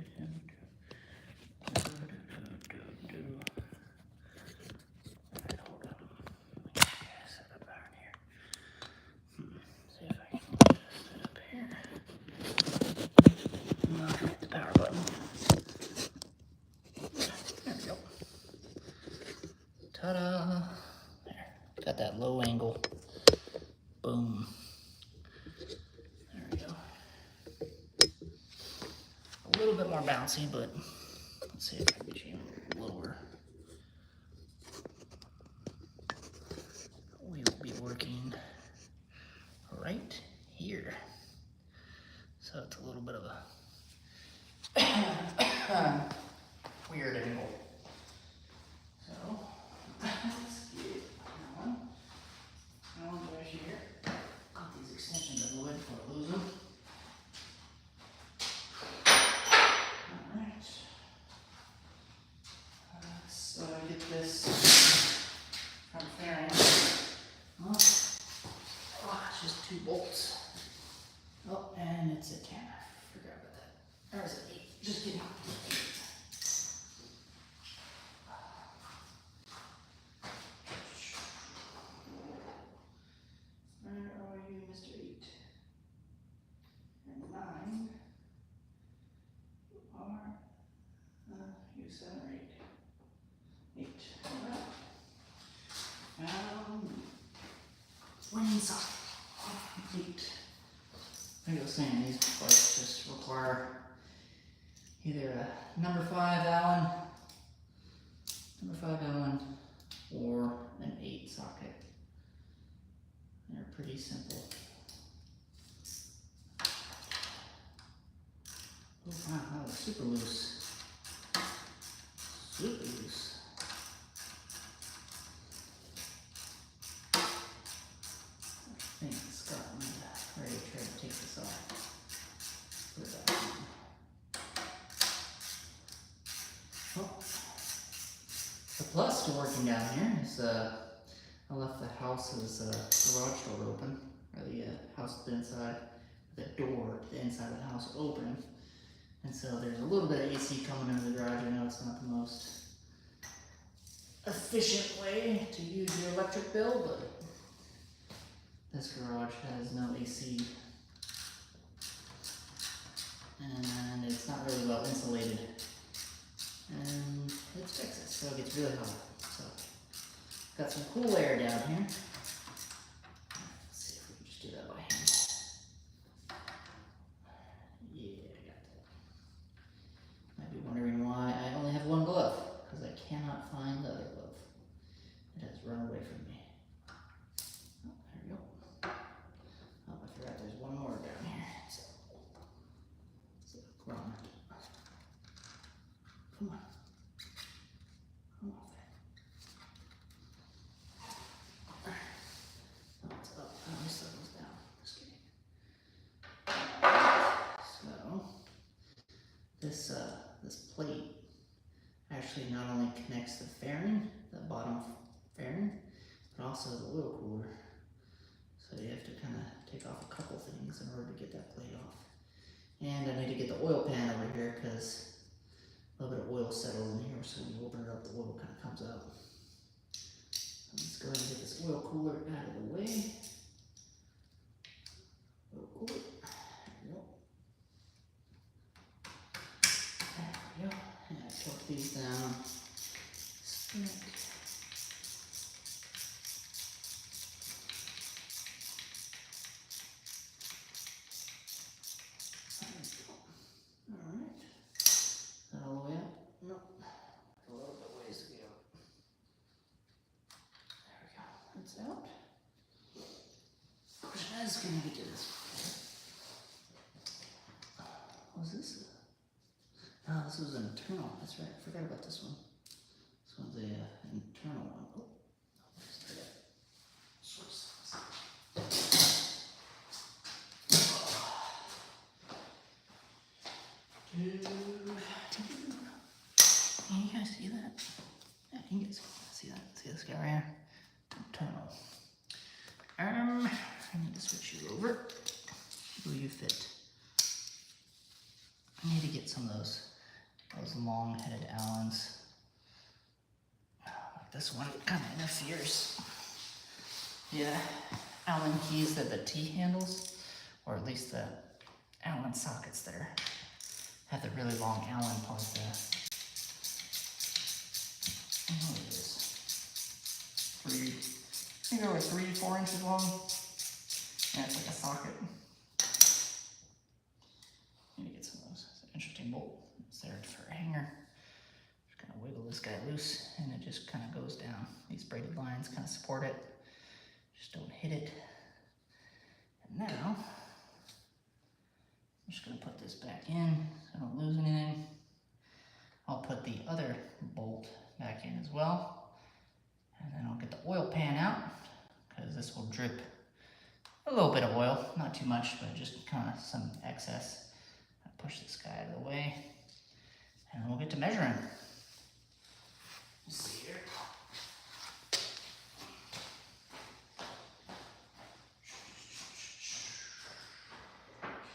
Ta-da! There, got that low angle. Boom. There we go. A little bit more bouncy, but let's see if I can get you lower. We will be working right here. So it's a little bit of a weird angle. So let's get that one. That one's right here. Got these extensions out of the way before I lose them. Alright. So I get this front fairing. Oh, it's just 2 bolts. Oh, and it's a 10. I forgot about that. Or is it 8? Just kidding. Where are you, Mr. 8? And 9. You are, you 7 or 8? 8. Alright. Winning side. like I was saying, these parts just require either a number 5 Allen, or an 8 socket. They're pretty simple. Oh wow, that was super loose. Super loose. I think Scott, I'm ready to try to take this off. Put it back on. Oh. The plus to working down here is I left the house's garage door open, or the house to the inside, the door to the inside of the house open. And so there's a little bit of AC coming into the garage. I know it's not the most efficient way to use your electric bill, but this garage has no AC. And it's not really well insulated. And it's Texas, so it gets really hot. So, got some cool air down here. Let's see if we can just do that by hand. Yeah, I got that. Might be wondering why I only have one glove, because I cannot find the other glove. It has run away from me. Oh, there we go. Oh, I forgot there's one more down here. So come on. Come on. Come on. No, it's up. Oh, this side was down. Just kidding. So, this plate actually not only connects the fairing, the bottom fairing, but also the oil cooler. So you have to kind of take off a couple things in order to get that plate off. And I need to get the oil pan over here because a little bit of oil settles in here, so when you open it up, the oil kind of comes out. Let's go ahead and get this oil cooler out of the way. Oil cooler. There we go. There we go. And I torque these down. Spin it. Out. Question is, can I get to this? What was this? Oh, this was an internal. That's right. I forgot about this one. This one's an internal one. Oh, let's try that. Switch sides. Can you guys see that? Yeah, you guys see that? See this guy right here? Internal. I need to switch you over. Will you fit? I need to get some of those long-headed Allens. Like this one kind of interferes. Yeah, Allen keys that the T handles, or at least the Allen sockets that have the really long Allen part there. Oh, it is. I think they're like 3 to 4 inches long. And it's like a socket. Need to get some of those. It's an interesting bolt. It's there for a hanger. Just kind of wiggle this guy loose and it just kind of goes down. These braided lines kind of support it. Just don't hit it. And now, I'm just going to put this back in so I don't lose anything. I'll put the other bolt back in as well. And then I'll get the oil pan out because this will drip a little bit of oil, not too much, but just kind of some excess. I push this guy out of the way and then we'll get to measuring. Let's see here.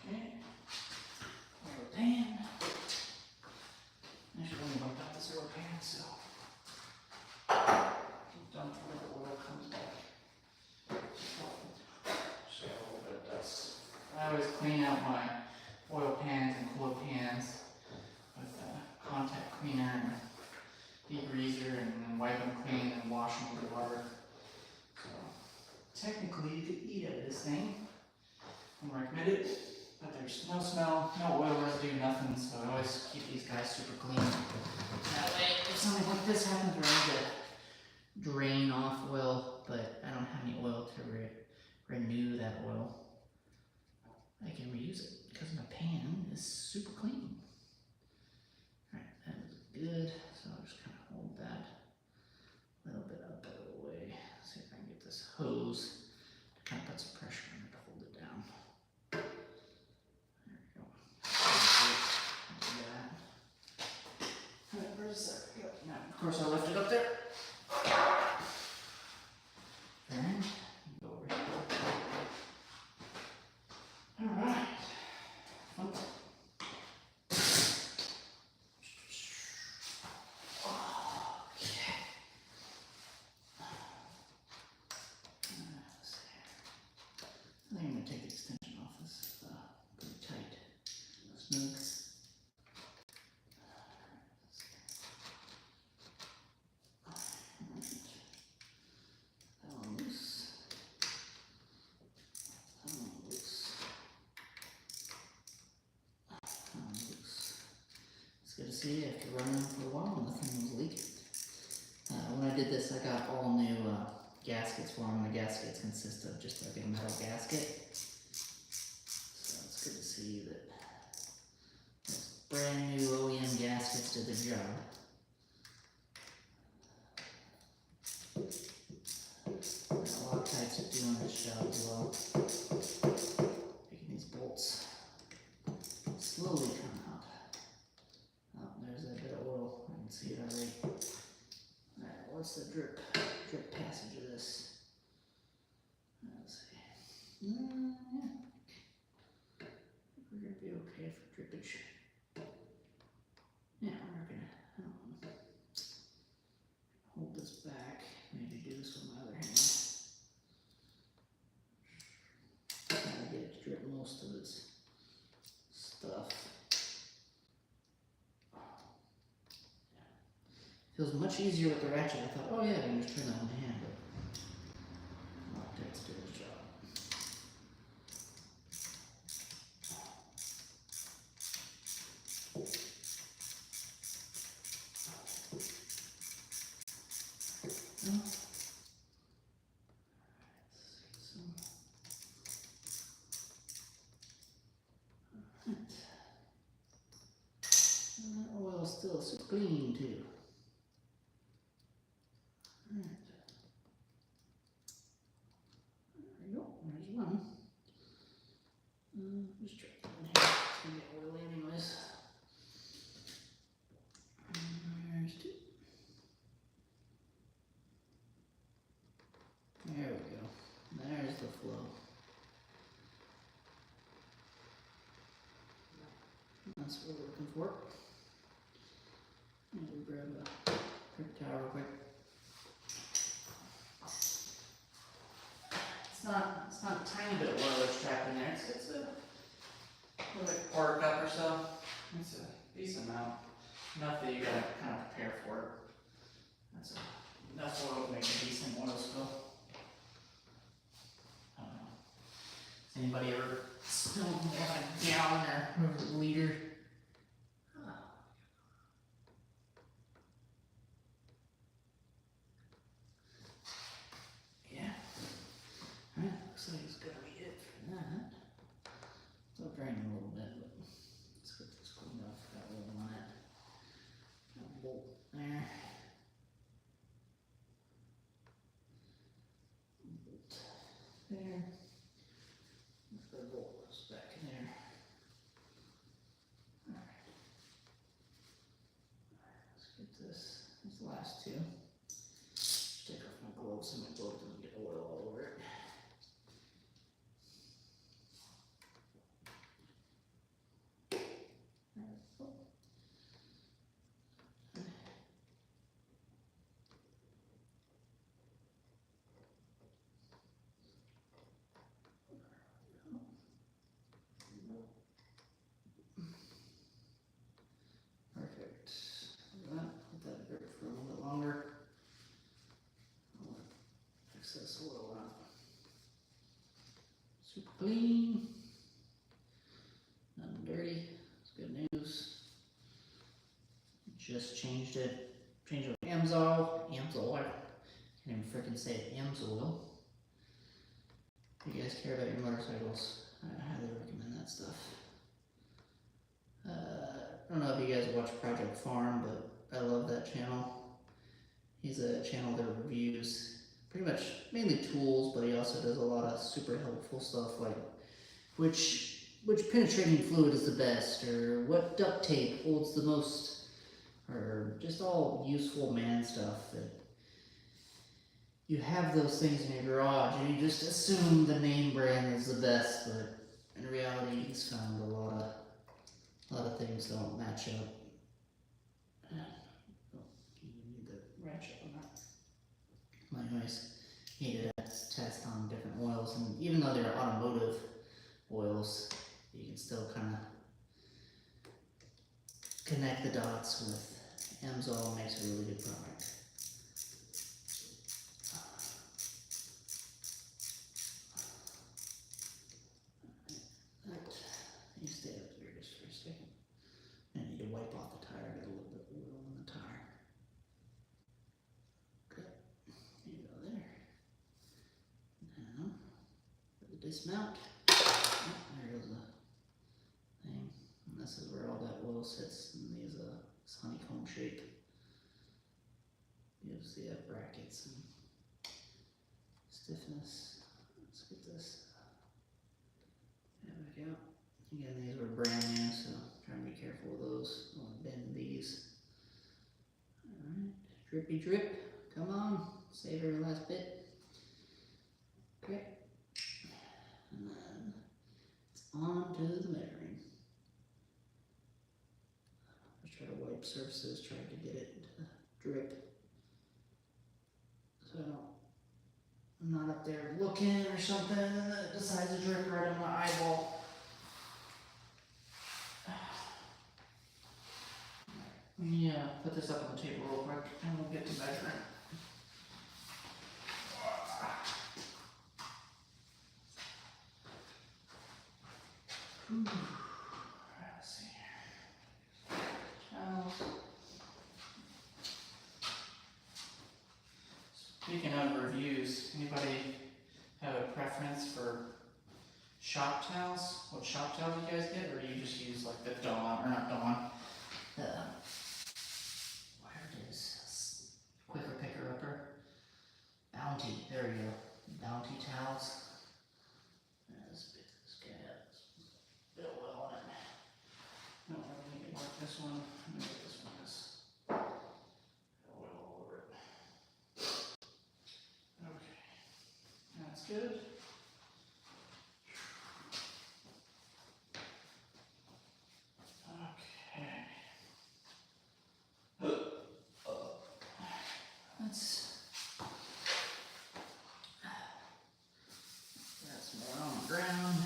Okay, oil pan. I should only bump out this oil pan, so don't let the oil comes back. Just got a little bit of dust. I always clean out my oil pans and cooler pans with contact cleaner and degreaser, and then wipe them clean and wash them with water. So technically you could eat out of this thing. I recommend it. But there's no smell, no oil residue, nothing, so I always keep these guys super clean. That way, if something like this happens where I need to drain off oil, but I don't have any oil to renew that oil, I can reuse it because my pan is super clean. Alright, that is good, so I'll just kind of hold that a little bit up out of the way. See if I can get this hose to kind of put some pressure on it to hold it down. There we go. Do that. Alright, where's that? Now, of course, I'll lift it up there. And go over here. Alright. I'm going to take the extension off. This is pretty tight. Snug. That one loose. That one loose. That one loose. It's good to see after running them for a while, nothing was leaking. When I did this, I got all new gaskets for them. The gaskets consist of just like a metal gasket. So it's good to see that those brand new OEM gaskets did their job. Loctites are doing this job as well. Making these bolts slowly come out. Oh, there's that bit of oil. I can see it already. Alright, what's the drip passage of this? Let's see. Yeah. We're gonna be okay for drippage. Yeah, we're gonna hold this back. Maybe do this with my other hand. Try to get it to drip most of its stuff. Feels much easier with the ratchet. I thought, oh yeah, I can just turn that one hand, but Loctites do its job. That oil's still super clean too. Alright. There we go, there's one. Just try it in here. It's gonna get oily anyways. There's two. There we go. There's the flow. That's what we're looking for. And we'll grab a quick towel real quick. It's not a tiny bit of oil that's trapped in there. It's a like quarter cup or so. It's a decent amount. Enough that you gotta kind of prepare for it. That's enough oil to make a decent oil spill. I don't know. Has anybody ever spilled more than a gallon or a liter? Yeah. Alright, looks like it's gonna be it for that. Still draining a little bit, but let's get this cleaned off. Got a little on it. Got a bolt there. Bolt there. Let's go bolt this back in there. Alright. Let's get these last two. Just take off my gloves so my glove doesn't get oil all over it. Perfect. Let that grip for a little bit longer. I'll fix this oil up. Super clean. good news. Just changed it. Changed it to Amsoil. I can't even freaking say it. Amsoil. If you guys care about your motorcycles, I highly recommend that stuff. I don't know if you guys watch Project Farm, but I love that channel. He's a channel that reviews pretty much mainly tools, but he also does a lot of super helpful stuff like which penetrating fluid is the best, or what duct tape holds the most, or just all useful man stuff that you have those things in your garage and you just assume the name brand is the best, but in reality he's found a lot of things don't match up. You need the ratchet on that. But anyways, he did a test on different oils, and even though they're automotive oils, you can still kind of connect the dots with Amsoil. Makes a really good product. You stay up there just for a second. I need to wipe off the tire. Got a little bit of oil on the tire. Okay, you go there. Now, for the dismount. Oh, there goes the thing. And this is where all that oil sits in these this honeycomb shape. Gives the brackets and stiffness. Let's get this back out. Again, these were brand new, so try and be careful with those. Don't want to bend these. Alright, drippy drip. Come on, save every last bit. Okay. And then it's on to the measuring. Just try to wipe surfaces, try to get it to drip. So I'm not up there looking or something and then it decides to drip right on my eyeball. Let me put this up on the table real quick and we'll get to measuring. Let's see here. Channels. Speaking of reviews, anybody have a preference for shop towels? What shop towels you guys get, or do you just use like the Dawn, or not Dawn, where it is, Quicker Picker Upper, Bounty, there we go, Bounty towels. Let's pick this guy up, bit of oil on it. No, I don't think it like this one. Let me get this one, this oil all over it. Okay, that's good. That's more on the ground.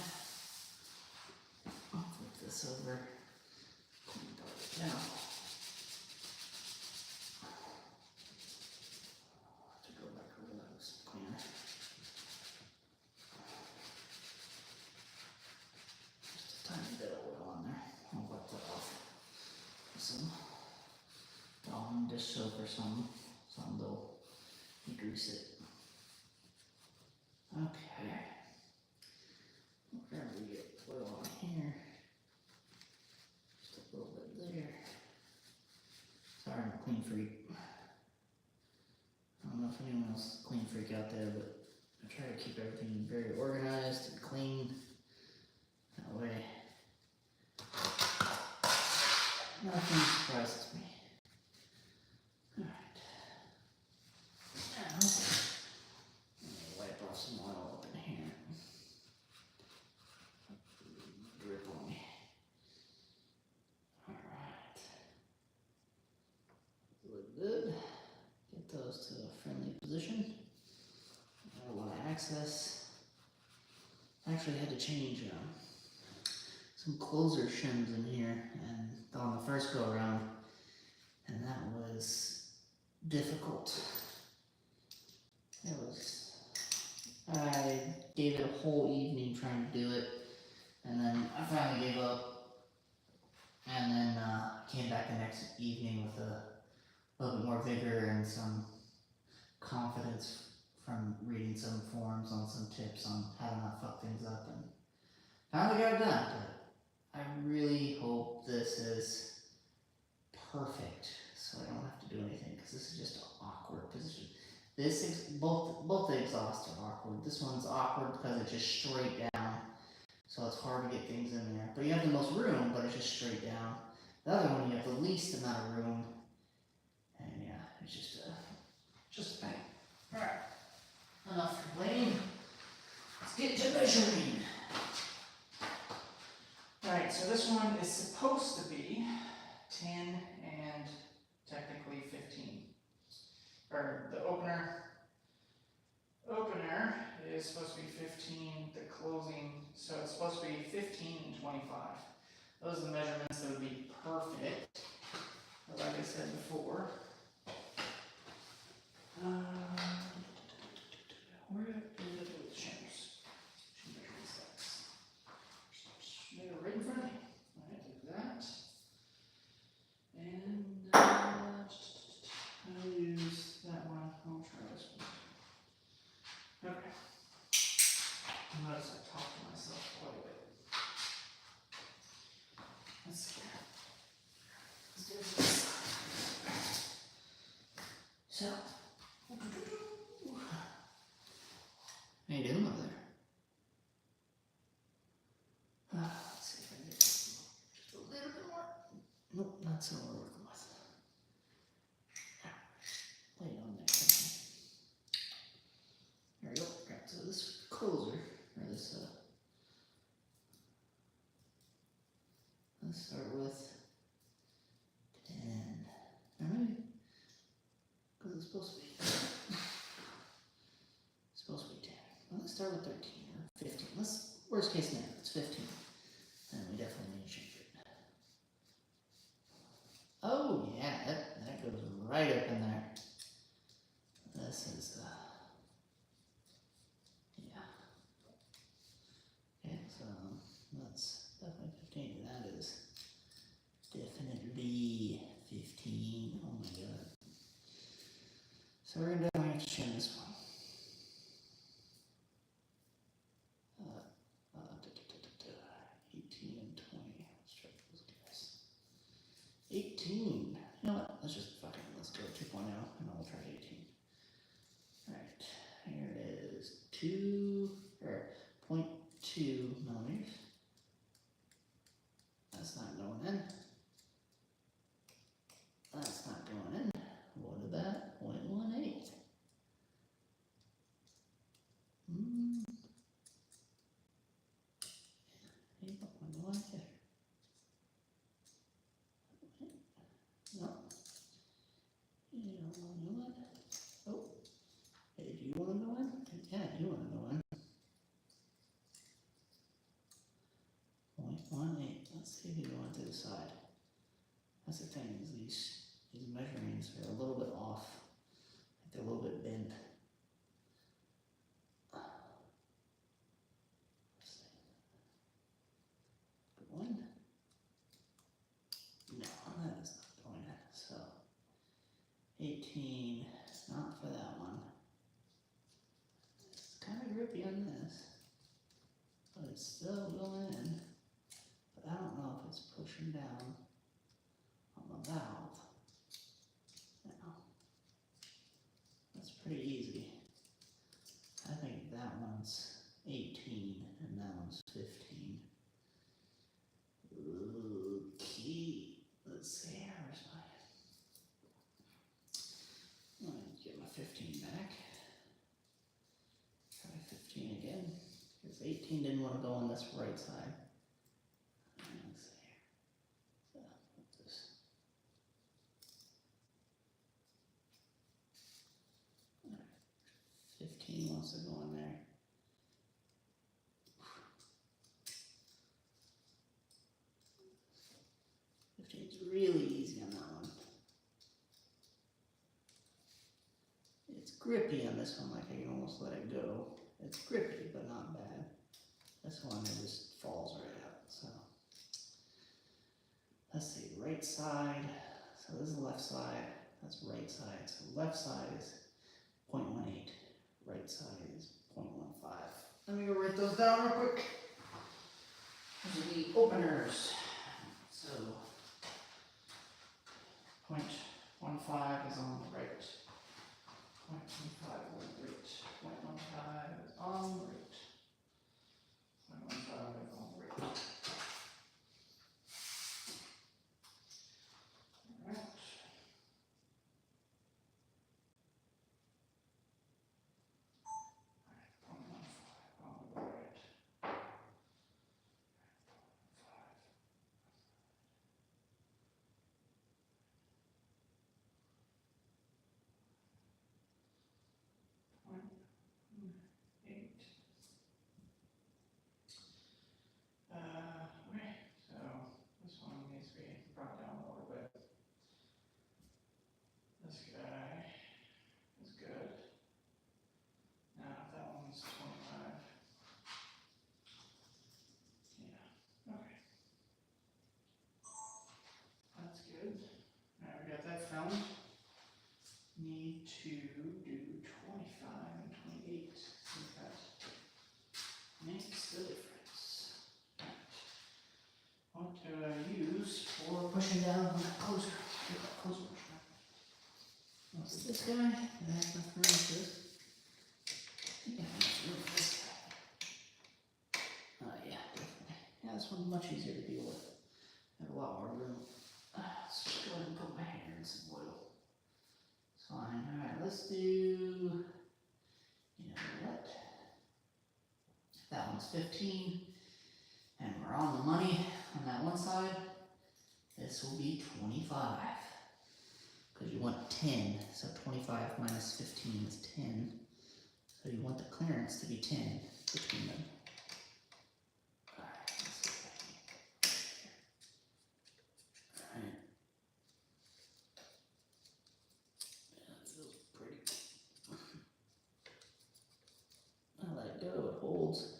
I'll flip this over. Now, I'll have to go back over that was cleaner. Just a tiny bit of oil on there. I'll wipe that off with some Dawn dish soap or something. Something that'll degrease it. Okay. Wherever we get oil on here, just a little bit there. Sorry, I'm a clean freak. I don't know if anyone else is a clean freak out there, but I try to keep everything very organized and clean. That way, nothing surprises me. Alright. Now, let me wipe off some oil up in here. Drip on me. Alright. Look good. Get those to a friendly position. I don't want to access. I actually had to change some closer shims in here and on the first go around, and that was difficult. I gave it a whole evening trying to do it, and then I finally gave up, and back the next evening with a little bit more vigor and some confidence from reading some forums on some tips on how to not fuck things up, and finally got it done. But I really hope this is perfect so I don't have to do anything, because this is just an awkward position. Both the exhausts are awkward. This one's awkward because it's just straight down, so it's hard to get things in there. But you have the most room, but it's just straight down. The other one, you have the least amount of room, and yeah, it's just a pain. All right, enough complaining. Let's get to measuring. All right, so this one is supposed to be 10 and technically 15. Or the opener is supposed to be 15, the closing, so it's supposed to be 15 and 25. Those are the measurements that would be perfect. But like I said before, where is it with shims? Shim measuring sets. They're right in front of me. Alright, like that. And I'll use that one. I'll try this one. Okay. Notice I talk to myself quite a bit. Let's see. Let's do this. So, how you doing over there? Let's see if I can get just a little bit more. Nope, that's what we're working with. Lay it on there. There we go. Right, so this closer, or this, let's start with 10. Or maybe, because it's supposed to be 10. Well, let's start with 13 or 15. Worst case scenario, it's 15. Then we definitely need to change it. Oh yeah, that goes right up in there. This is, yeah. Okay, so that's definitely 15. That is definitely 15. Oh my god. So we're gonna definitely have to trim this one. 18 and 20. Let's try those guys. 18. You know what? Let's go 2.0 and I'll try 18. Alright, here it is. 0.2 millimeters. That's not going in. That's not going in. What about 0.18? Ain't got one going here. No. You don't want to go in. Oh. Hey, do you want to go in? Yeah, you want to go in. 0.18. Let's see if you go into the side. That's the thing, is these measurements are a little bit off. They're a little bit bent. Let's see. Go in. No, that is not going in. So 18, not for that one. It's kind of grippy on this, but it's still going in. But I don't know if it's pushing down on the valve. Now, that's pretty easy. I think that one's 18 and that one's 15. Okay, let's see, where's my, let me get my 15 back. Try 15 again, because 18 didn't want to go on this right side. Let's see, so put this. All right. 15 wants to go in there. It's really easy on that one. It's grippy on this one, like I can almost let it go. It's grippy, but not bad. This one, it just falls right out, so. let's see, right side, so this is the left side, that's right side, so left side is 0.18, right side is 0.15. Let me go write those down real quick. Those are the openers. So 0.15 is on the right, 0.25 on the right, 0.15 is on the right, 0.15 is on the right. Alright. Okay, so this one needs to be brought down a little bit. This guy is good. Now that one's 25. Yeah, okay. That's good. Now we got that found. Need to do 25 and 28. See if that makes the difference. What do I use for pushing down on that closer? Get that closer. What's this guy? I have enough room for this. I think I have enough room for this guy. Yeah, definitely. Yeah, this one's much easier to deal with. I have a lot more room. Let's just go ahead and put my hair in some oil. It's fine. Alright, let's do, you know what? That one's 15. And we're on the money on that one side. This will be 25. Because you want 10. So 25 minus 15 is 10. So you want the clearance to be 10 between them. Alright, let's see if I can. Alright. Yeah, that feels pretty. I let it go, it holds.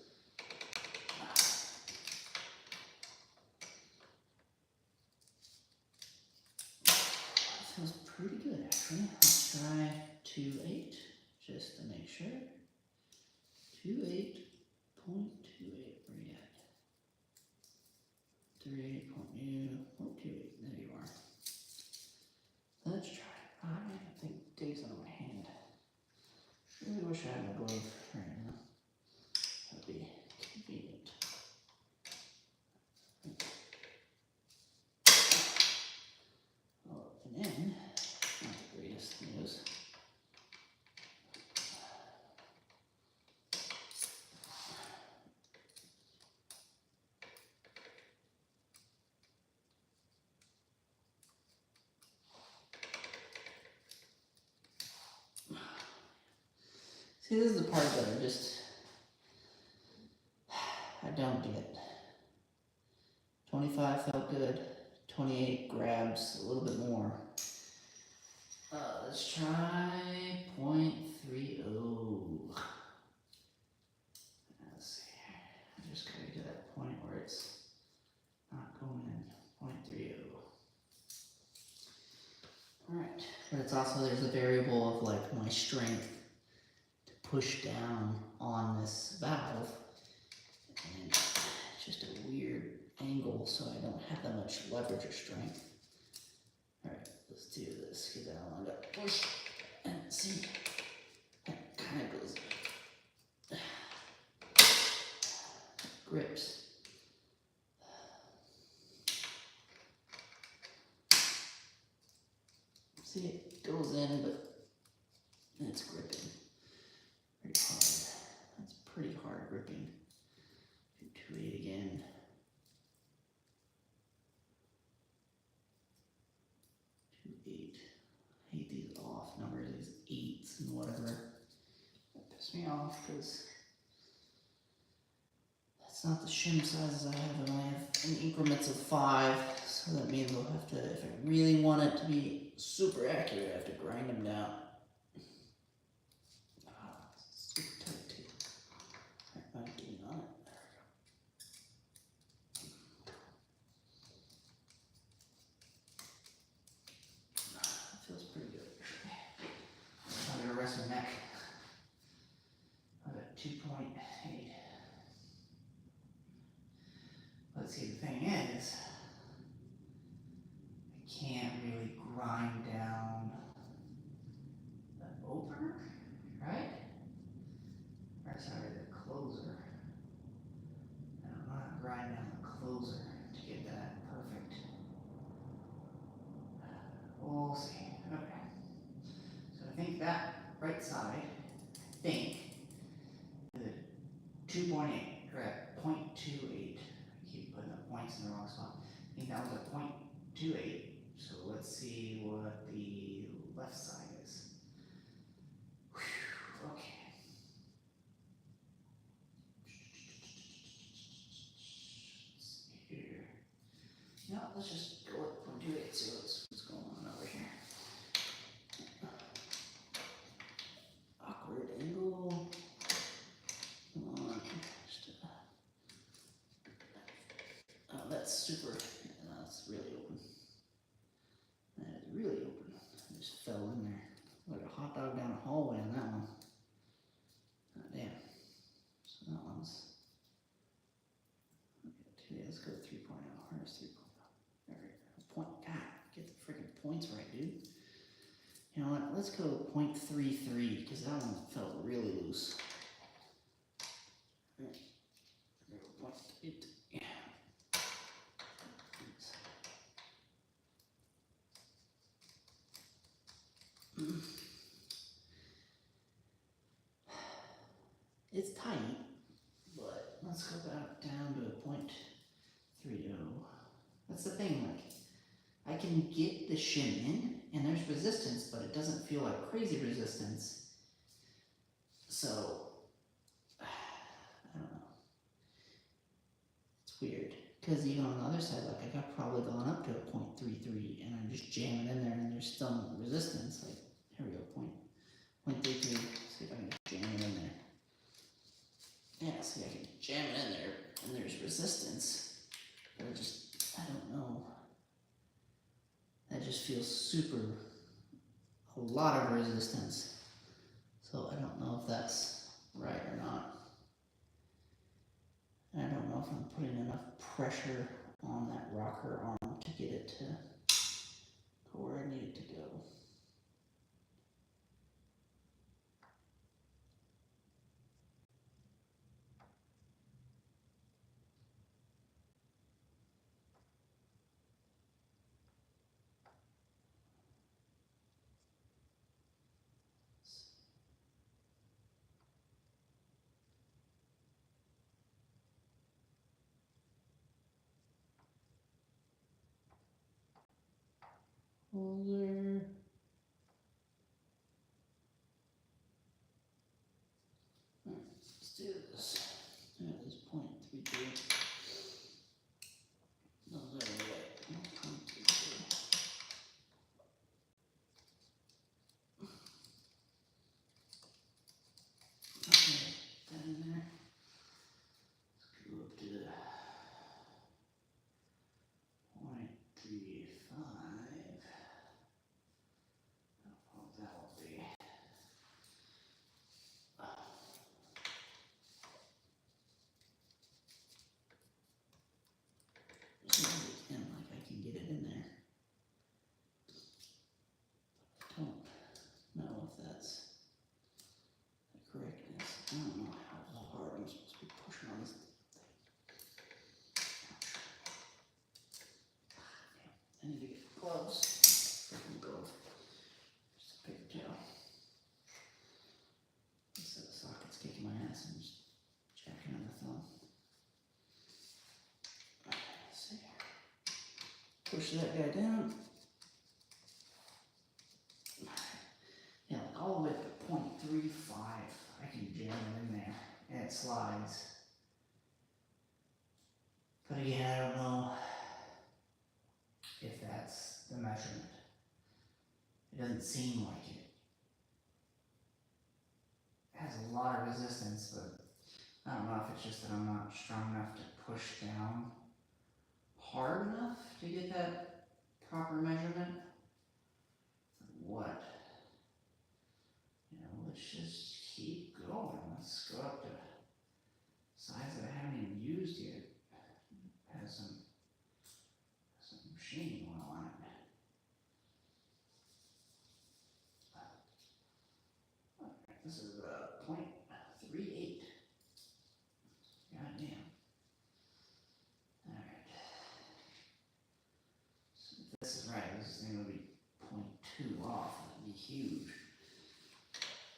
Feels pretty good actually. Let's try 2.8 just to make sure. 2.8.28. Where you at? 38.2. There you are. Let's try it. I think days on my hand. Really wish I had a glove right now. That'd be convenient. And then, not the greatest news. See, this is the part that I don't get. 25 felt good. 28 grabs a little bit more. Let's try 0.30. Let's see. I just gotta get to that point where it's not going in. 0.30. Alright. But it's also, there's a variable of like my strength to push down on this valve. And it's just a weird angle, so I don't have that much leverage or strength. Alright, let's do this. Get that lined up. Push and see. That kind of goes. Grips. See, it goes in, but it's gripping pretty hard. That's pretty hard gripping. 2.8 again. 2.8. I hate these off numbers, these 8s and whatever. That pisses me off because that's not the shim sizes I have. I only have in increments of 5, so that means I'll have to, if I really want it to be super accurate, I have to grind them down. Super tight too. I'm getting on it. There we go. 2.8. Let's see, the thing is, I can't really grind down the opener, right? Or sorry, the closer. I don't know how to grind down the closer to get that perfect. We'll see. Okay. So I think that right side, I think, is a 2.8, or at 0.28. I keep putting the points in the wrong spot. I think that was a 0.28. So let's see what the left side is. Whew, okay. Let's see here. No, let's just go with 0.28, see what's going on over here. Awkward angle. Come on. Oh, that's super. That's really open. That is really open. I just fell in there. Like a hot dog down a hallway on that one. Oh, damn. So that one's. Okay, let's go 3.0. Where's 3.0? There we go. Point. God, get the freaking points right, dude. You know what? Let's go 0.33 because that one felt really loose. All right. There we go. 0.8. Yeah. It's tight, but let's go back down to a 0.30. That's the thing, like, I can get the shim in, and there's resistance, but it doesn't feel like crazy resistance. So, I don't know. It's weird, because even on the other side, like, I got probably gone up to a 0.33, and I'm just jamming in there, and there's still resistance. Like, here we go, 0.33. See if I can jam it in there. Yeah, see, I can jam it in there, and there's resistance. But I don't know. That just feels super, a lot of resistance. So I don't know if that's right or not. And I don't know if I'm putting enough pressure on that rocker arm to get it to go where I need it to go. Holder. Alright, let's do this. That is 0.32. Those are right. 0.32. Okay, that in there. Let's go up to the 0.35. That will be. And like I can get it in there. I don't know if that's the correctness. I don't know how hard I'm supposed to be pushing on this thing. I need to get gloves. Freaking glove. Just a paper towel. Instead of sockets kicking my ass and just jacking on the thumb. Let's see. Push that guy down. Yeah, like all the way up to 0.35. I can jam it in there and it slides. But again, I don't know if that's the measurement. It doesn't seem like it. It has a lot of resistance, but I don't know if it's just that I'm not strong enough to push down hard enough to get that proper measurement. What? You know, let's just keep going. Let's go up to machining oil on it. Alright, this is .38. Goddamn. Alright. So if this is right, this thing would be 0.2 off. That'd be huge.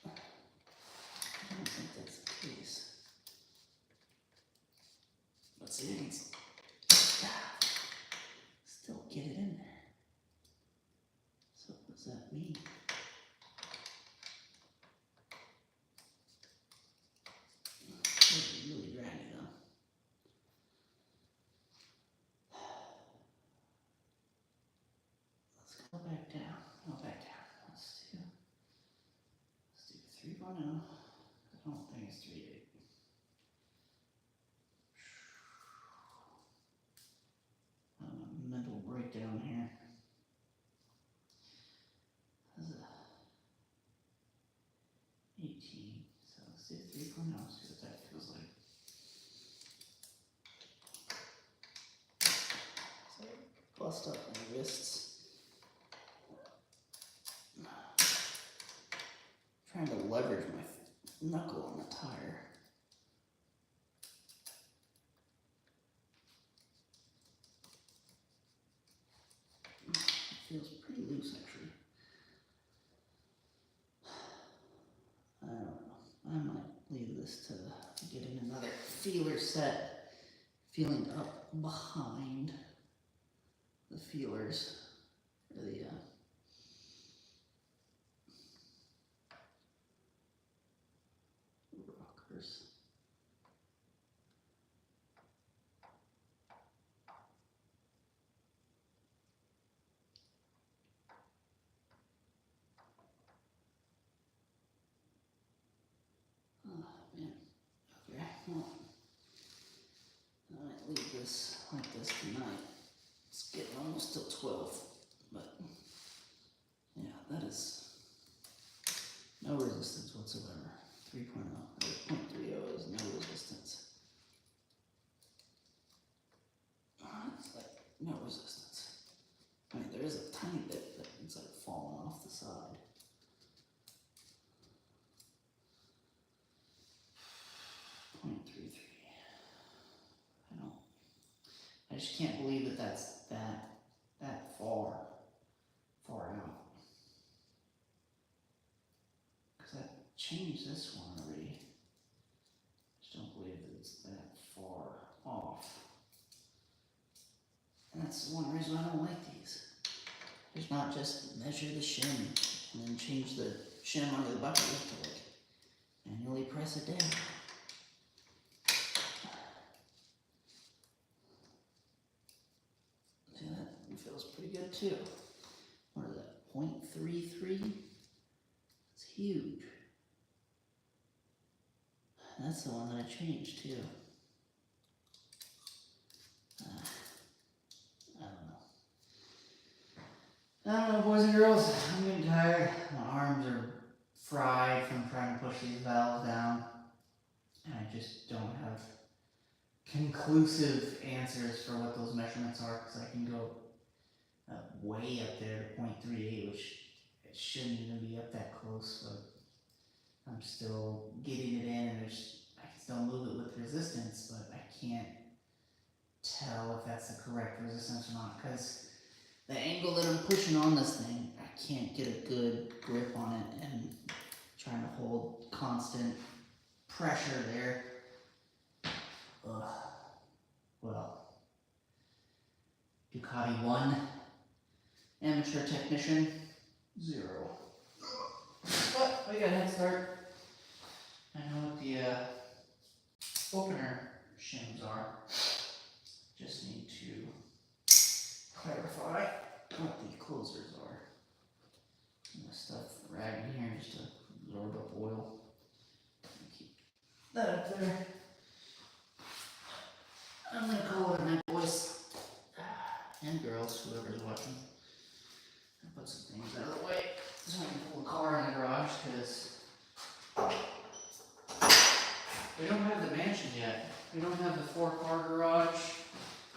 I don't think that's the case. Let's see if I can still get it in there. So what does that mean? It's really draggy though. Let's go back down. Go back down. Let's do 3.0. I don't think it's 3.8. Mental breakdown here. That's a 18. So let's do 3.0. See what that feels like. So bust up my wrists. Trying to leverage my knuckle on the tire. It feels pretty loose actually. I don't know. I might leave this to getting another feeler set, feeling up behind the feelers for the rockers. Oh man. Okay. Well, I might leave this like this tonight. It's getting almost till 12, but yeah, that is no resistance whatsoever. 3.0, or 0.30 is no resistance. It's like no resistance. I mean, there is a tiny bit, but it's like falling off the side. I just can't believe that that's that far out. Because I changed this one already. Just don't believe that it's that far off. And that's the one reason I don't like these. There's not just measure the shim and then change the shim under the bucket. You have to like manually press it down. Feels pretty good too. What is that? 0.33? It's huge. That's the one that I changed too. I don't know, boys and girls. I'm getting tired. My arms are fried from trying to push these valves down. And I just don't have conclusive answers for what those measurements are, because I can go way up there to 0.38, which it shouldn't even be up that close, but I'm still getting it in, and I can still move it with resistance, but I can't tell if that's the correct resistance or not, because the angle that I'm pushing on this thing, I can't get a good grip on it, and trying to hold constant pressure there. Ugh. Well, Ducati 1, amateur technician 0. But we got a head start. I know what the opener shims are. Just need to clarify what the closers are. And the stuff rag in here just to absorb up oil. Keep that up there. I'm gonna call it a night, boys and girls, whoever's watching. I'll put some things out of the way so I can pull the car in the garage, because we don't have the mansion yet. We don't have the 4-car garage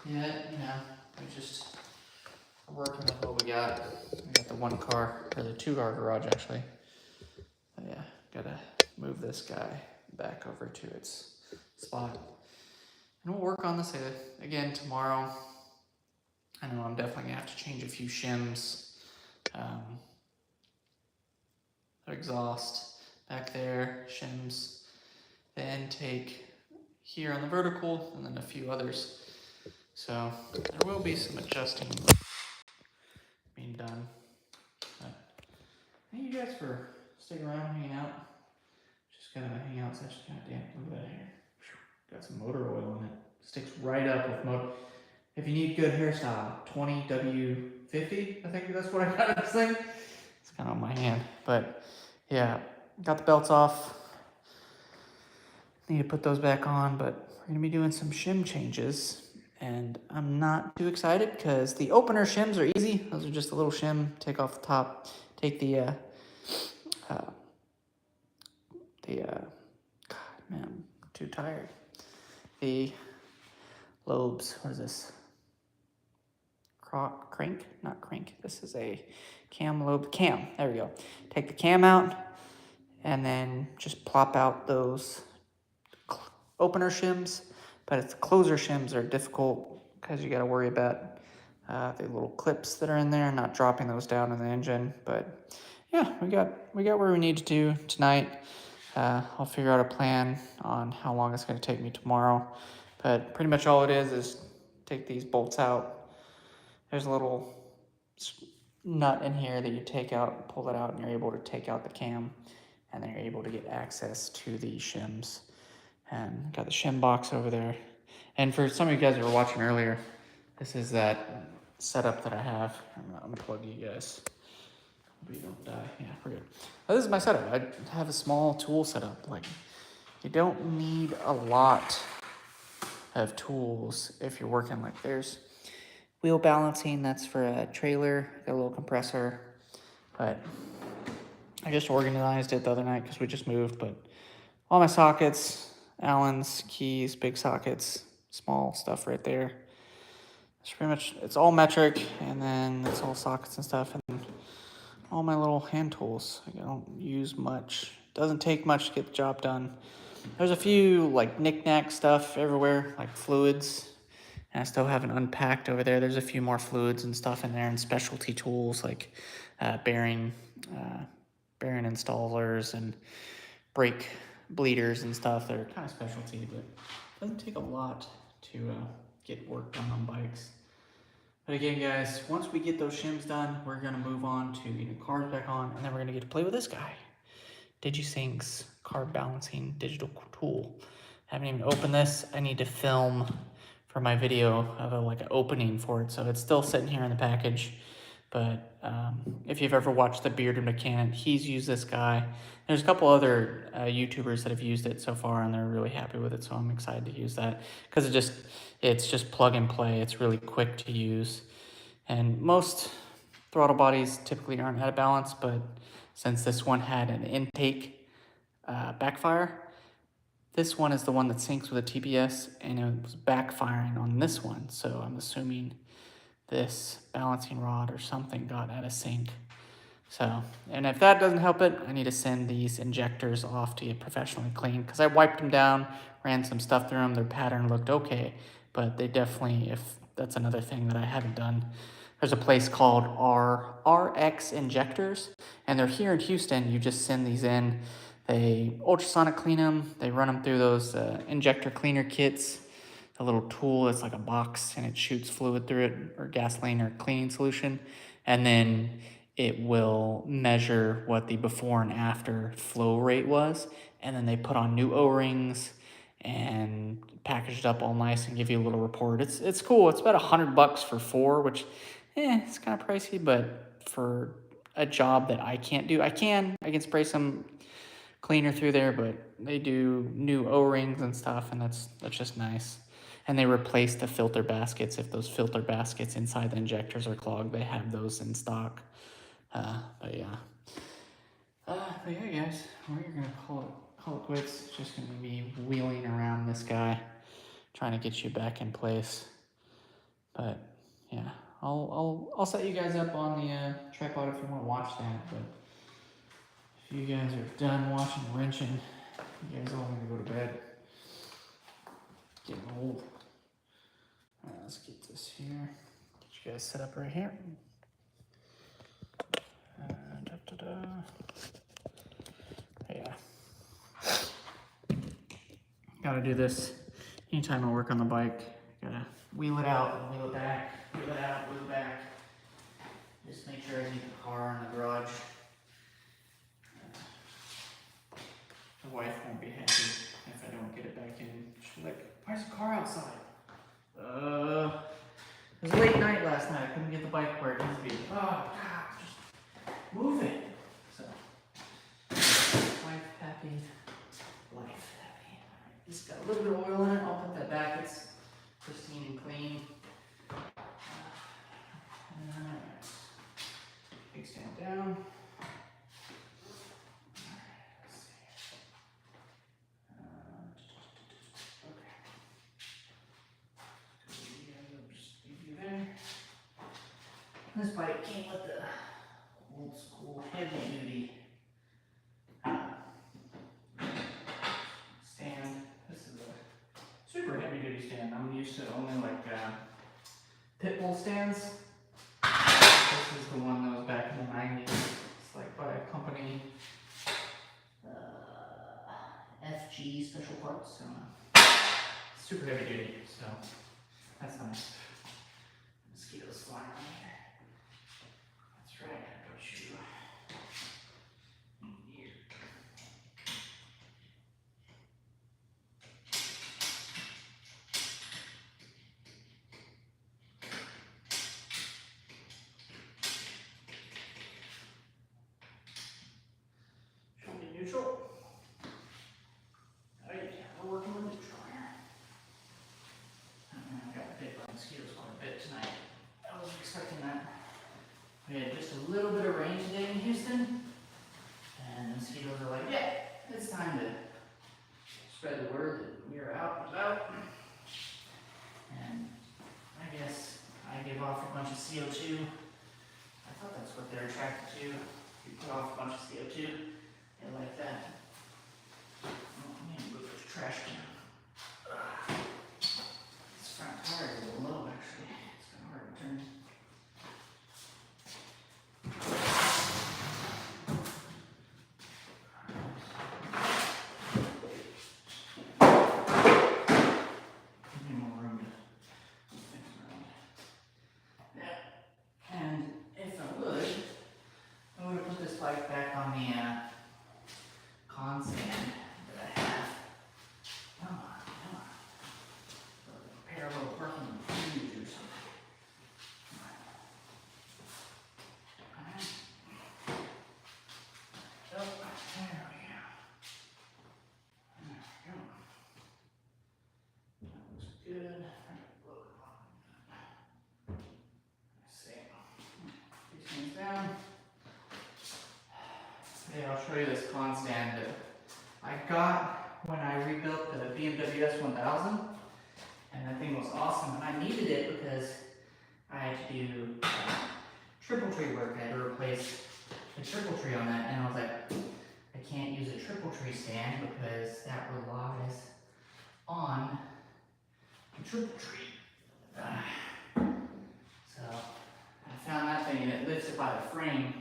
yet, you know. We just working with what we got. We got the 1-car, or the 2-car garage actually. But yeah, gotta move this guy back over to its spot. And we'll work on this again tomorrow. I know I'm definitely gonna have to change a few shims. Exhaust back there, shims, the intake here on the vertical, and then a few others. So there will be some adjusting being done. But thank you guys for sticking around, hanging out. Just gotta hang out such goddamn, look at that hair. Got some motor oil in it. Sticks right up with motor. If you need good hairstyle, 20W50, I think that's what I got this thing. It's kind of on my hand, but yeah, got the belts off. Need to put those back on, but we're gonna be doing some shim changes, and I'm not too excited because the opener shims are easy. Those are just a little shim, take off the top, take the God, man, I'm too tired. The lobes, what is this? Crank? Not crank. This is a cam lobe. Cam, there we go. Take the cam out, and then just plop out those opener shims, but it's the closer shims that are difficult because you got to worry about the little clips that are in there, not dropping those down in the engine. But yeah, we got where we need to do tonight. I'll figure out a plan on how long it's going to take me tomorrow, but pretty much all it is take these bolts out. There's a little nut in here that you take out, pull it out, and you're able to take out the cam, and then you're able to get access to the shims. And got the shim box over there. And for some of you guys that were watching earlier, this is that setup that I have. I'm gonna unplug you guys. Hope you don't die. Yeah, we're good. Now, this is my setup. I have a small tool setup. Like, you don't need a lot of tools if you're working. Like, there's wheel balancing. That's for a trailer. Got a little compressor. But I just organized it the other night because we just moved. But all my sockets, Allen's, keys, big sockets, small stuff right there. It's pretty much, it's all metric, and then it's all sockets and stuff, and all my little hand tools. I don't use much. Doesn't take much to get the job done. There's a few like knick-knack stuff everywhere, like fluids, and I still haven't unpacked over there. There's a few more fluids and stuff in there, and specialty tools like bearing installers and brake bleeders and stuff that are kind of specialty, but it doesn't take a lot to get work done on bikes. But again, guys, once we get those shims done, we're gonna move on to getting cars back on, and then we're gonna get to play with this guy, DigiSync's carb balancing digital tool. I haven't even opened this. I need to film for my video of an opening for it, so it's still sitting here in the package. But if you've ever watched The Bearded Mechanic, he's used this guy. There's a couple other YouTubers that have used it so far, and they're really happy with it, so I'm excited to use that because it's just plug and play. It's really quick to use. And most throttle bodies typically aren't out of balance, but since this one had an intake backfire, this one is the one that syncs with a TPS, and it was backfiring on this one, so I'm assuming this balancing rod or something got out of sync. So, and if that doesn't help it, I need to send these injectors off to get professionally cleaned because I wiped them down, ran some stuff through them. Their pattern looked okay, but they definitely, if that's another thing that I haven't done, there's a place called RX Injectors, and they're here in Houston. You just send these in. They ultrasonic clean them. They run them through those injector cleaner kits. A little tool, it's like a box, and it shoots fluid through it, or gasoline or cleaning solution, and then it will measure what the before and after flow rate was, and then they put on new O-rings and package it up all nice and give you a little report. It's cool. It's about $100 for 4, which it's kind of pricey, but for a job that I can't do, I can spray some cleaner through there, but they do new O-rings and stuff, and that's just nice. And they replace the filter baskets. If those filter baskets inside the injectors are clogged, they have those in stock. But yeah, guys, we're gonna call it quits. It's just gonna be wheeling around this guy, trying to get you back in place. But yeah, I'll set you guys up on the tripod if you want to watch that. But if you guys are done watching wrenching, you guys all need to go to bed. Getting old. All right, let's get this here. Get you guys set up right here. Yeah. Gotta do this anytime I work on the bike. Gotta wheel it out and wheel it back, wheel it out, wheel it back. Just make sure I leave the car in the garage. The wife won't be happy if I don't get it back in. She'll be like, why is the car outside? It was a late night last night. I couldn't get the bike where it needs to be. Oh, God, just move it. So, wife happy, life happy. All right, just got a little bit of oil in it. I'll put that back. It's pristine and clean. Alright. Big stand down. This bike came with the old school heavy duty stand. This is a super heavy duty stand. I'm used to only like pit bull stands. This is the one that was back in the 90s. It's like by a company, FG Special Parts. So, super heavy duty, so that's nice. Mosquitoes flying around here. That's right, I put you in here. Show me neutral. Oh yeah, we're working with neutral here. I got bit by mosquitoes quite a bit tonight. I wasn't expecting that. We had just a little bit of rain today in Houston, and the mosquitoes are like, yeah, it's time to spread the word that we are out and about. And I guess I give off a bunch of CO2. I thought that's what they're attracted to. You put off a bunch of CO2, they like that. Oh, man, go put your trash can. This front tire is a little low, actually. It's kind of hard to turn. Need more room to move things around. Yeah. And if I would have put this bike back on the con stand that I have. Come on, come on. Parallel parking huge or something. Alright. Oh, there we go. There we go. That looks good. Let's see. These things down. Yeah, I'll show you this con stand that I got when I rebuilt the BMW S1000. And that thing was awesome. And I needed it because I had to do triple tree work. I had to replace the triple tree on that. And I was like, I can't use a triple tree stand because that relies on the triple tree. So I found that thing and it lifts it by the frame.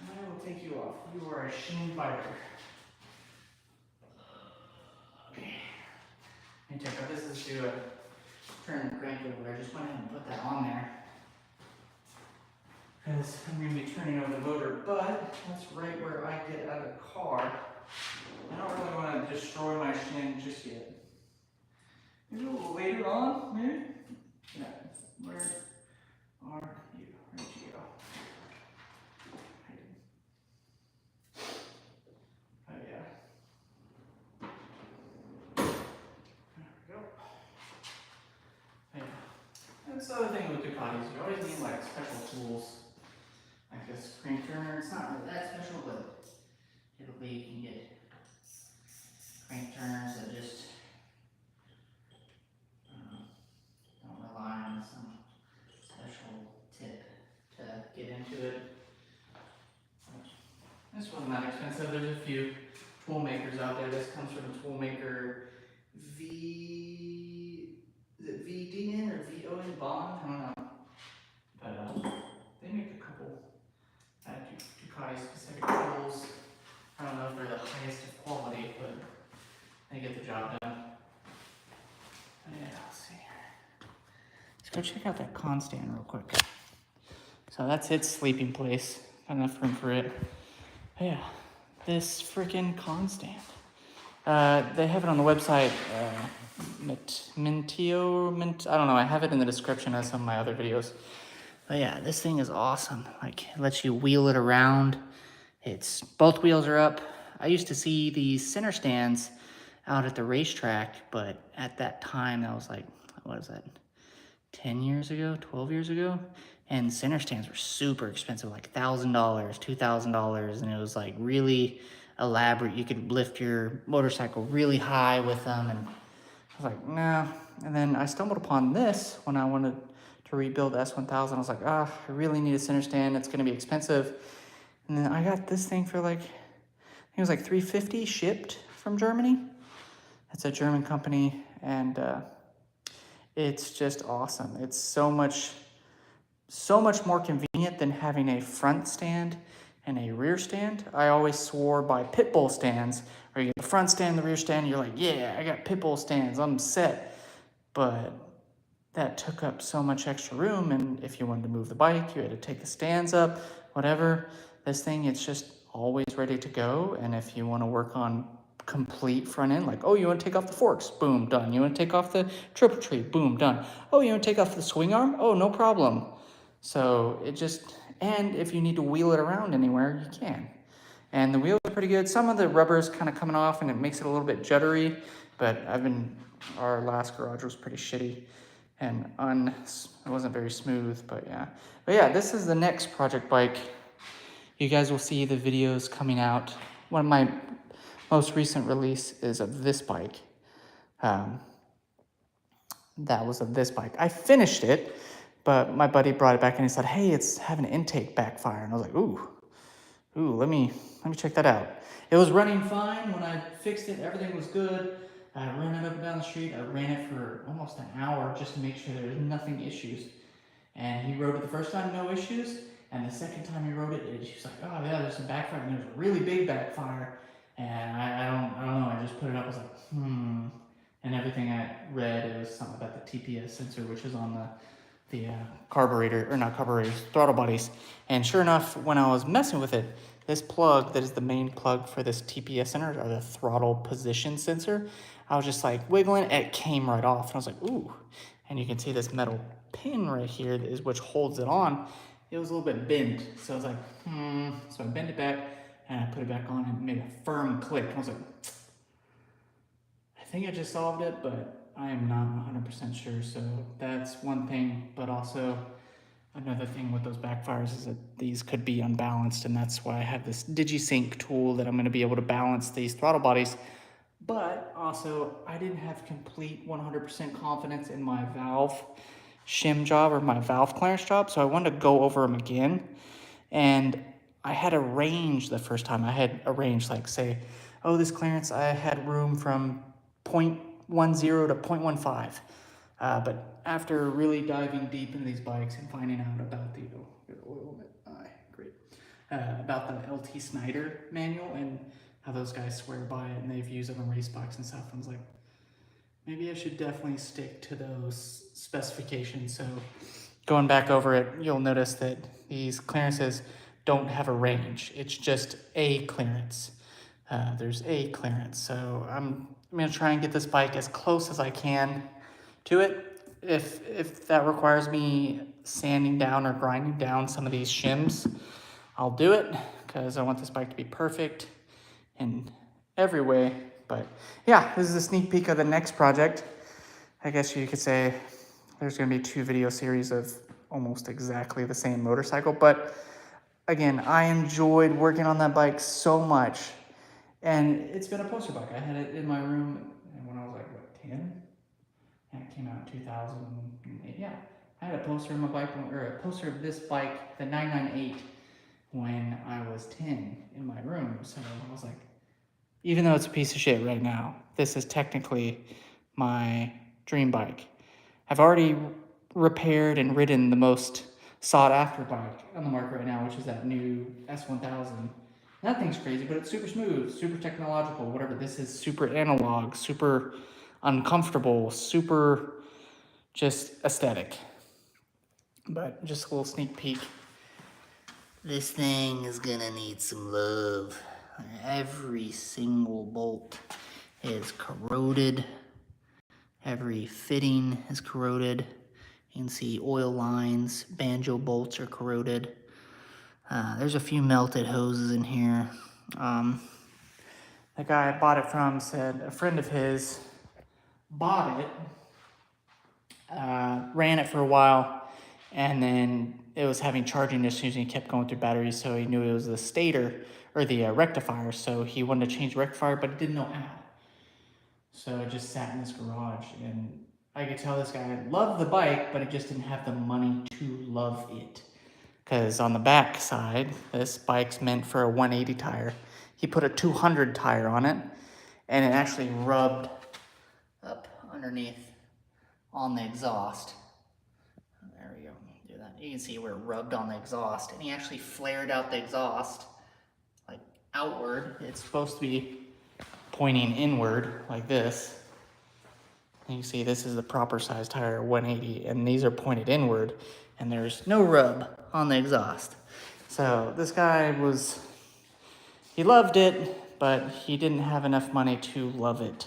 I will take you off. You are a sheen fighter. Okay. And check out, this is to turn the crank over. I just went ahead and put that on there. Because I'm going to be turning over the motor, but that's right where I get out of the car. I don't really want to destroy my shin just yet. Maybe a little later on, maybe? Yeah. Where are you? Where'd you go? Oh yeah. There we go. Yeah. That's the other thing with Ducatis, you always need like special tools. Like this crank turner, it's not really that special, but typically you can get crank turners that just don't rely on some special good. This wasn't that expensive. There's a few tool makers out there. This comes from Toolmaker is it VDN or VON Bond? I don't know. But they make a couple Ducati specific tools. I don't know if they're the highest of quality, but they get the job done. Yeah, let's see here. Let's go check out that con stand real quick. So that's its sleeping place. Got enough room for it. But yeah, this freaking con stand. They have it on the website. I don't know. I have it in the description of some of my other videos. But yeah, this thing is awesome. Like, it lets you wheel it around. It's both wheels are up. I used to see these center stands out at the racetrack, but at that time, that was like, what is that, 10 years ago, 12 years ago? And center stands were super expensive, like $1,000, $2,000, and it was like really elaborate. You could lift your motorcycle really high with them, and I was like, no. And then I stumbled upon this when I wanted to rebuild the S1000. I was like, I really need a center stand. It's gonna be expensive. And then I got this thing for like, I think it was like $350 shipped from Germany. It's a German company, and it's just awesome. It's so much more convenient than having a front stand and a rear stand. I always swore by pit bull stands, where you get the front stand, the rear stand, you're like, yeah, I got pit bull stands, I'm set. But that took up so much extra room, and if you wanted to move the bike, you had to take the stands up, whatever. This thing, it's just always ready to go, and if you want to work on complete front end, like, oh, you want to take off the forks, boom, done. You want to take off the triple tree, boom, done. Oh, you want to take off the swing arm? Oh, no problem. So it just, and if you need to wheel it around anywhere, you can. And the wheels are pretty good. Some of the rubber's kind of coming off and it makes it a little bit juddery, but our last garage was pretty shitty and it wasn't very smooth, but yeah. But yeah, this is the next project bike. You guys will see the videos coming out. One of my most recent release is of this bike. That was of this bike. I finished it, but my buddy brought it back and he said, hey, it's having an intake backfire. And I was like, ooh, let me check that out. It was running fine when I fixed it. Everything was good. I ran it up and down the street. I ran it for almost an hour just to make sure there was nothing issues. And he rode it the first time, no issues. And the second time he rode it, he was like, oh yeah, there's some backfire. And there's a really big backfire. And I don't know. I just put it up. I was like, And everything I read, it was something about the TPS sensor, which is on the carburetor, or not carburetors, throttle bodies. And sure enough, when I was messing with it, this plug that is the main plug for this TPS sensor, or the throttle position sensor, I was just like wiggling, it came right off. And I was like, ooh. And you can see this metal pin right here is which holds it on. It was a little bit bent. So I was like, So I bent it back and I put it back on and made a firm click. I was like, I think I just solved it, but I am not 100% sure. So that's one thing, but also another thing with those backfires is that these could be unbalanced, and that's why I have this DigiSync tool that I'm going to be able to balance these throttle bodies. But also, I didn't have complete 100% confidence in my valve shim job or my valve clearance job, so I wanted to go over them again. And I had arranged the first time. I had arranged, like, say, oh, this clearance, I had room from 0.10 to 0.15. But after really diving deep into these bikes and finding out about the oil limit, about the LT Snyder manual and how those guys swear by it and they've used it on race bikes and stuff, I was like, maybe I should definitely stick to those specifications. So going back over it, you'll notice that these clearances don't have a range. It's just a clearance. There's a clearance. So I'm going to try and get this bike as close as I can to it. If that requires me sanding down or grinding down some of these shims, I'll do it, because I want this bike to be perfect in every way. But yeah, this is a sneak peek of the next project. I guess you could say there's going to be 2 video series of almost exactly the same motorcycle. But again, I enjoyed working on that bike so much. And it's been a poster bike. I had it in my room when I was like, what, 10? And it came out in 2008. Yeah, I had a poster of my bike, or a poster of this bike, the 998, when I was 10 in my room. So I was like, even though it's a piece of shit right now, this is technically my dream bike. I've already repaired and ridden the most sought after bike on the market right now, which is that new S1000. That thing's crazy, but it's super smooth, super technological, whatever. This is super analog, super uncomfortable, super just aesthetic. But just a little sneak peek. This thing is gonna need some love. Every single bolt is corroded. Every fitting is corroded. You can see oil lines, banjo bolts are corroded. There's a few melted hoses in here. The guy I bought it from said a friend of his bought it, ran it for a while, and then it was having charging issues and he kept going through batteries, so he knew it was the stator, or the rectifier, so he wanted to change the rectifier, but he didn't know how. So it just sat in his garage, and I could tell this guy loved the bike, but he just didn't have the money to love it. Because on the back side, this bike's meant for a 180 tire. He put a 200 tire on it, and it actually rubbed up underneath on the exhaust. There we go, do that. You can see where it rubbed on the exhaust, and he actually flared out the exhaust, like outward. It's supposed to be pointing inward, like this. And you see this is the proper size tire, 180, and these are pointed inward, and there's no rub on the exhaust. So this guy he loved it, but he didn't have enough money to love it.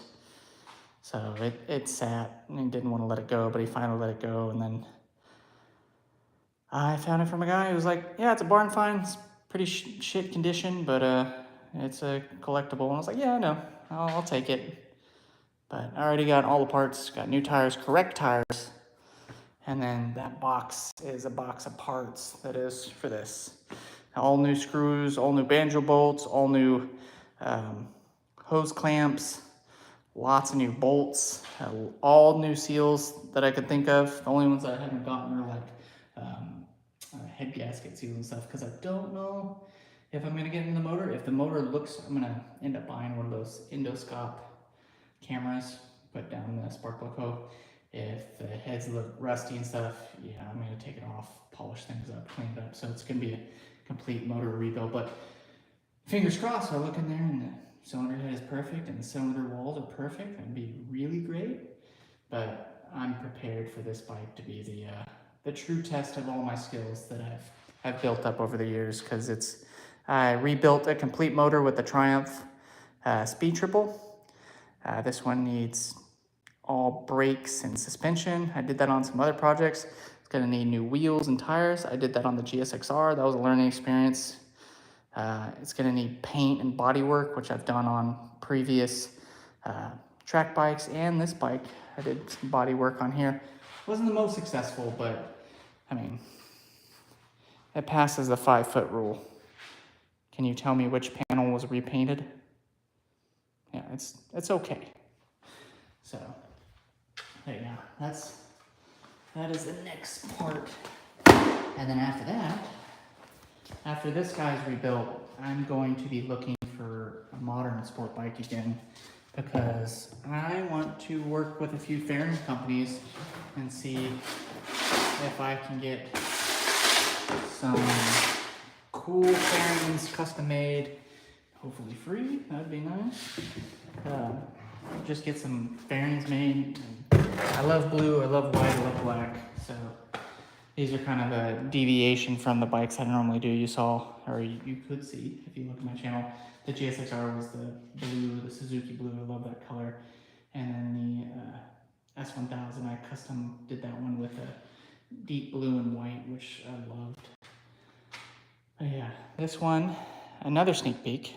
So it sat, and he didn't want to let it go, but he finally let it go, and then I found it from a guy who was like, yeah, it's a barn find, it's pretty shit condition, but it's a collectible. And I was like, yeah, I know, I'll take it. But I already got all the parts, got new tires, correct tires, and then that box is a box of parts that is for this. All new screws, all new banjo bolts, all new hose clamps, lots of new bolts, all new seals that I could think of. The only ones I haven't gotten are like head gasket seals and stuff, because I don't know if I'm gonna get in the motor. If the motor looks, I'm gonna end up buying one of those endoscope cameras, put down the spark plug hole. If the heads look rusty and stuff, yeah, I'm gonna take it off, polish things up, clean it up. So it's gonna be a complete motor rebuild, but fingers crossed, I look in there and the cylinder head is perfect and the cylinder walls are perfect. That'd be really great. But I'm prepared for this bike to be the true test of all my skills that I've built up over the years, because I rebuilt a complete motor with the Triumph Speed Triple. This one needs all brakes and suspension. I did that on some other projects. It's gonna need new wheels and tires. I did that on the GSXR. That was a learning experience. It's gonna need paint and body work, which I've done on previous track bikes and this bike. I did some body work on here. Wasn't the most successful, but I mean, it passes the 5-foot rule. Can you tell me which panel was repainted? Yeah, it's okay. So there you go. That is the next part. And then after that, after this guy's rebuilt, I'm going to be looking for a modern sport bike again, because I want to work with a few fairing companies and see if I can get some cool fairings custom made, hopefully free. That'd be nice. Just get some fairings made. I love blue, I love white, I love black. So these are kind of a deviation from the bikes I normally do. You saw, or you could see if you look at my channel, the GSXR was the blue, the Suzuki blue. I love that color. And then the S1000, I custom did that one with a deep blue and white, which I loved. But yeah, this one, another sneak peek.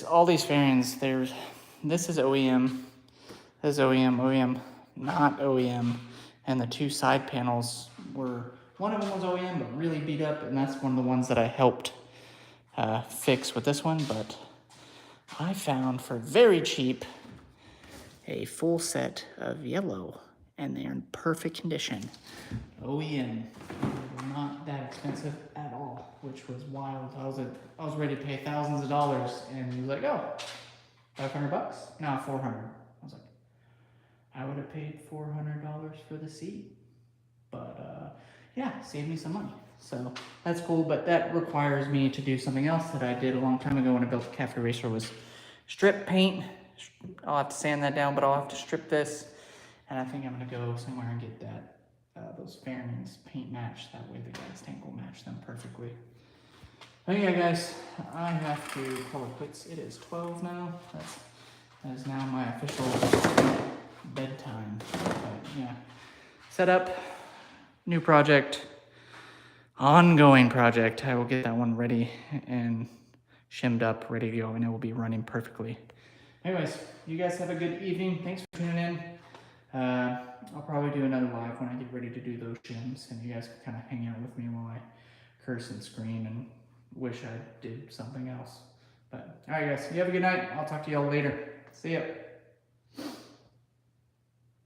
All these fairings, this is OEM, this is OEM, not OEM. And the two side panels one of them was OEM, but really beat up, and that's one of the ones that I helped fix with this one. But I found for very cheap a full set of yellow and they are in perfect condition. OEM, not that expensive at all, which was wild. I was ready to pay thousands of dollars, and he was like, oh, $500? No, 400. I was like, I would have paid $400 for the seat, but yeah, saved me some money. So that's cool, but that requires me to do something else that I did a long time ago when I built the cafe racer, was strip paint. I'll have to sand that down, but I'll have to strip this, and I think I'm gonna go somewhere and get that those fairings paint match. That way the gas tank will match them perfectly. But yeah, guys, I have to call it quits. It is 12 now. That is now my official bedtime. But yeah, set up, new project, ongoing project. I will get that one ready and shimmed up, ready to go, and it will be running perfectly. Anyways, you guys have a good evening. Thanks for tuning in. I'll probably do another live when I get ready to do those shims, and you guys can kind of hang out with me while I curse and scream and wish I did something else. But all right, guys, you have a good night. I'll talk to y'all later. See ya.